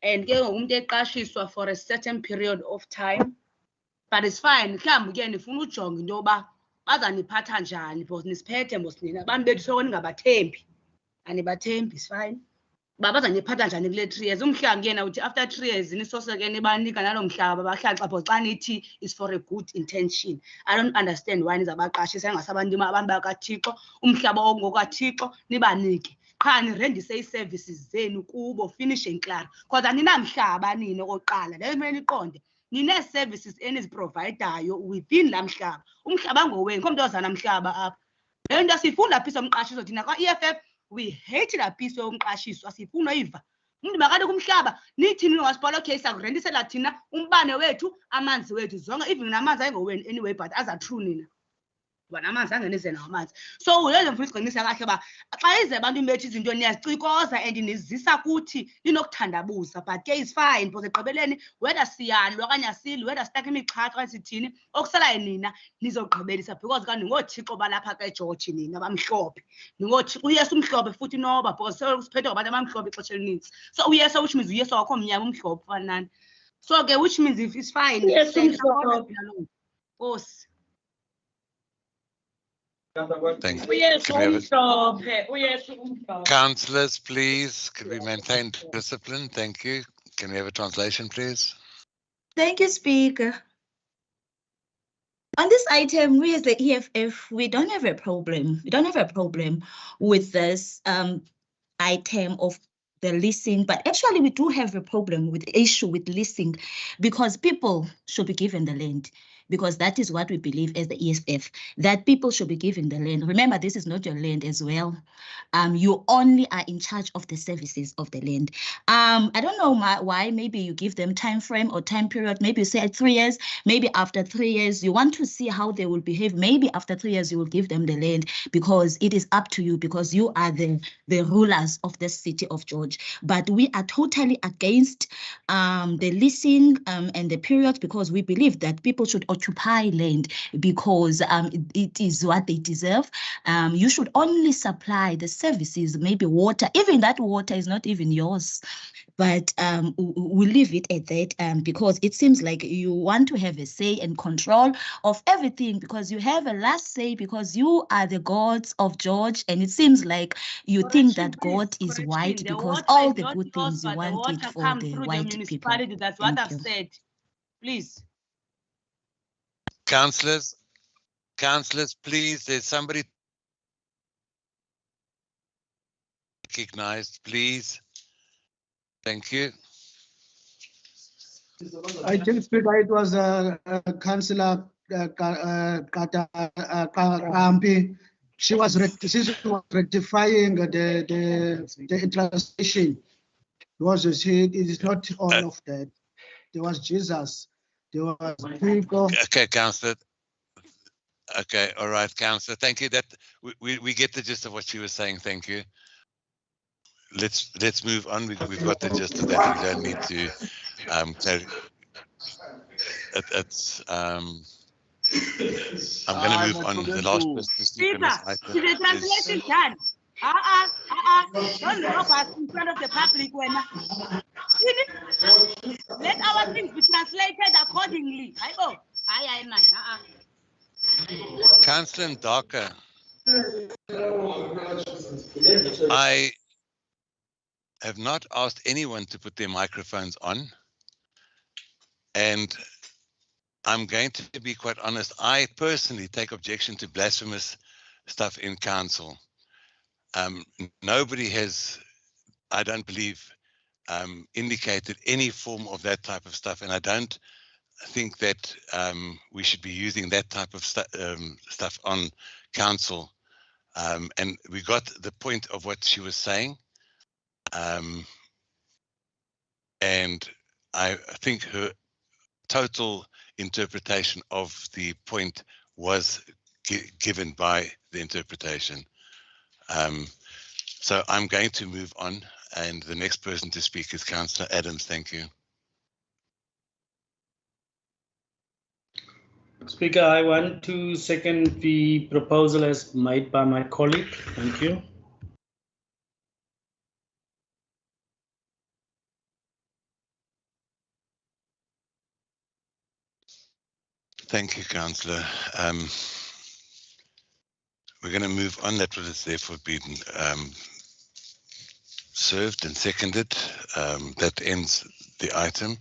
And ke umuntu eqashiswa for a certain period of time. But it's fine. Mhlawumbi ke nifuna ujonga into yoba bazaniphatha njani because nisiphethe mos nina abantu bethu soko ningabathembi. Anibathembi, it's fine. Baba bazaniphatha njani kule 3 years. Umhlawumbi yena uthi after 3 years nisose ke nibanika nalo mhlaba bahlaxa pho xa nithi is for a good intention. I don't understand why nizabaqashisa engasabantu abantu bakaThixo umhlaba ongokaThixo nibanike. Qha nirendise ii-services zenu kubo finish and clear. Because aninamhlaba nini okoqala. Leyo kumele niqonde. nine-services eniziprovidayo within laa mhlaba. Umhlaba ngowenu, kho mntu ozana mhlaba apha. Le nto siyifunda piece yomqashiso thina kwa-EFF, we hate laa piece yomqashiso, asifuni uyiva. Umntu makade kumhlaba, nithini wasibhala, okay, sakurentisela thina umbane wethu, amanzi wethu, zonke, even namanzi ayingowenu anyway, but as a true nina. Amanzi angenise namanzi. So uyenze mfuna usigcinisa kahle ba xa ize abantu imethi izinto niyazicikoza and nizisa kuthi linokuthandabuza, but ke is fine because egqibeleni whether siyalwa okanye asilwi, whether sitaka imixhatha okanye sithini, okusalayo nina nizogqibelisa because kanti ngoothixo balapha ke George nina bamhlophe. Ningothi uyesu umhlophe futhi noba because siphethe ngabantu abamhlophe ixesha elininzi. So uyesu, which means uyesu wakho mnyama umhlophe fanani. So ke which means if it's fine. Yes, umhlophe. Nkosi. Thank you. Yes, Councillors, please, can we maintain discipline? Thank you. Can we have a translation, please? Thank you, Speaker. On this item, we as the EFF, we don't have a problem. We don't have a problem with this item of the leasing, but actually we do have a problem with the issue with leasing because people should be given the land. Because that is what we believe as the EFF, that people should be given the land. Remember, this is not your land as well. You only are in charge of the services of the land. I don't know why, maybe you give them time frame or time period, maybe you say 3 years, maybe after 3 years, you want to see how they will behave. Maybe after 3 years, you will give them the land because it is up to you, because you are the rulers of the city of George. But we are totally against the leasing and the period, because we believe that people should occupy land because it is what they deserve. You should only supply the services, maybe water, even that water is not even yours. But we'll leave it at that because it seems like you want to have a say and control of everything, because you have a last say, because you are the gods of George, and it seems like you think that God is white because all the good things you want it for the white people. That's what I've said. Please. Councillors, please, there's somebody recognized, please. Thank you. I think, Speaker, it was Councillor Kampi. She was rectifying the translation. It is not all of that. There was Jesus. There was people. Okay, Councillor. Okay, all right, Councillor. Thank you. That we get the gist of what she was saying. Thank you. Let's move on. We've got the gist of that. We don't need to carry. I'm going to move on. The last person to speak on this item is the translation done. Don't rob us in front of the public. Let our things be translated accordingly. Councillor Ndaka, I have not asked anyone to put their microphones on, and I'm going to be quite honest. I personally take objection to blasphemous stuff in council. Nobody has, I don't believe, indicated any form of that type of stuff, and I don't think that we should be using that type of stuff on council. And we got the point of what she was saying, and I think her total interpretation of the point was given by the interpretation. So I'm going to move on, and the next person to speak is Councillor Adams. Thank you. Speaker, I want to second the proposal as made by my colleague. Thank you. Thank you, Councillor. We're going to move on. That was therefore been served and seconded. That ends the item.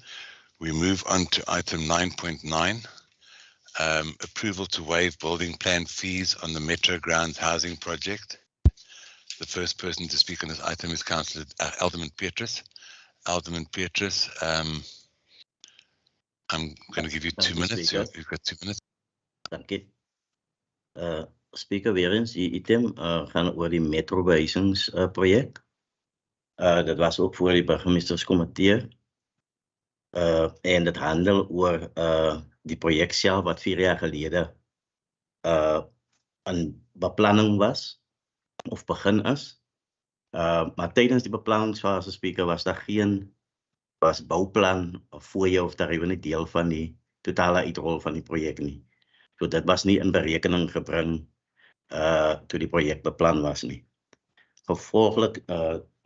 We move on to item 9.9. Approval to waive building plan fees on the Metro Grounds housing project. The first person to speak on this item is Councillor Alderman Petrus. Alderman Petrus, I'm going to give you 2 minutes. You've got 2 minutes. Dankie. Speaker, weer eens, die item gaan oor die metrobehuisingsproject. Dat was ook voor die burgemeesterscomité. En het handel oor die project zelf wat 4 jaar geleden een beplanning was, of begin is. Maar tijdens die beplanningsfase, speaker, was daar geen bouwplan voor je of daar even een deel van die totale uitrol van die project niet. So dat was niet in berekening gebring toen die project beplan was niet. Gevolglijk,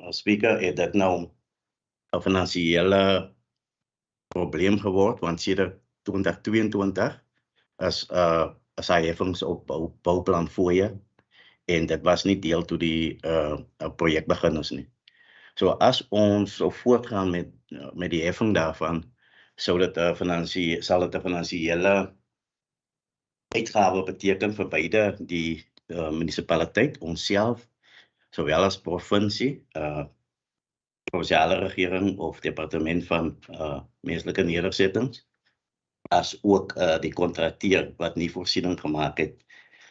speaker, is dat nou een financiële probleem geworden, want sinds 2022 is hy heffingsopbouwplan voor je. En dat was niet deel toe die projectbeginners nie. So as ons so voortgaan met die heffing daarvan, zal het een financiële uitgave beteken vir beide die municipaliteit, onsself, sowel as provinsie, provinciale regering of departement van menselijke nederzettings, as ook die contracteur wat nie voorsiening gemaak het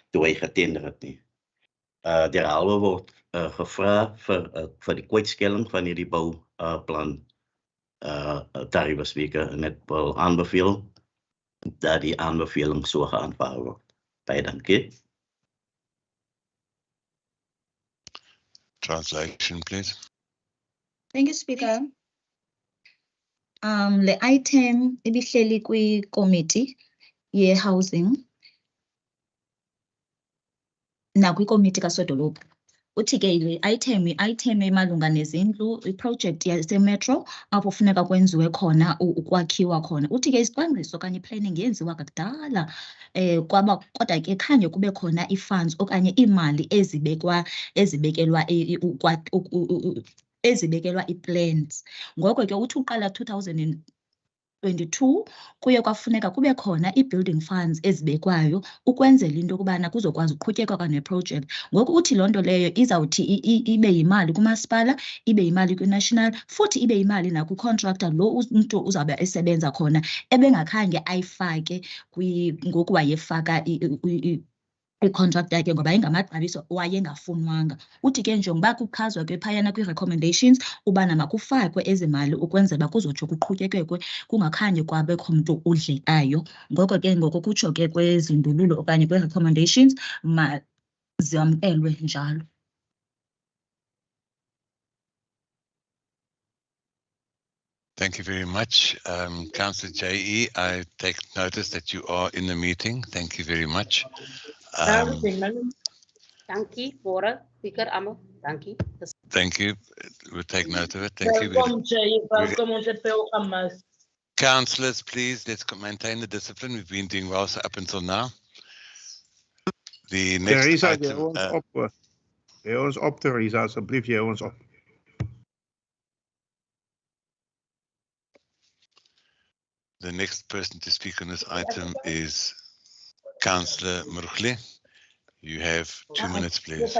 toe hy getender het nie. Derhalwe word gevra vir die kwytskelling van hierdie bouwplan tariewe, speaker, en het wil aanbeveel dat die aanbeveling so geaanvaar word. Baie dankie. Translation, please. Thank you, Speaker. Le item ibihleli kwi-committee ye-housing nakwi-committee kasodolophu. Uthi ke le item emalunga nezindlu, i-project yase-metro apho funeka kwenziwe khona ukwakhiwa khona. Uthi ke isicwangciso okanye i-planning yenziwa kudala kodwa ke khange kube khona i-funds okanye imali ezibekelwa i-plans. Ngoko ke uthi uqala 2022 kuye kwafuneka kube khona i-building funds ezibekwayo ukwenzela into yokubana kuzokwazi uqhutyekwa kwane-project. Ngoku uthi loo nto leyo izawuthi ibe yimali kumasipala, ibe yimali kwi-national, futhi ibe yimali nakwi-contractor lo umntu uzawube esebenza khona ebengakhange ayifake ngoku wayefaka i-contract yakhe ngoba ingamaxabiso wayengafunwanga. Uthi ke njengoba kuchazwa ke phayana kwi-recommendations ubana makufakwe ezi mali ukwenzela kuzotsho kuqhutyekekwe kungakhange kwabekho mntu udlekayo. Ngoko ke ngokukutsho ke kwezindululo okanye kwe-recommendations mazamkelwe njalo. Thank you very much. Councillor J.E., I take notice that you are in the meeting. Thank you very much. Dankie, Bora, Speaker Amo. Dankie. Thank you. We'll take note of it. Thank you. Councillors, please, let's maintain the discipline. We've been doing well so up until now. The next item... Hou ons op, Theresa, asseblief, hou ons op. The next person to speak on this item is Councillor Mrugli. You have 2 minutes, please.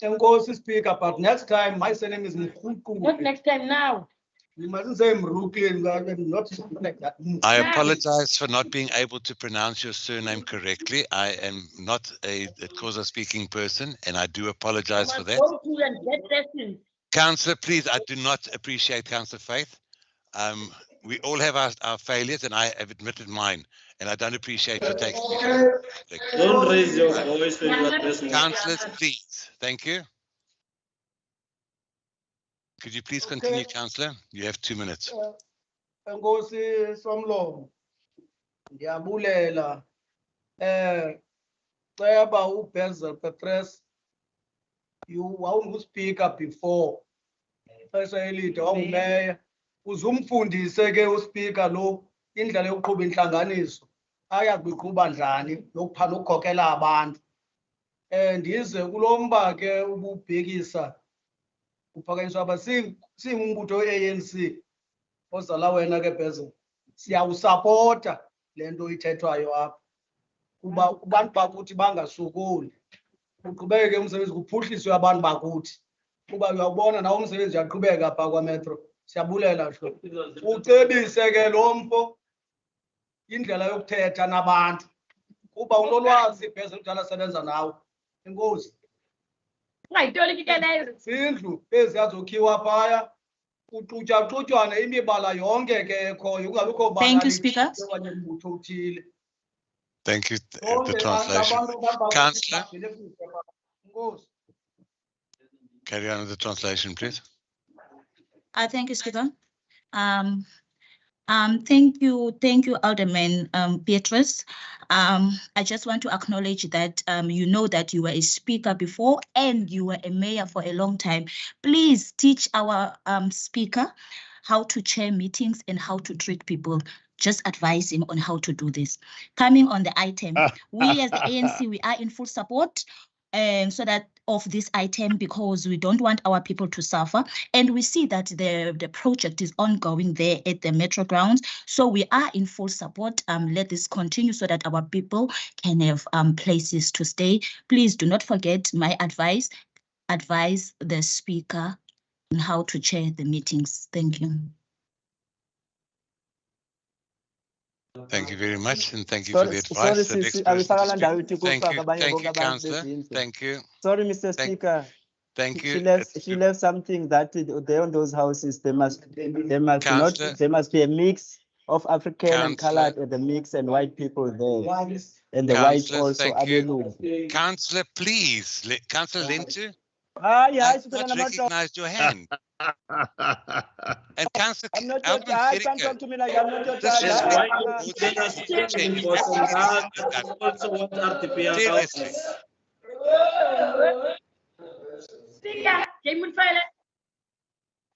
Enkosi Speaker, but next time my surname is Mrugli. Not next time, now. You mustn't say Mrugli, not something like that. I apologize for not being able to pronounce your surname correctly. I am not a Xhosa speaking person, and I do apologize for that. Councillor, please, I do not appreciate Councillor Faith. We all have our failures, and I have admitted mine, and I don't appreciate you taking me. Don't raise your voice when you are addressing. Councillors, please. Thank you. Could you please continue, Councillor? You have 2 minutes. Enkosi Somlomo, ndiyabulela. Ceba uBenzel Petrus, you wawungu-speaker before. Xesha elide wawumeya. Uzumfundise ke uSpeaker lo indlela yokuqhuba intlanganiso. Ayazi ukuqhuba njani nokukhokela abantu. Ndize kulomba ke ububhekisa uphakanyiswa aba singumbutho we-ANC ozala wena ke Benzel. Siyawusapota lento ithethwayo apha. Kuba abantu bakuthi bangasokoli. Uqhubeke umsebenzi kuphuhliswe abantu bakuthi. Kuba uyawubona nawo umsebenzi uyaqhubeka apha kwaMetro. Siyabulela shlo. Ucebise ke lo mfo indlela yokuthetha nabantu. Kuba unolwazi phezulu kudala sebenza nawe. Enkosi. Ungayitoli ke leyo. Izindlu eziyazokhiwa phaya. Kuxutshwane imibala yonke ke ekhoyo kungabikho bala. Thank you, Speaker. Thank you. The translation. Councillor, carry on with the translation, please. Thank you, Speaker. Thank you, Alderman Beatrice. I just want to acknowledge that you know that you were a speaker before and you were a mayor for a long time. Please teach our speaker how to chair meetings and how to treat people. Just advise him on how to do this. Coming on the item, we as the ANC, we are in full support so that of this item because we don't want our people to suffer. And we see that the project is ongoing there at the Metro grounds. So we are in full support. Let this continue so that our people can have places to stay. Please do not forget my advice. Advise the speaker on how to chair the meetings. Thank you. Thank you very much, and thank you for the advice. Sorry, Thank you, Councillor. Thank you. Sorry, Mr. Speaker. Thank you. She left something that there on those houses there must be a mix of African and colored at the mix and white people there. And the whites also. Councillor, please. Councillor Lintu. Yes, I not recognized your hand. And Councillor, can't talk to me like I'm not your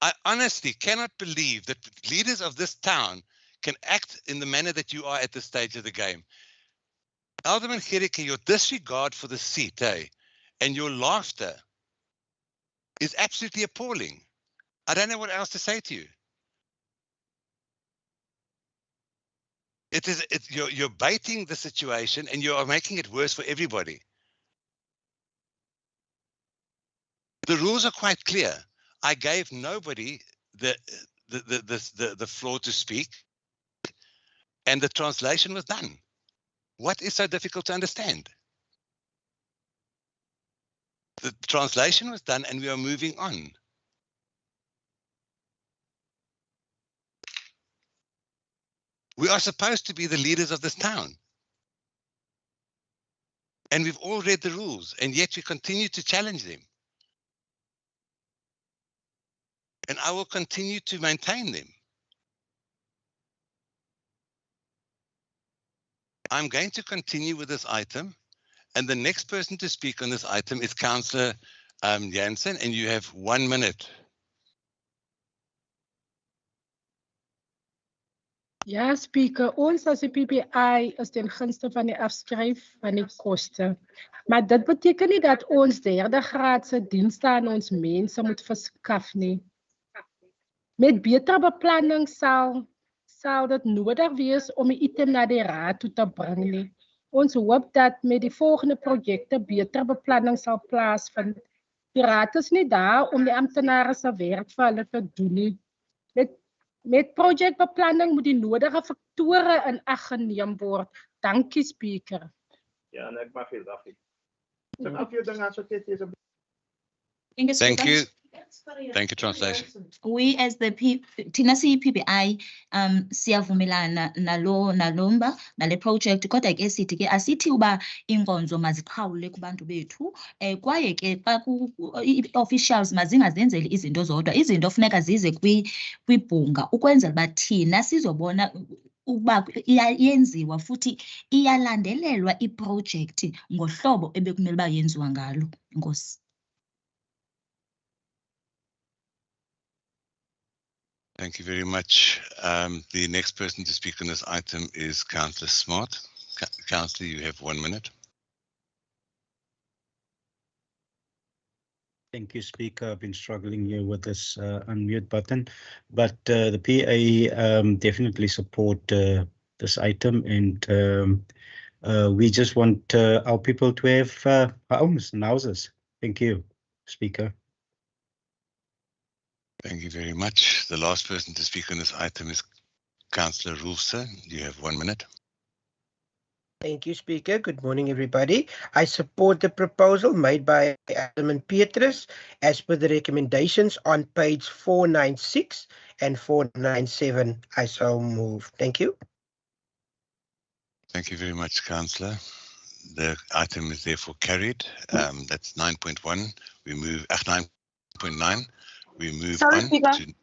I honestly cannot believe that leaders of this town can act in the manner that you are at this stage of the game. Alderman Gericke, your disregard for the seat, and your laughter is absolutely appalling. I don't know what else to say to you. You're baiting the situation and you are making it worse for everybody. The rules are quite clear. I gave nobody the floor to speak, and the translation was done. What is so difficult to understand? The translation was done and we are moving on. We are supposed to be the leaders of this town. And we've all read the rules, and yet we continue to challenge them. And I will continue to maintain them. I'm going to continue with this item. And the next person to speak on this item is Councillor Jansen, and you have 1 minute. Ja, Speaker, ons as die PPI is ten gunste van die afskryf van die koste. Maar dit beteken nie dat ons derde graadse dienste aan ons mense moet verskaf nie. Met beter beplanning sal dit nodig wees om die item na die raad toe te bring nie. Ons hoop dat met die volgende projekte beter beplanning sal plaasvind. Die raad is nie daar om die amptenare se werk vir hulle te doen nie. Met projekbeplanning moet die nodige faktore in ag geneem word. Dankie, Speaker. Ja, en ek mag veel afgee. Ek veel dinge as dit is. Thank you. Thank you, translation. We as the Thina PPI siyavumelana nalomba nale project kodwa ke sithi ke asithi uba inkonzo maziqhawule kubantu bethu kwaye ke xa officials mazingazenzeli izinto zodwa izinto funeka zize kwibhunga ukwenzela uba thina sizobona ukuba iyenziwa futhi iyalandelelwa iproject ngohlobo ebekumele uba yenziwa ngalo. Inkosi. Thank you very much. The next person to speak on this item is Councillor Smart. Councillor, you have 1 minute. Thank you, Speaker. I've been struggling here with this unmute button, but the PA definitely support this item, and we just want our people to have homes and houses. Thank you, Speaker. Thank you very much. The last person to speak on this item is Councillor Roelofse. You have 1 minute. Thank you, Speaker. Good morning, everybody. I support the proposal made by Alderman Petrus as per the recommendations on page 496 and 497. I so move. Thank you. Thank you very much, Councillor. The item is therefore carried. That's 9.1. We move 9.9. We move Sorry, on Speaker. to.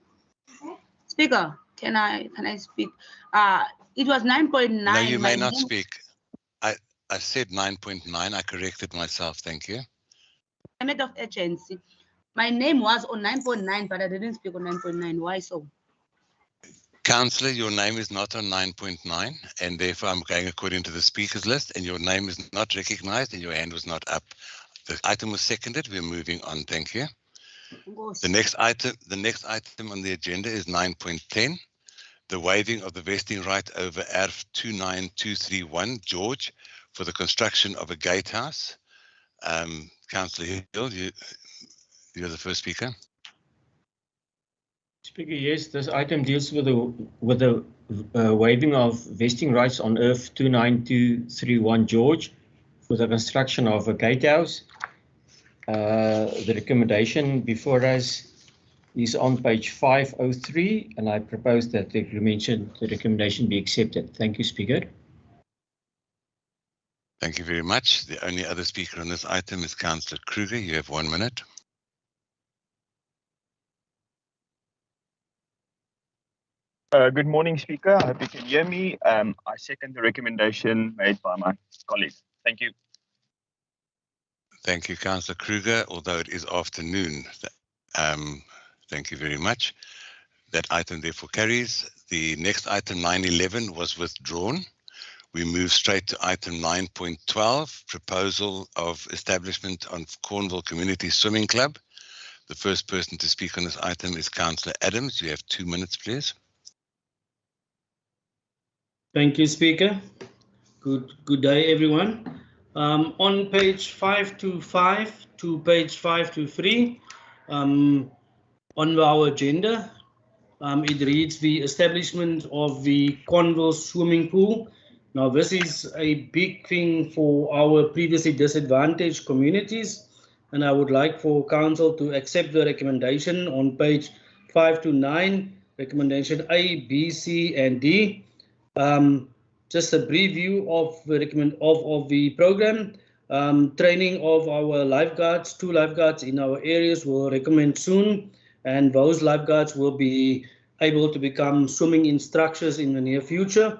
Speaker, can I speak? It was 9.9. No, you may not name- speak. I said 9.9. I corrected myself. Thank you. A matter of urgency. My name was on 9.9, but I didn't speak on 9.9. Why so? Councillor, your name is not on 9.9, and therefore I'm going according to the speakers list, and your name is not recognized, and your hand was not up. The item was seconded. We're moving on. Thank you. The next item on the agenda is 9.10, the waiving of the vesting right over ERF 29231 George for the construction of a gatehouse. Councillor Hill, you're the first speaker. Speaker, yes, this item deals with the waiving of vesting rights on ERF 29231 George for the construction of a gatehouse. The recommendation before us is on page 503, and I propose that the recommendation be accepted. Thank you, Speaker. Thank you very much. The only other speaker on this item is Councillor Kruger. You have 1 minute. Good morning, Speaker. I hope you can hear me. I second the recommendation made by my colleague. Thank you. Thank you, Councillor Kruger, although it is afternoon. Thank you very much. That item therefore carries. The next item, 911, was withdrawn. We move straight to item 9.12, proposal of establishment of Cornwall Community Swimming Club. The first person to speak on this item is Councillor Adams. You have 2 minutes, please. Thank you, Speaker. Good day, everyone. On page 525 to page 523, on our agenda, it reads the establishment of the Cornwall swimming pool. Now, this is a big thing for our previously disadvantaged communities, and I would like for Council to accept the recommendation on page 5 to 9, recommendation A, B, C, and D. Just a brief view of the program. Training of our lifeguards, 2 lifeguards in our areas will recommend soon, and those lifeguards will be able to become swimming instructors in the near future.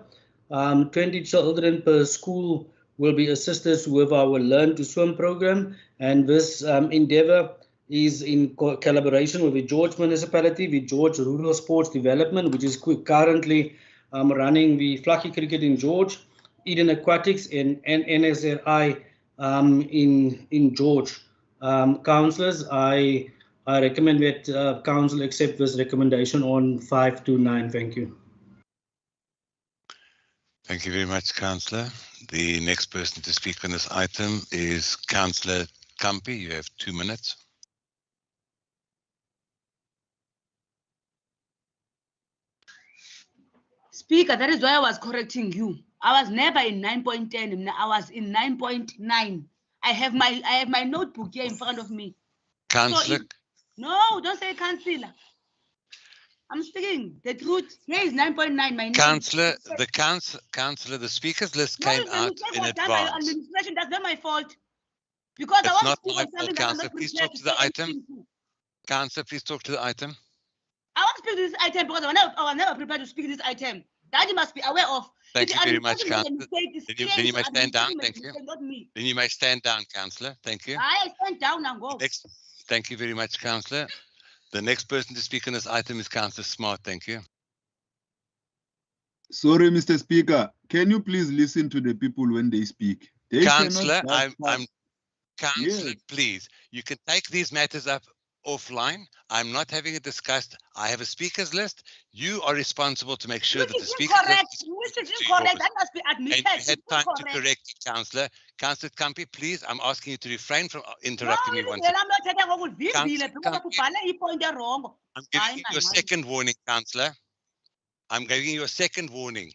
20 children per school will be assisted with our Learn to Swim program, and this endeavor is in collaboration with the George Municipality, the George Rural Sports Development, which is currently running the Flucky Cricket in George, Eden Aquatics, and NSRI in George. Councillors, I recommend that Council accept this recommendation on 5 to 9. Thank you. Thank you very much, Councillor. The next person to speak on this item is Councillor Kampi. You have 2 minutes. Speaker, that is why I was correcting you. I was never in 9.10. I was in 9.9. I have my notebook here in front of me. Councillor. So no, don't say councillor. I'm speaking the truth. Here is 9.9. My name. Councillor, the speakers list came out in advance. Administration, that's not my fault. Because it's I want not to my speak on fault, something that I'm Councillor. not Please prepared talk to the item. Councillor, please talk to the item. I want to speak to this item because I was never prepared to speak this item. That you must be aware of. Thank you very much, Councillor. Then you may stand down. Thank you. Then you may stand down, Councillor. Thank you. I stand down and go. Thank you very much, Councillor. The next person to speak on this item is Councillor Smart. Thank you. Sorry, Mr. Speaker. Can you please listen to the people when they speak? They Councillor, Councillor, yes. Please. You can take these matters up offline. I'm not having it discussed. I have a speakers list. You are responsible to make sure that the speakers list This is incorrect. That must be admitted. and you had time to correct it, Councillor. Councillor Kampi, please, I'm asking you to refrain from interrupting me once again. I'm giving you a second warning, Councillor. I'm giving you a second warning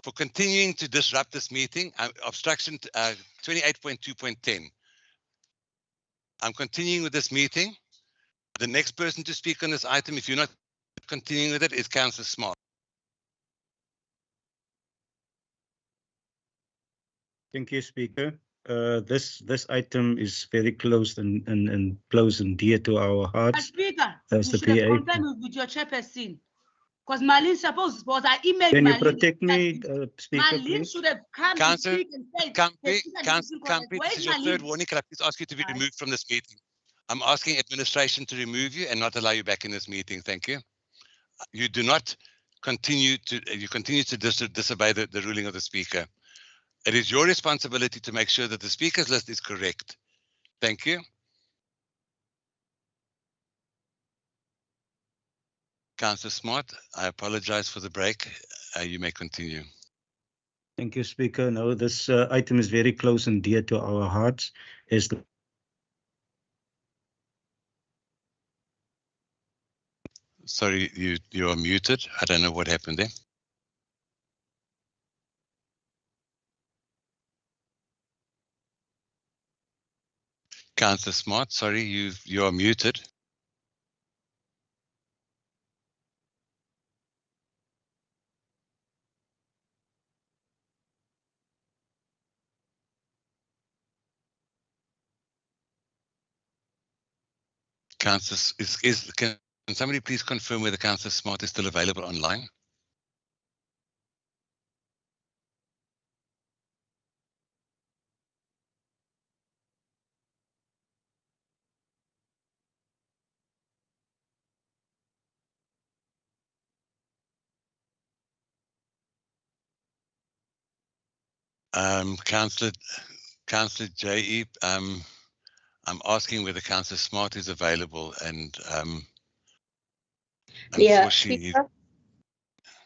for continuing to disrupt this meeting. Obstruction 28.2.10. I'm continuing with this meeting. The next person to speak on this item, if you're not continuing with it, is Councillor Smart. Thank you, Speaker. This item is very close and close and dear to our hearts. Speaker, as you the should have PA. confirmed with your chairperson. Because Marlene was I emailed Can you Marlene. protect me, Speaker, Marlene please? should have come Councillor to speak and said, Kampi, this is your third warning. Can I please ask you to be removed from this meeting? I'm asking administration to remove you and not allow you back in this meeting. Thank you. You do not continue to disobey the ruling of the Speaker. It is your responsibility to make sure that the speakers list is correct. Thank you. Councillor Smart, I apologize for the break. You may continue. Thank you, Speaker. No, this item is very close and dear to our hearts. Sorry, you are muted. I don't know what happened there. Councillor Smart, sorry, you are muted. Councillor, can somebody please confirm whether Councillor Smart is still available online? Councillor J.E., I'm asking whether Councillor Smart is available and Ja,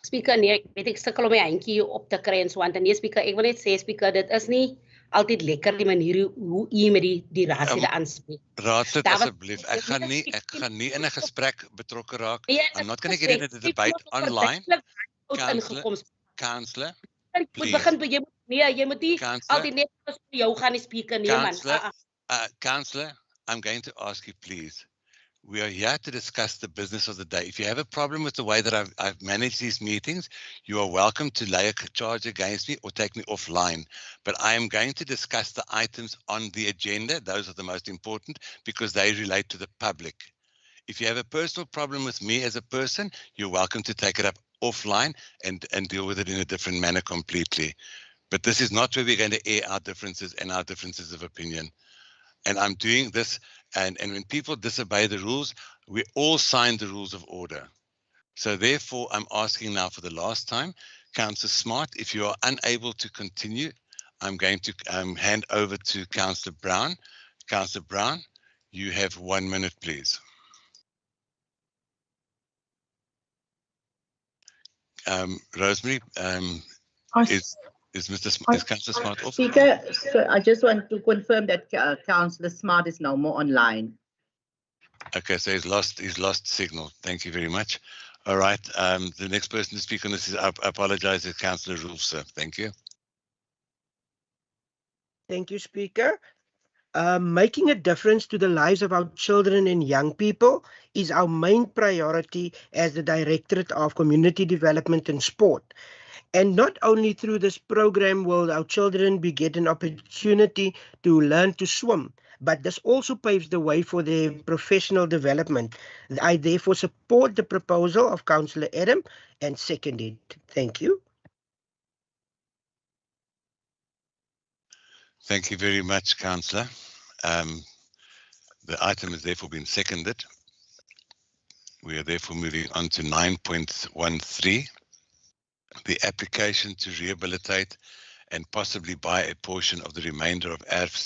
Speaker, nee, weet ek sukkel om my handjie op te kry en so aan. Nee, Speaker, ek wil net sê, Speaker, dit is nie altyd lekker die manier hoe u met die raadslede aanspreek. Raadslid, asseblief, ek gaan nie in 'n gesprek betrokke raak. I'm not going to get into the debate online. Councillor, please. Jy moet nie altyd net vir jou gaan die Speaker nie, man. Councillor, I'm going to ask you, please. We are here to discuss the business of the day. If you have a problem with the way that I've managed these meetings, you are welcome to lay a charge against me or take me offline. But I am going to discuss the items on the agenda. Those are the most important because they relate to the public. If you have a personal problem with me as a person, you're welcome to take it up offline and deal with it in a different manner completely. But this is not where we're going to air our differences and our differences of opinion. And I'm doing this, and when people disobey the rules, we all sign the rules of order. So therefore, I'm asking now for the last time, Councillor Smart, if you are unable to continue, I'm going to hand over to Councillor Brown. Councillor Brown, you have 1 minute, please. Rosemary, is Councillor Smart off? Speaker, so I just want to confirm that Councillor Smart is no more online. Okay, so he's lost signal. Thank you very much. All right, the next person to speak on this is, I apologize, is Councillor Rolf, sir. Thank you. Thank you, Speaker. Making a difference to the lives of our children and young people is our main priority as the Directorate of Community Development and Sport. And not only through this program will our children be getting an opportunity to learn to swim, but this also paves the way for their professional development. I therefore support the proposal of Councillor Adam and second it. Thank you. Thank you very much, Councillor. The item has therefore been seconded. We are therefore moving on to 9.13. The application to rehabilitate and possibly buy a portion of the remainder of ARF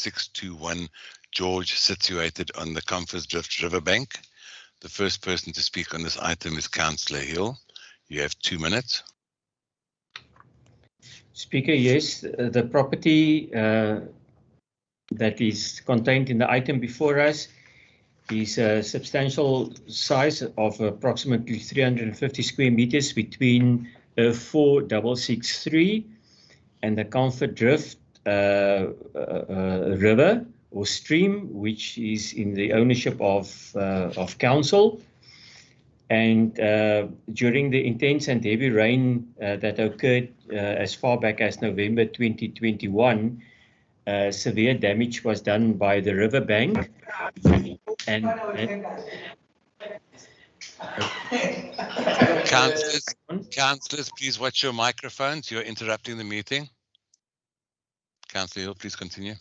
George situated on the Comfort Drift riverbank. The first person to speak on this item is Councillor Hill. You have 2 minutes. Speaker, yes, the property that is contained in the item before us is a substantial size of approximately 350 square meters between 4663 and the Comfort Drift river or stream, which is in the ownership of council. And during the intense and heavy rain that occurred as far back as November 2021, severe damage was done by the riverbank. And Councillors, please watch your microphones. You're interrupting the meeting. Councillor Hill, please continue.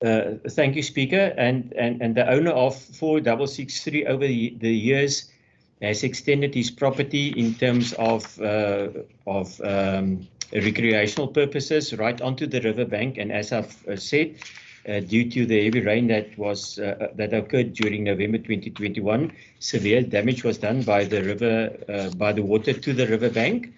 Thank you, Speaker. And the owner of 4663 over the years has extended his property in terms of recreational purposes right onto the riverbank. And as I've said, due to the heavy rain that occurred during November 2021, severe damage was done by the water to the riverbank.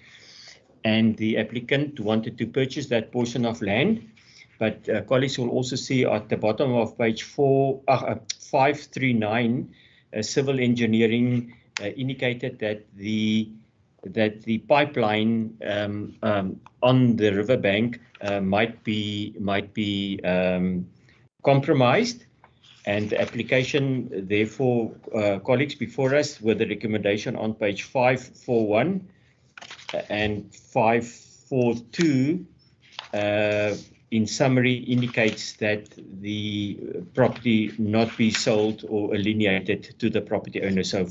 And the applicant wanted to purchase that portion of land. But colleagues will also see at the bottom of page 539, civil engineering indicated that the pipeline on the riverbank might be compromised, and the application, therefore, colleagues before us, with the recommendation on page 541 and 542, in summary, indicates that the property not be sold or alienated to the property owner. So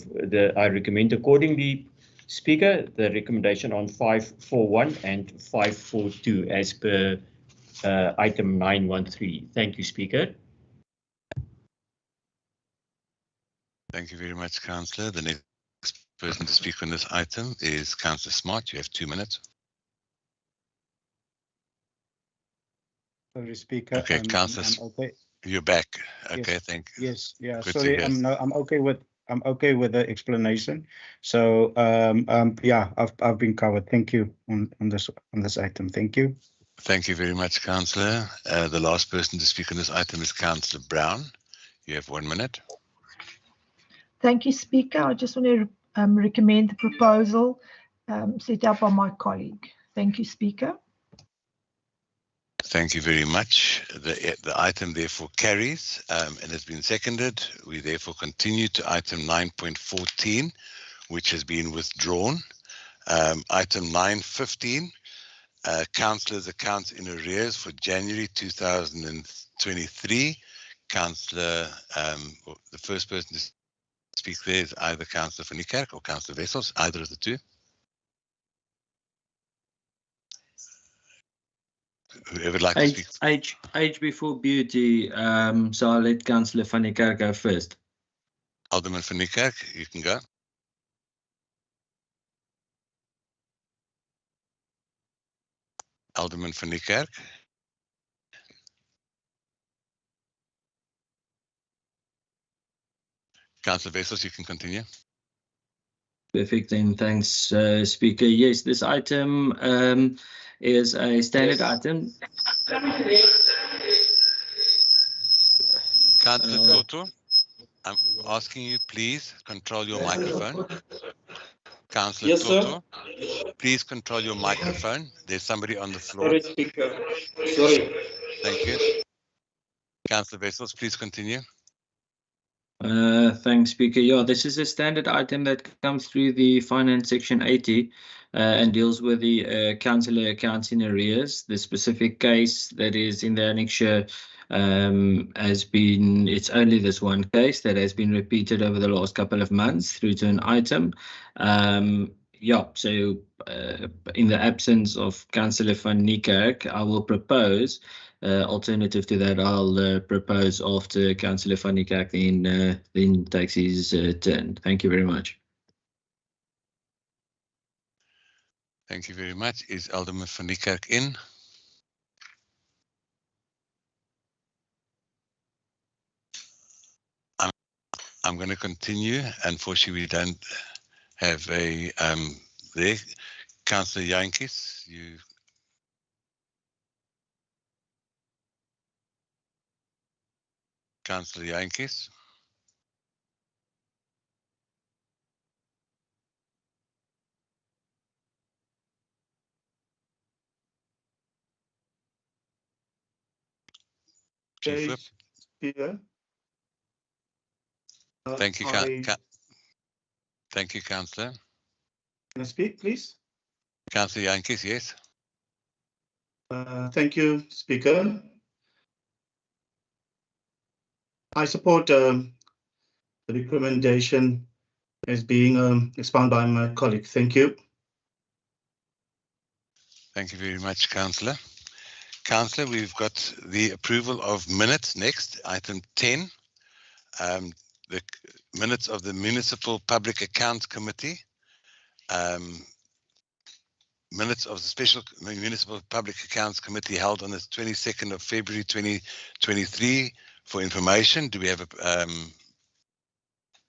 I recommend accordingly, Speaker, the recommendation on 541 and 542 as per item 913. Thank you, Speaker. Thank you very much, Councillor. The next person to speak on this item is Councillor Smart. You have 2 minutes. Sorry, Speaker. Okay, Councillor, okay. You're back. Okay, Yes. thank you. Yes, yeah. Good Sorry, to hear. I'm okay with the explanation. So yeah, I've been covered. Thank you on this item. Thank you. Thank you very much, Councillor. The last person to speak on this item is Councillor Brown. You have 1 minute. Thank you, Speaker. I just want to recommend the proposal set up by my colleague. Thank you, Speaker. Thank you very much. The item therefore carries and has been seconded. We therefore continue to item 9.14, which has been withdrawn. Item 9.15, Councillors' accounts in arrears for January 2023. Councillor, the first person to speak there is either Councillor van Niekerk or Councillor Wessels, either of the two. Whoever would like to speak. Age before beauty, so I'll let Councillor van Niekerk go first. Alderman van Niekerk, you can go. Alderman van Niekerk. Councillor Wessels, you can continue. Perfect, and thanks, Speaker. Yes, this item is a standard item. Councillor Toto, I'm asking you, please control your microphone. Councillor Yes, Toto, sir. please control your microphone. There's somebody on the floor. Sorry, Speaker. Sorry. Thank you. Councillor Wessels, please continue. Thanks, Speaker. Yeah, this is a standard item that comes through the Finance Section 80 and deals with the councillor accounts in arrears. The specific case that is in the annexure has been, it's only this one case that has been repeated over the last couple of months through to an item. Yeah, so in the absence of Councillor van Niekerk, I will propose, alternative to that, I'll propose after Councillor van Niekerk then takes his turn. Thank you very much. Thank you very much. Is Alderman van Niekerk in? I'm going to continue. Unfortunately, we don't have a there. Councillor Jantjies, you. Councillor Jantjies. Chief Whip. Speaker. Thank you, thank you, Councillor. Can I speak, please? Councillor Jantjies, yes. Thank you, Speaker. I support the recommendation as being expounded by my colleague. Thank you. Thank you very much, Councillor. Councillor, we've got the approval of minutes next, item 10. The minutes of the Municipal Public Accounts Committee. Minutes of the Special Municipal Public Accounts Committee held on the 22nd of February 2023 for information. Do we have a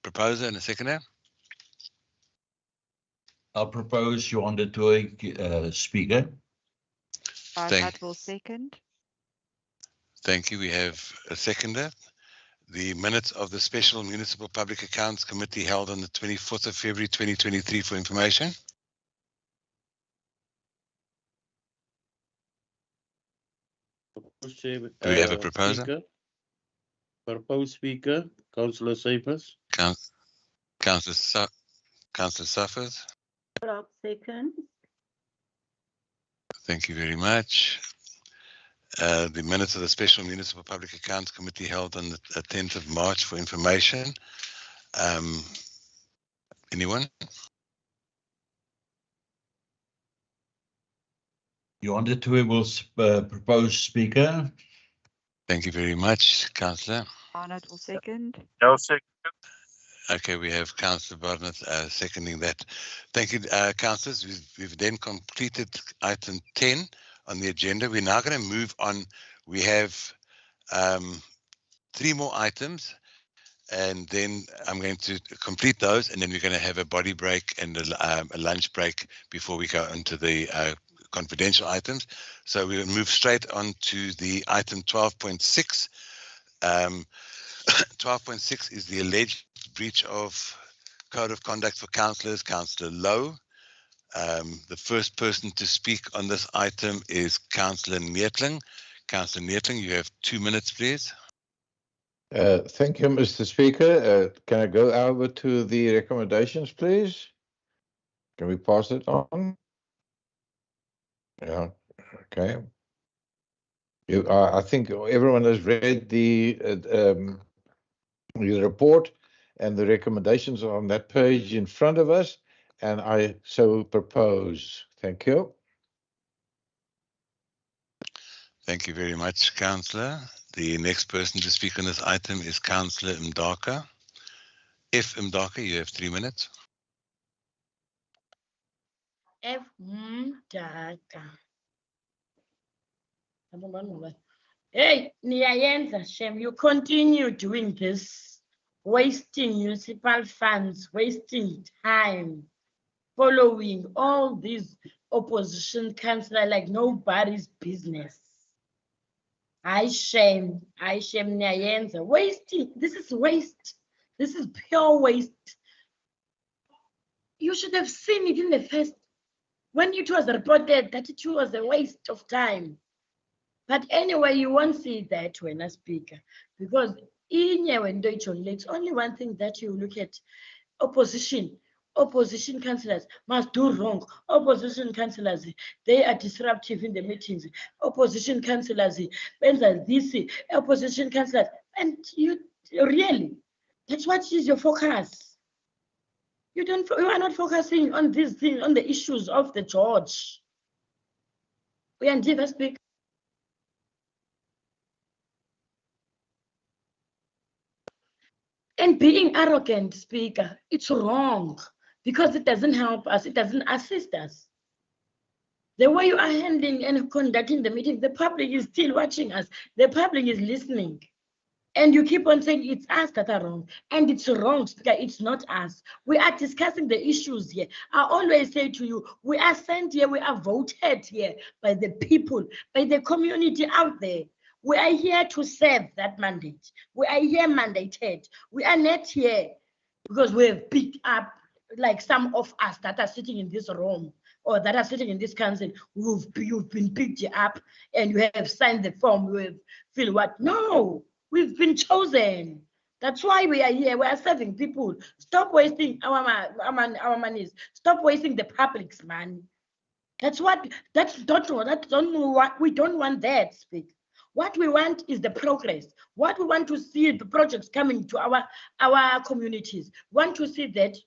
proposer and a seconder? I'll propose Johan de Tooy, Speaker. That will second. Thank you. We have a seconder. The minutes of the Special Municipal Public Accounts Committee held on the 24th of February 2023 for information. Do we have a proposer? Proposed Speaker, Councillor Cyphers. Councillor Cyphers. Second. Thank you very much. The minutes of the Special Municipal Public Accounts Committee held on the 10th of March for information. Anyone? Johan de Tooy will propose Speaker. Thank you very much, Councillor. Barnett will second. I'll second. Okay, we have Councillor Barnett seconding that. Thank you, Councillors. We've then completed item 10 on the agenda. We're now going to move on. We have 3 more items, and then I'm going to complete those, and then we're going to have a body break and a lunch break before we go into the confidential items. So we'll move straight on to the item 12.6. 12.6 is the alleged breach of Code of Conduct for Councillors, Councillor Lowe. The first person to speak on this item is Councillor Neethling. Councillor Neethling, you have 2 minutes, please. Thank you, Mr. Speaker. Can I go over to the recommendations, please? Can we pass it on? Yeah, okay. I think everyone has read the report and the recommendations are on that page in front of us, and I so propose. Thank you. Thank you very much, Councillor. The next person to speak on this item is Councillor Mdaka. If Mdaka, you have 3 minutes. F. Mdaka. Hey, Niayenza, Shem, you continue doing this, wasting municipal funds, wasting time, following all these opposition councillors like nobody's business. I shame Niayenza. Wasting, this is waste. This is pure waste. You should have seen it in the first, when it was reported that it was a waste of time. But anyway, you won't see that when I speak, because it's only one thing that you look at. Opposition councillors must do wrong. Opposition councillors, they are disruptive in the meetings. Opposition councillors, this, opposition councillors, and you really, that's what is your focus. You are not focusing on this thing, on the issues of the George. We are never speak. And being arrogant, Speaker, it's wrong because it doesn't help us. It doesn't assist us. The way you are handling and conducting the meeting, the public is still watching us. The public is listening. And you keep on saying it's us that are wrong. And it's wrong, Speaker. It's not us. We are discussing the issues here. I always say to you, we are sent here, we are voted here by the people, by the community out there. We are here to serve that mandate. We are here mandated. We are not here because we have picked up, like some of us that are sitting in this room or that are sitting in this council, you've been picked up and you have signed the form, you have feel what? No, we've been chosen. That's why we are here. We are serving people. Stop wasting our money. Stop wasting the public's money. That's what, we don't want that, Speak. What we want is the progress. What we want to see the projects coming to our communities. We want to see that.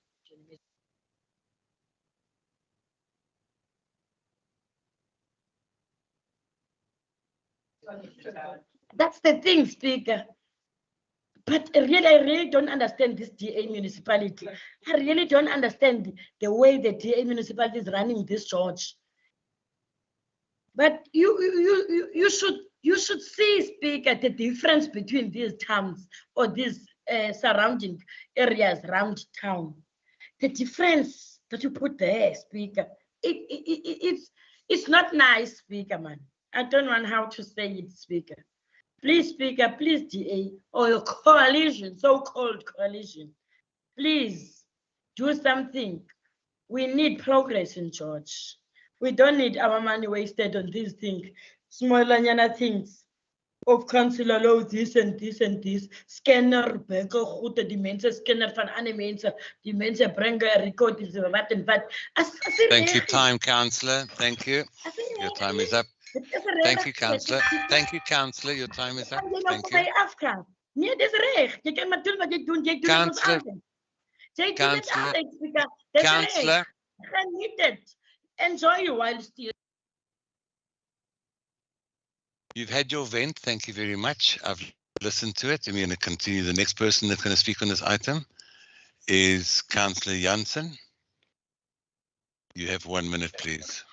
That's the thing, Speaker. But really, I really don't understand this DA municipality. I really don't understand the way the DA municipality is running this church. But you should see, Speaker, the difference between these towns or these surrounding areas around town. The difference that you put there, Speaker, it's not nice, Speaker, man. I don't know how to say it, Speaker. Please, Speaker, please, DA, or your coalition, so-called coalition, please do something. We need progress in church. We don't need our money wasted on these things, small things of councillor law, this and this and this. Scanner, Beko, Hoete, die mensen scanner van andere mensen, die mensen brengen record is wat en wat. Thank you, time, councillor. Thank you. Your time is up. Thank you, councillor. Thank you, councillor. Your time is up. Thank you. Nee, dis reg. Jy kan maar doen wat jy doen. Jy doen dit ons altyd. Jy doen dit altyd, Speaker. Councillor. Geniet dit. Enjoy while still. You've had your vent. Thank you very much. I've listened to it. I'm going to continue. The next person that's going to speak on this item is Councillor Jansen. You have 1 minute, please.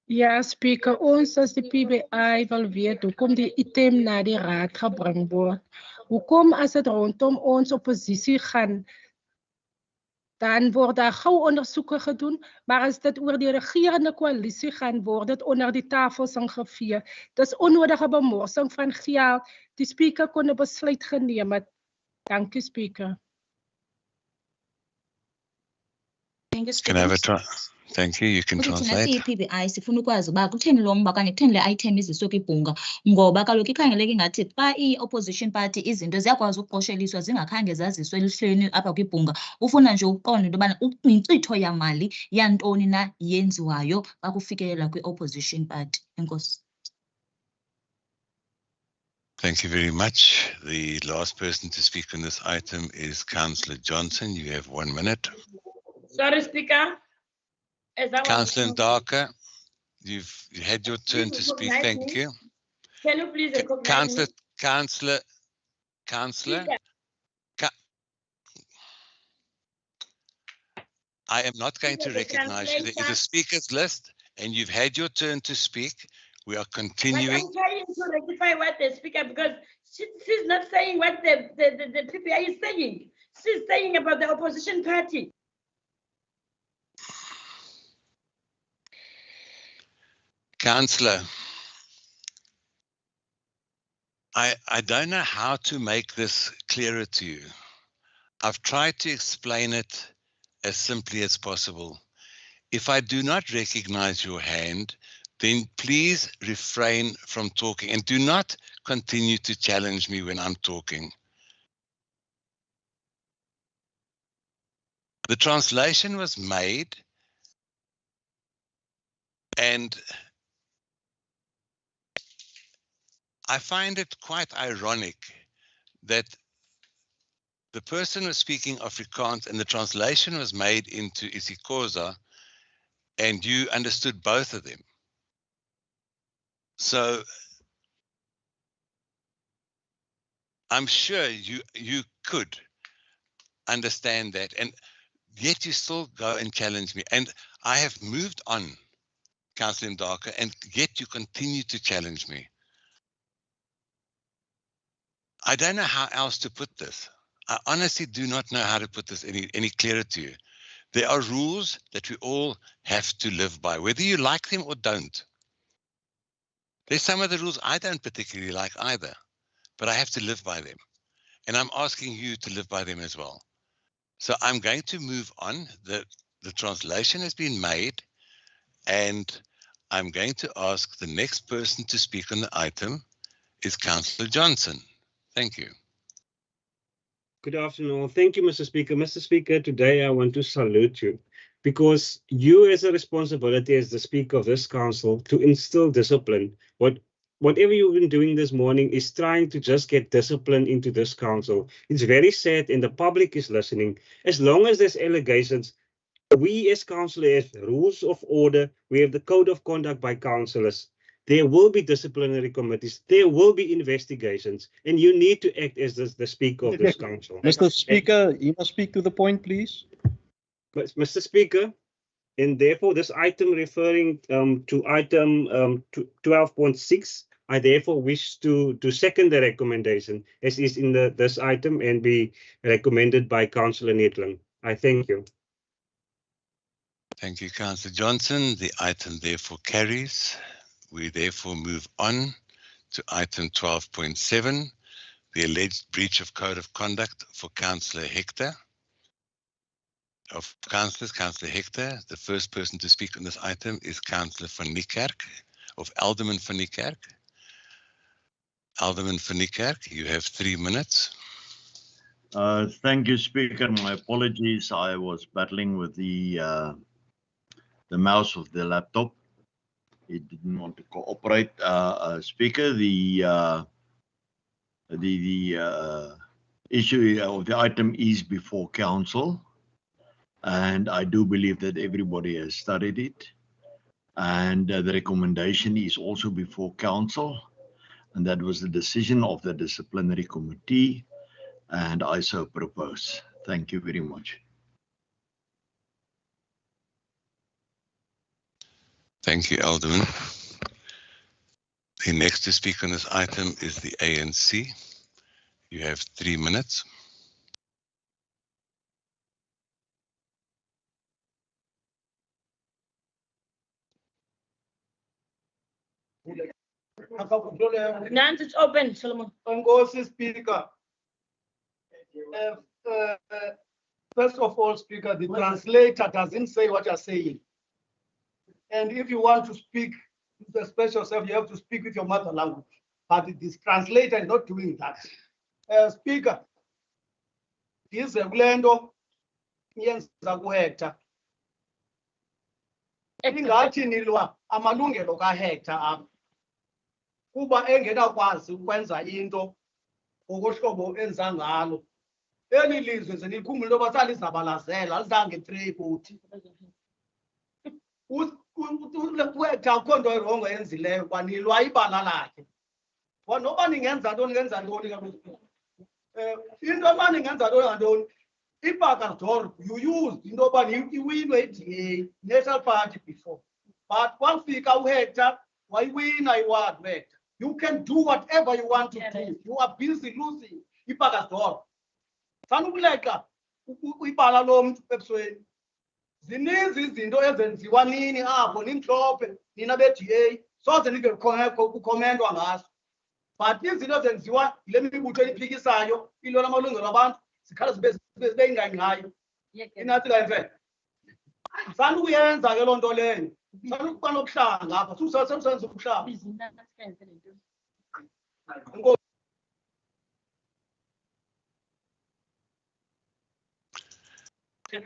Ja, Speaker, ons as die PBI wil weet hoekom die item na die raad gebring word. Hoekom as dit rondom ons oppositie gaan, dan word daar gou ondersoeke gedoen, maar as dit oor die regerende koalisie gaan, word dit onder die tafels ingevee. Dis onnodige bemorsing van geld. Die Speaker kon 'n besluit geneem het. Dankie, Speaker. Can I have a try? Thank you. You can translate. PBI sifuna ukwazi uba kutheni lo mba okanye kutheni le item iziswe kwibhunga ngoba kaloku ikhangeleke ngathi xa i-opposition party izinto ziyakwazi ukuqosheliswa zingakhange zaziswe elihlweni apha kwibhunga. Ufuna nje uqonda into yobana inkcitho yamali yantoni na yenziwayo xa kufikelela kwi-opposition party. Enkosi. Thank you very much. The last person to speak on this item is Councillor Johnson. You have 1 minute. Sorry, Speaker. Councillor Ndaka, you've had your turn to speak. Thank you. Can you please recognize me? Councillor. I am not going to recognize you. There is a speakers list and you've had your turn to speak. We are continuing. I'm trying to rectify what the speaker, because she's not saying what the PPI is saying. She's saying about the opposition party. Councillor, I don't know how to make this clearer to you. I've tried to explain it as simply as possible. If I do not recognize your hand, then please refrain from talking and do not continue to challenge me when I'm talking. The translation was made and I find it quite ironic that the person was speaking Afrikaans and the translation was made into isiXhosa and you understood both of them. So I'm sure you could understand that, and yet you still go and challenge me. And I have moved on, Councillor Ndaka, and yet you continue to challenge me. I don't know how else to put this. I honestly do not know how to put this any clearer to you. There are rules that we all have to live by, whether you like them or don't. There's some of the rules I don't particularly like either, but I have to live by them. And I'm asking you to live by them as well. So I'm going to move on. The translation has been made, and I'm going to ask the next person to speak on the item is Councillor Johnson. Thank you. Good afternoon. Thank you, Mr. Speaker. Mr. Speaker, today I want to salute you because you has a responsibility as the Speaker of this Council to instill discipline. Whatever you've been doing this morning is trying to just get discipline into this Council. It's very sad and the public is listening. As long as there's allegations, we as councillors have rules of order. We have the code of conduct by councillors. There will be disciplinary committees. There will be investigations, and you need to act as the Speaker of this Council. Mr. Speaker, you must speak to the point, please. Mr. Speaker, and therefore this item referring to item 12.6, I therefore wish to second the recommendation as is in this item and be recommended by Councillor Netling. I thank you. Thank you, Councillor Johnson. The item therefore carries. We therefore move on to item 12.7, the alleged breach of code of conduct for Councillor Hector. Of councillors, Councillor Hector. The first person to speak on this item is Councillor van Niekerk of Alderman van Niekerk. Alderman van Niekerk, you have 3 minutes. Thank you, Speaker. My apologies. I was battling with the mouse of the laptop. It didn't want to cooperate. Speaker, the issue of the item is before council, and I do believe that everybody has studied it, and the recommendation is also before council, and that was the decision of the disciplinary committee, and I so propose. Thank you very much. Thank you, Alderman. The next to speak on this item is the ANC. You have 3 minutes. Nancy, it's open, Solomon. Ngosi, Speaker. First of all, Speaker, the translator doesn't say what you're saying. And if you want to speak to the special self, you have to speak with your mother language. But this translator is not doing that. Speaker, this is Glendo, yenza kuHector. Ingathi nilwa amalungelo kaHector apha. Kuba engenakwazi ukwenza into ngokohlobo enza ngalo. Eli lizwe nje nikhumbule into yoba salizabalazela alizange tribute. uHector akho nto erongo enzileyo kwanilwa ibala lakhe. Noba ningenza ntoni ngenza ntoni kaloku. Into yoba ningenza ntoni ngantoni, iBarkasdorp you used into yoba iwinwe i-DA, National Party before. But kwafika uHector wayiwina iward uHector. You can do whatever you want to do. You are busy losing iBarkasdorp. Sanukuleqa ibala lomntu ebusweni. Zininzi izinto ezenziwa nini apho nimhlophe nina be-DA soze nike kukomentwa ngazo. But izinto ezenziwa yile mibutho eliphikisayo ilo lamalungelo abantu zikhala zibe ingangqayo. Inathi la mfethu. Sanukuyenza ke loo nto leyo. Sanukuba nobuhlanga apha. Susenza ubuhlanga.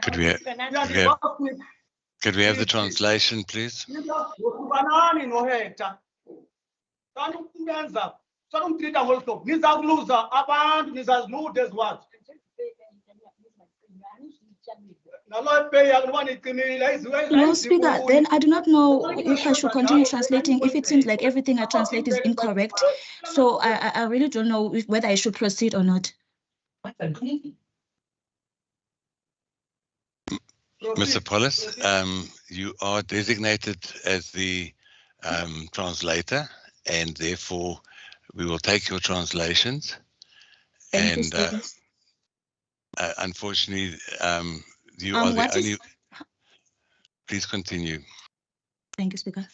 Could we have the translation, please? Banani noHector. Sanukuyenza. Sanumtrita ngolu hlobo. Niza kuluza abantu nizazilude eziwazi. No, Speaker, then I do not know if I should continue translating if it seems like everything I translate is incorrect. So I really don't know whether I should proceed or not. Mr. Paulus, you are designated as the translator, and therefore we will take your translations. Thank you, And Speaker. unfortunately, you are the What only. is- Please continue. Thank you, Speaker.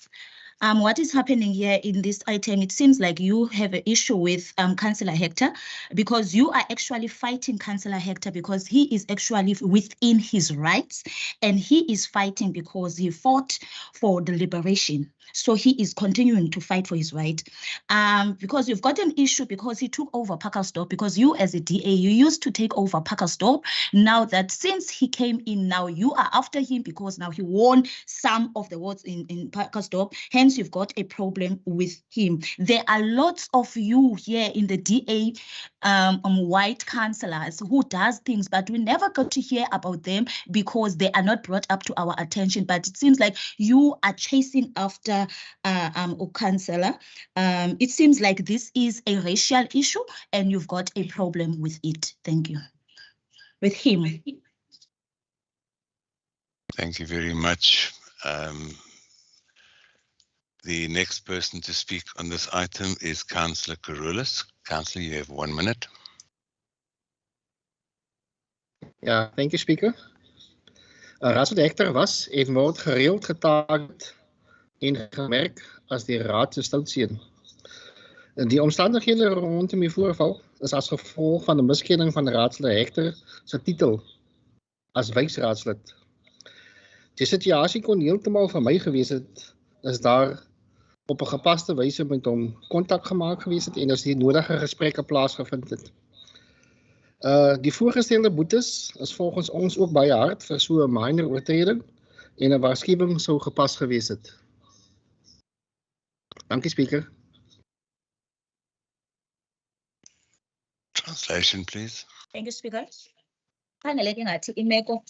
What is happening here in this item, it seems like you have an issue with Councillor Hector, because you are actually fighting Councillor Hector because he is actually within his rights, and he is fighting because he fought for the liberation. So he is continuing to fight for his right. Because you've got an issue because he took over Pacalsdorp, because you as a DA, you used to take over Pacalsdorp. Now that since he came in, now you are after him because now he won some of the wards in Pacalsdorp. Hence, you've got a problem with him. There are lots of you here in the DA white councillors who does things, but we never got to hear about them because they are not brought up to our attention. But it seems like you are chasing after a councillor. It seems like this is a racial issue and you've got a problem with it. Thank you. With him. Thank you very much. The next person to speak on this item is Councillor Carolus. Councillor, you have 1 minute. Ja, thank you, Speaker. Raadslid Hector was en word gereeld getaakt en gemerk as die raad se stoutseun. Die omstandighede rondom die voorval is as gevolg van 'n miskenning van raadslid Hector se titel as wyksraadslid. Die situasie kon heeltemal van my gewees het, is daar op 'n gepaste wyse met hom kontak gemaak gewees het en as die nodige gesprekke plaasgevind het. Die voorgestelde boetes is volgens ons ook baie hard vir so 'n minor oortreding en 'n waarskuwing sou gepas gewees het. Dankie, Speaker. Translation, please. Thank you, Speaker. Khangeleke ngathi imeko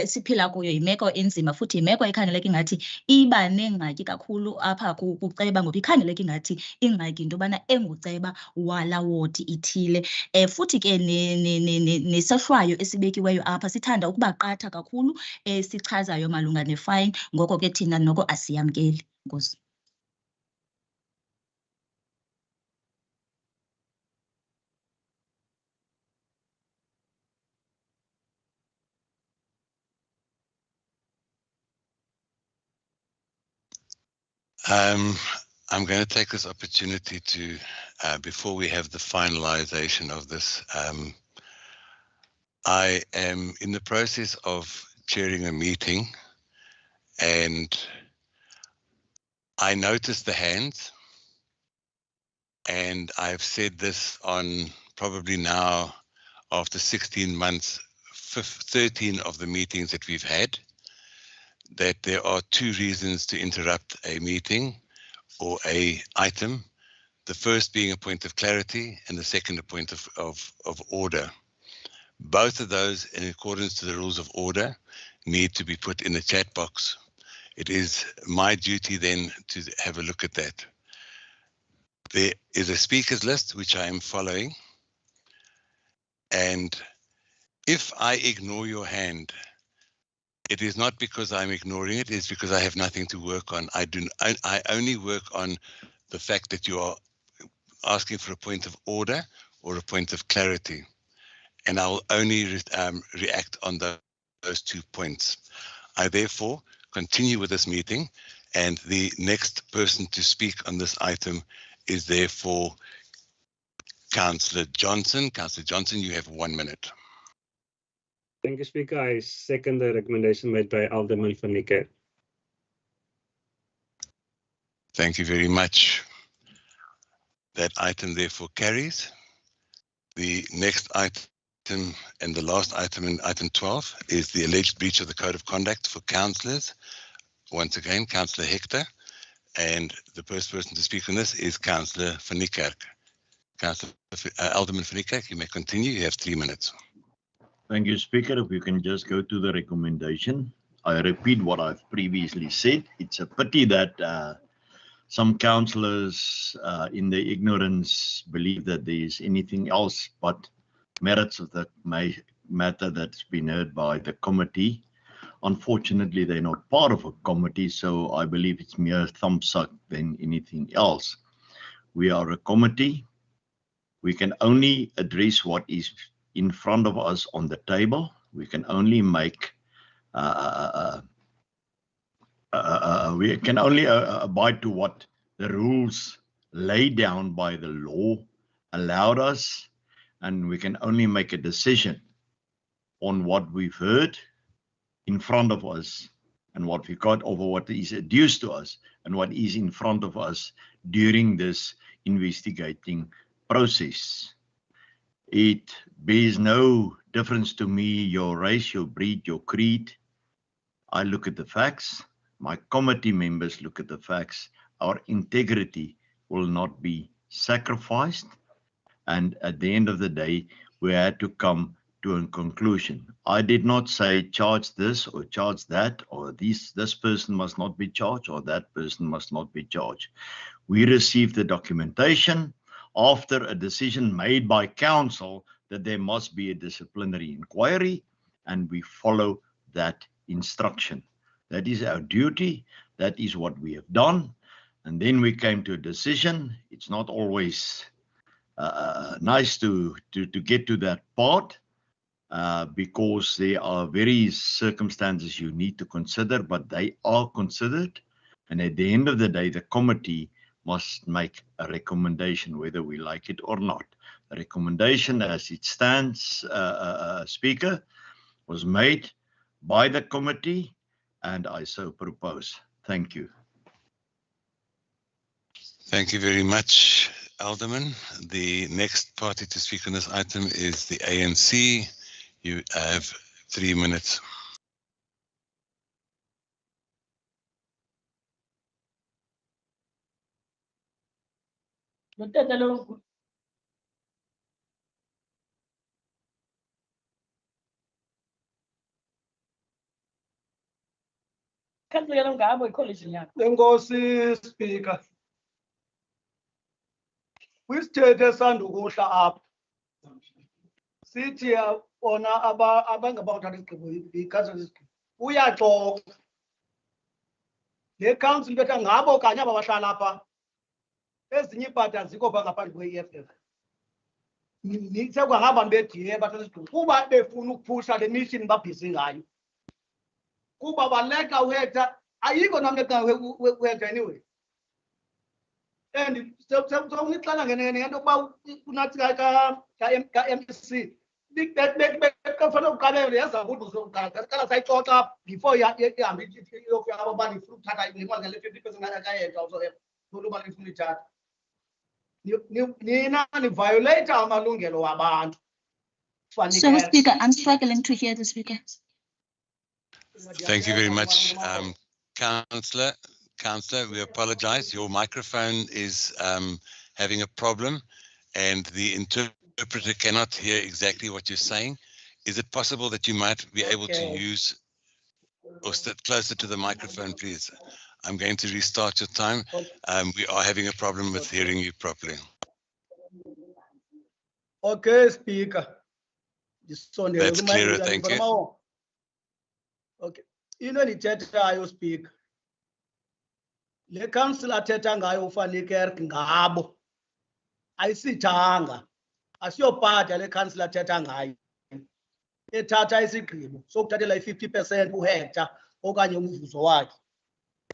siphila kuyo imeko enzima futhi imeko ekhangeleke ngathi iba nengxaki kakhulu apha kuceba, ngoba ikhangeleke ngathi ingxaki into yobana enguceba wala wodi ithile. Futhi ke nesohlwayo esibekiweyo apha sithanda ukuba qatha kakhulu sichazayo malunga ne-fine, ngoko ke thina noko asiyamkeli. Nkosi. I'm going to take this opportunity to, before we have the finalization of this, I am in the process of chairing a meeting and I noticed the hands, and I've said this on probably now after 16 months, 13 of the meetings that we've had, that there are two reasons to interrupt a meeting or a item. The first being a point of clarity and the second a point of order. Both of those, in accordance to the rules of order, need to be put in the chat box. It is my duty then to have a look at that. There is a speakers list which I am following, and if I ignore your hand, it is not because I'm ignoring it, it's because I have nothing to work on. I only work on the fact that you are asking for a point of order or a point of clarity. And I will only react on those 2 points. I therefore continue with this meeting, and the next person to speak on this item is therefore Councillor Johnson. Councillor Johnson, you have 1 minute. Thank you, Speaker. I second the recommendation made by Alderman van Niekerk. Thank you very much. That item therefore carries. The next item and the last item in item 12 is the alleged breach of the Code of Conduct for councillors. Once again, Councillor Hector, and the first person to speak on this is Councillor van Niekerk. Councillor Alderman van Niekerk, you may continue. You have 3 minutes. Thank you, Speaker. If you can just go to the recommendation. I repeat what I've previously said. It's a pity that some councillors in their ignorance believe that there is anything else but merits of the matter that's been heard by the committee. Unfortunately, they're not part of a committee, so I believe it's mere thumbs up than anything else. We are a committee. We can only address what is in front of us on the table. We can only make we can only abide to what the rules laid down by the law allowed us, and we can only make a decision on what we've heard in front of us and what we got over what is adduced to us and what is in front of us during this investigating process. It bears no difference to me, your race, your breed, your creed. I look at the facts. My committee members look at the facts. Our integrity will not be sacrificed. And at the end of the day, we had to come to a conclusion. I did not say charge this or charge that, or this person must not be charged or that person must not be charged. We received the documentation after a decision made by council that there must be a disciplinary inquiry, and we follow that instruction. That is our duty. That is what we have done. And then we came to a decision. It's not always nice to get to that part because there are various circumstances you need to consider, but they are considered. And at the end of the day, the committee must make a recommendation whether we like it or not. The recommendation as it stands, Speaker, was made by the committee, and I so propose. Thank you. Thank you very much, Alderman. The next party to speak on this item is the ANC. You have 3 minutes. Enkosi Speaker. Kwisithethe esandukuhla apha sithi bona abangabawuthatha isigqibo i-council isigqibo uyaxoxa le council betha ngabo kanye aba bahlala apha ezinye iipati azikho pha ngaphandle kwe-EFF sekwangabantu bediye bathatha isigqibo kuba befuna ukuphusha le mission babhizi ngayo kuba baleka uHector ayikho namleqa uHector anyway. And so ngixana ngento yokuba kunathi ka-MPC bekufanele uqabele yaza ukuthi uzoqala sayixoxa before ihambe iyofika abo bani ifuna ukuthatha imali ngale 50% akayenza uzoba ifuna ithatha. Nina niviolate amalungelo wabantu. So, Speaker, I'm struggling to hear the speaker. Thank you very much, Councillor, we apologize. Your microphone is having a problem and the interpreter cannot hear exactly what you're saying. Is it possible that you might be able to use or sit closer to the microphone, please? I'm going to restart your time. We are having a problem with hearing you properly. Okay, Speaker. That's clearer, thank you. Okay. Into endithethayo, Speaker. Le council athetha ngayo uFanikerk ngabo ayisithanga asiyophatha le council athetha ngayo ethatha isigqibo sokuthathela i-50% uHector okanye umvuzo wakhe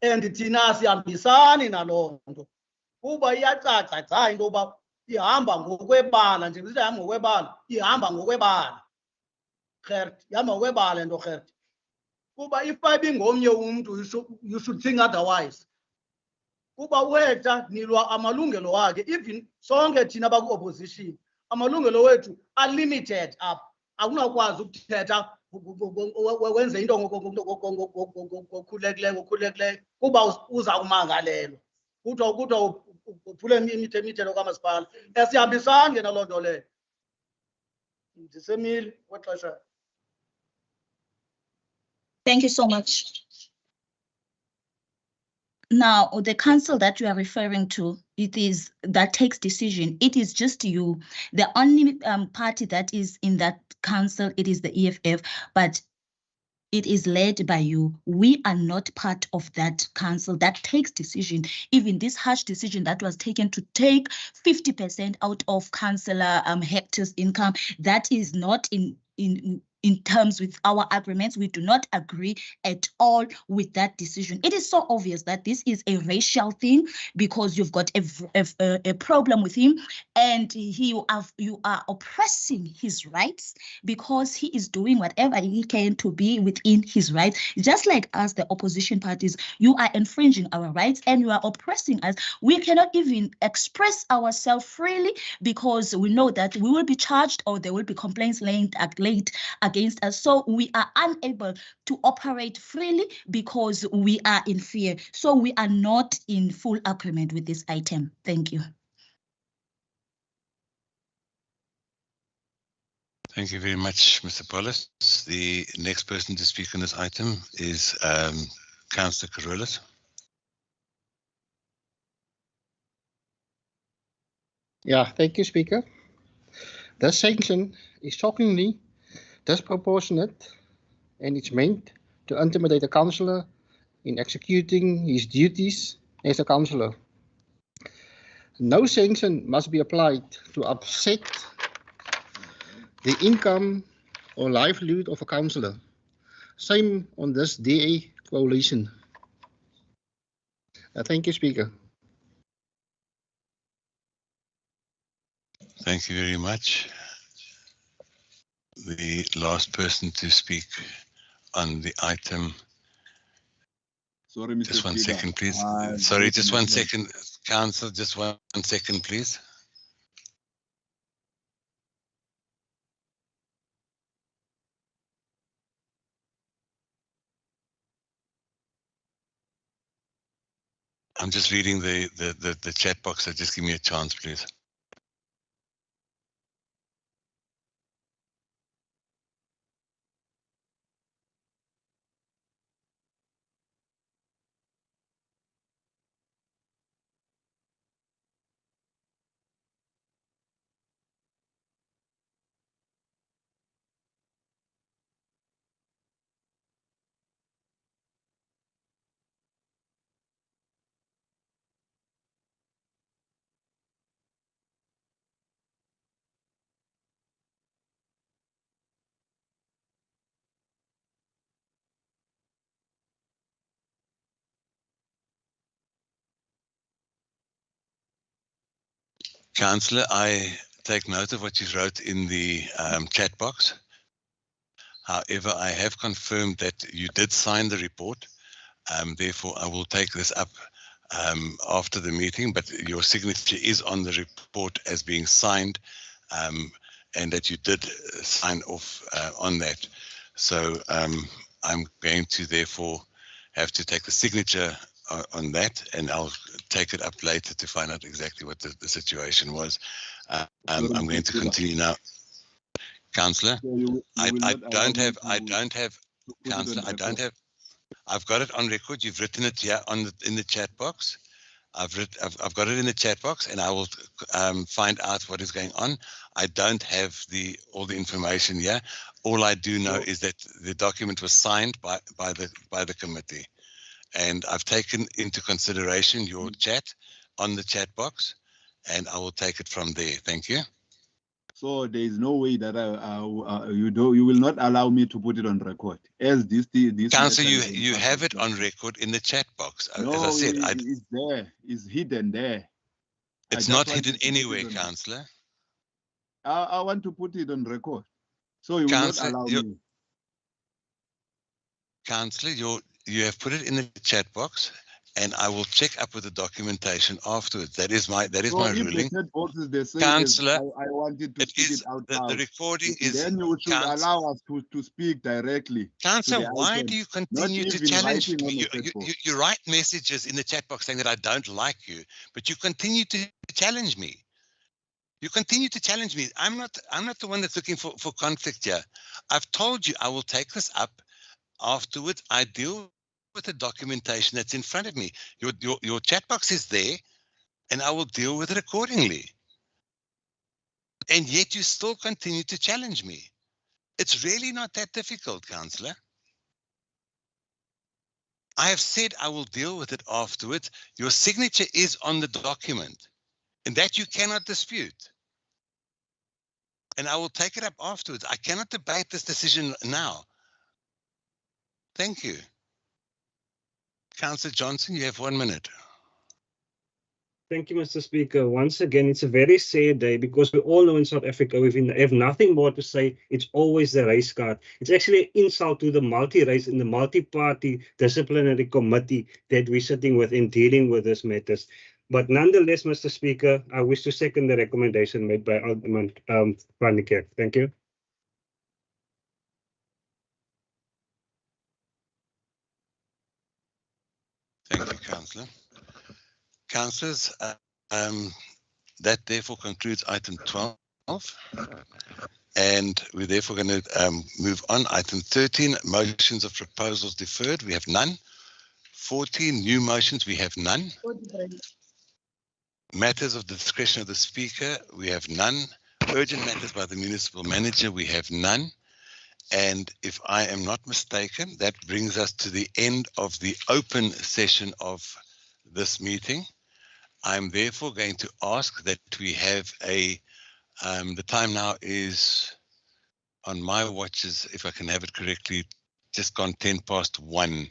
and thina sihambisani naloo nto kuba iyacaca cha into yoba ihamba ngokwebala nje isithi ihamba ngokwebala ihamba ngokwebala Gert ihamba ngokwebala nto Gert kuba if ibingomnye umuntu you should think otherwise. Kuba uHector nilwa amalungelo wakhe even sonke thina baku-opposition amalungelo wethu unlimited up akunakwazi ukuthetha wenze into ngokukhululekileyo kuba uza kumangalelwa kuthiwa uphule imithetho kamasipala asihambisani naloo nto leyo ndisemile kwexesha. Thank you so much. Now, the council that you are referring to, that takes decision. It is just you. The only party that is in that council, it is the EFF. But It is led by you. We are not part of that council that takes decision. Even this harsh decision that was taken to take 50% out of Councillor Hector's income, that is not in terms with our agreements. We do not agree at all with that decision. It is so obvious that this is a racial thing, because you've got a problem with him, and you are oppressing his rights, because he is doing whatever he can to be within his rights. Just like us, the opposition parties, you are infringing our rights and you are oppressing us. We cannot even express ourselves freely, because we know that we will be charged, or there will be complaints laid against us. So we are unable to operate freely because we are in fear. So we are not in full agreement with this item. Thank you. Thank you very much, Mr. Paulus. The next person to speak on this item is Councillor Carolus. Yeah, thank you, Speaker. This sanction is shockingly disproportionate, and it's meant to intimidate a councillor in executing his duties as a councillor. No sanction must be applied to upset the income or livelihood of a councillor. Same on this DA coalition. Thank you, Speaker. Thank you very much. The last person to speak on the item. Sorry, Mr. Just one Speaker. second, please. Sorry, just 1 second. Council, just 1 second, please. I'm just reading the chat box, so just give me a chance, please. Councillor, I take note of what you wrote in the chat box. However, I have confirmed that you did sign the report. Therefore, I will take this up after the meeting, but your signature is on the report as being signed, and that you did sign off on that. So I'm going to therefore have to take the signature on that, and I'll take it up later to find out exactly what the situation was. I'm going to continue now. Councillor, I don't have, Councillor, I've got it on record. You've written it here in the chat box. I've got it in the chat box, and I will find out what is going on. I don't have all the information here. All I do know is that the document was signed by the committee, and I've taken into consideration your chat on the chat box, and I will take it from there. Thank you. So there is no way that you will not allow me to put it on record. As this Councillor, you have it on record in the chat box. No, as I said, it's there. It's hidden there. It's not hidden anywhere, Councillor. I want to put it on record. So you will not allow me. Councillor, you have put it in the chat box, and I will check up with the documentation afterwards. That is my ruling. Councillor, I wanted to speak it out loud. The recording is. Then you should allow us to speak directly. Councillor, why do you continue to challenge me? You write messages in the chat box saying that I don't like you, but you continue to challenge me. You continue to challenge me. I'm not the one that's looking for conflict here. I've told you I will take this up afterwards. I deal with the documentation that's in front of me. Your chat box is there, and I will deal with it accordingly. And yet you still continue to challenge me. It's really not that difficult, Councillor. I have said I will deal with it afterwards. Your signature is on the document, and that you cannot dispute. And I will take it up afterwards. I cannot debate this decision now. Thank you. Councillor Johnson, you have 1 minute. Thank you, Mr. Speaker. Once again, it's a very sad day because we all know in South Africa, we have nothing more to say. It's always the race card. It's actually an insult to the multi-race and the multi-party disciplinary committee that we're sitting with in dealing with these matters. But nonetheless, Mr. Speaker, I wish to second the recommendation made by Alderman van der Kerk. Thank you. Thank you, Councillor. Councillors, that therefore concludes item 12. And we're therefore going to move on. Item 13, motions of proposals deferred. We have none. 14, new motions. We have none. Matters of the discretion of the Speaker. We have none. Urgent matters by the municipal manager. We have none. And if I am not mistaken, that brings us to the end of the open session of this meeting. I'm therefore going to ask that we have a, the time now is on my watches, if I can have it correctly, just gone 1:10.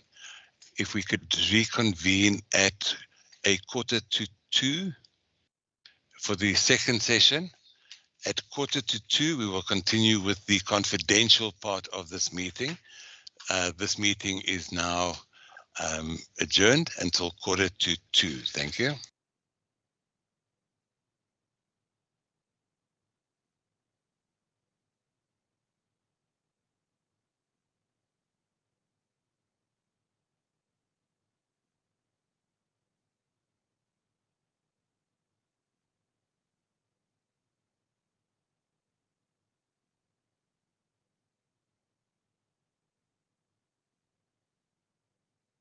If we could reconvene at 1:45 for the second session. At 1:45, we will continue with the confidential part of this meeting. This meeting is now adjourned until 1:45. Thank you.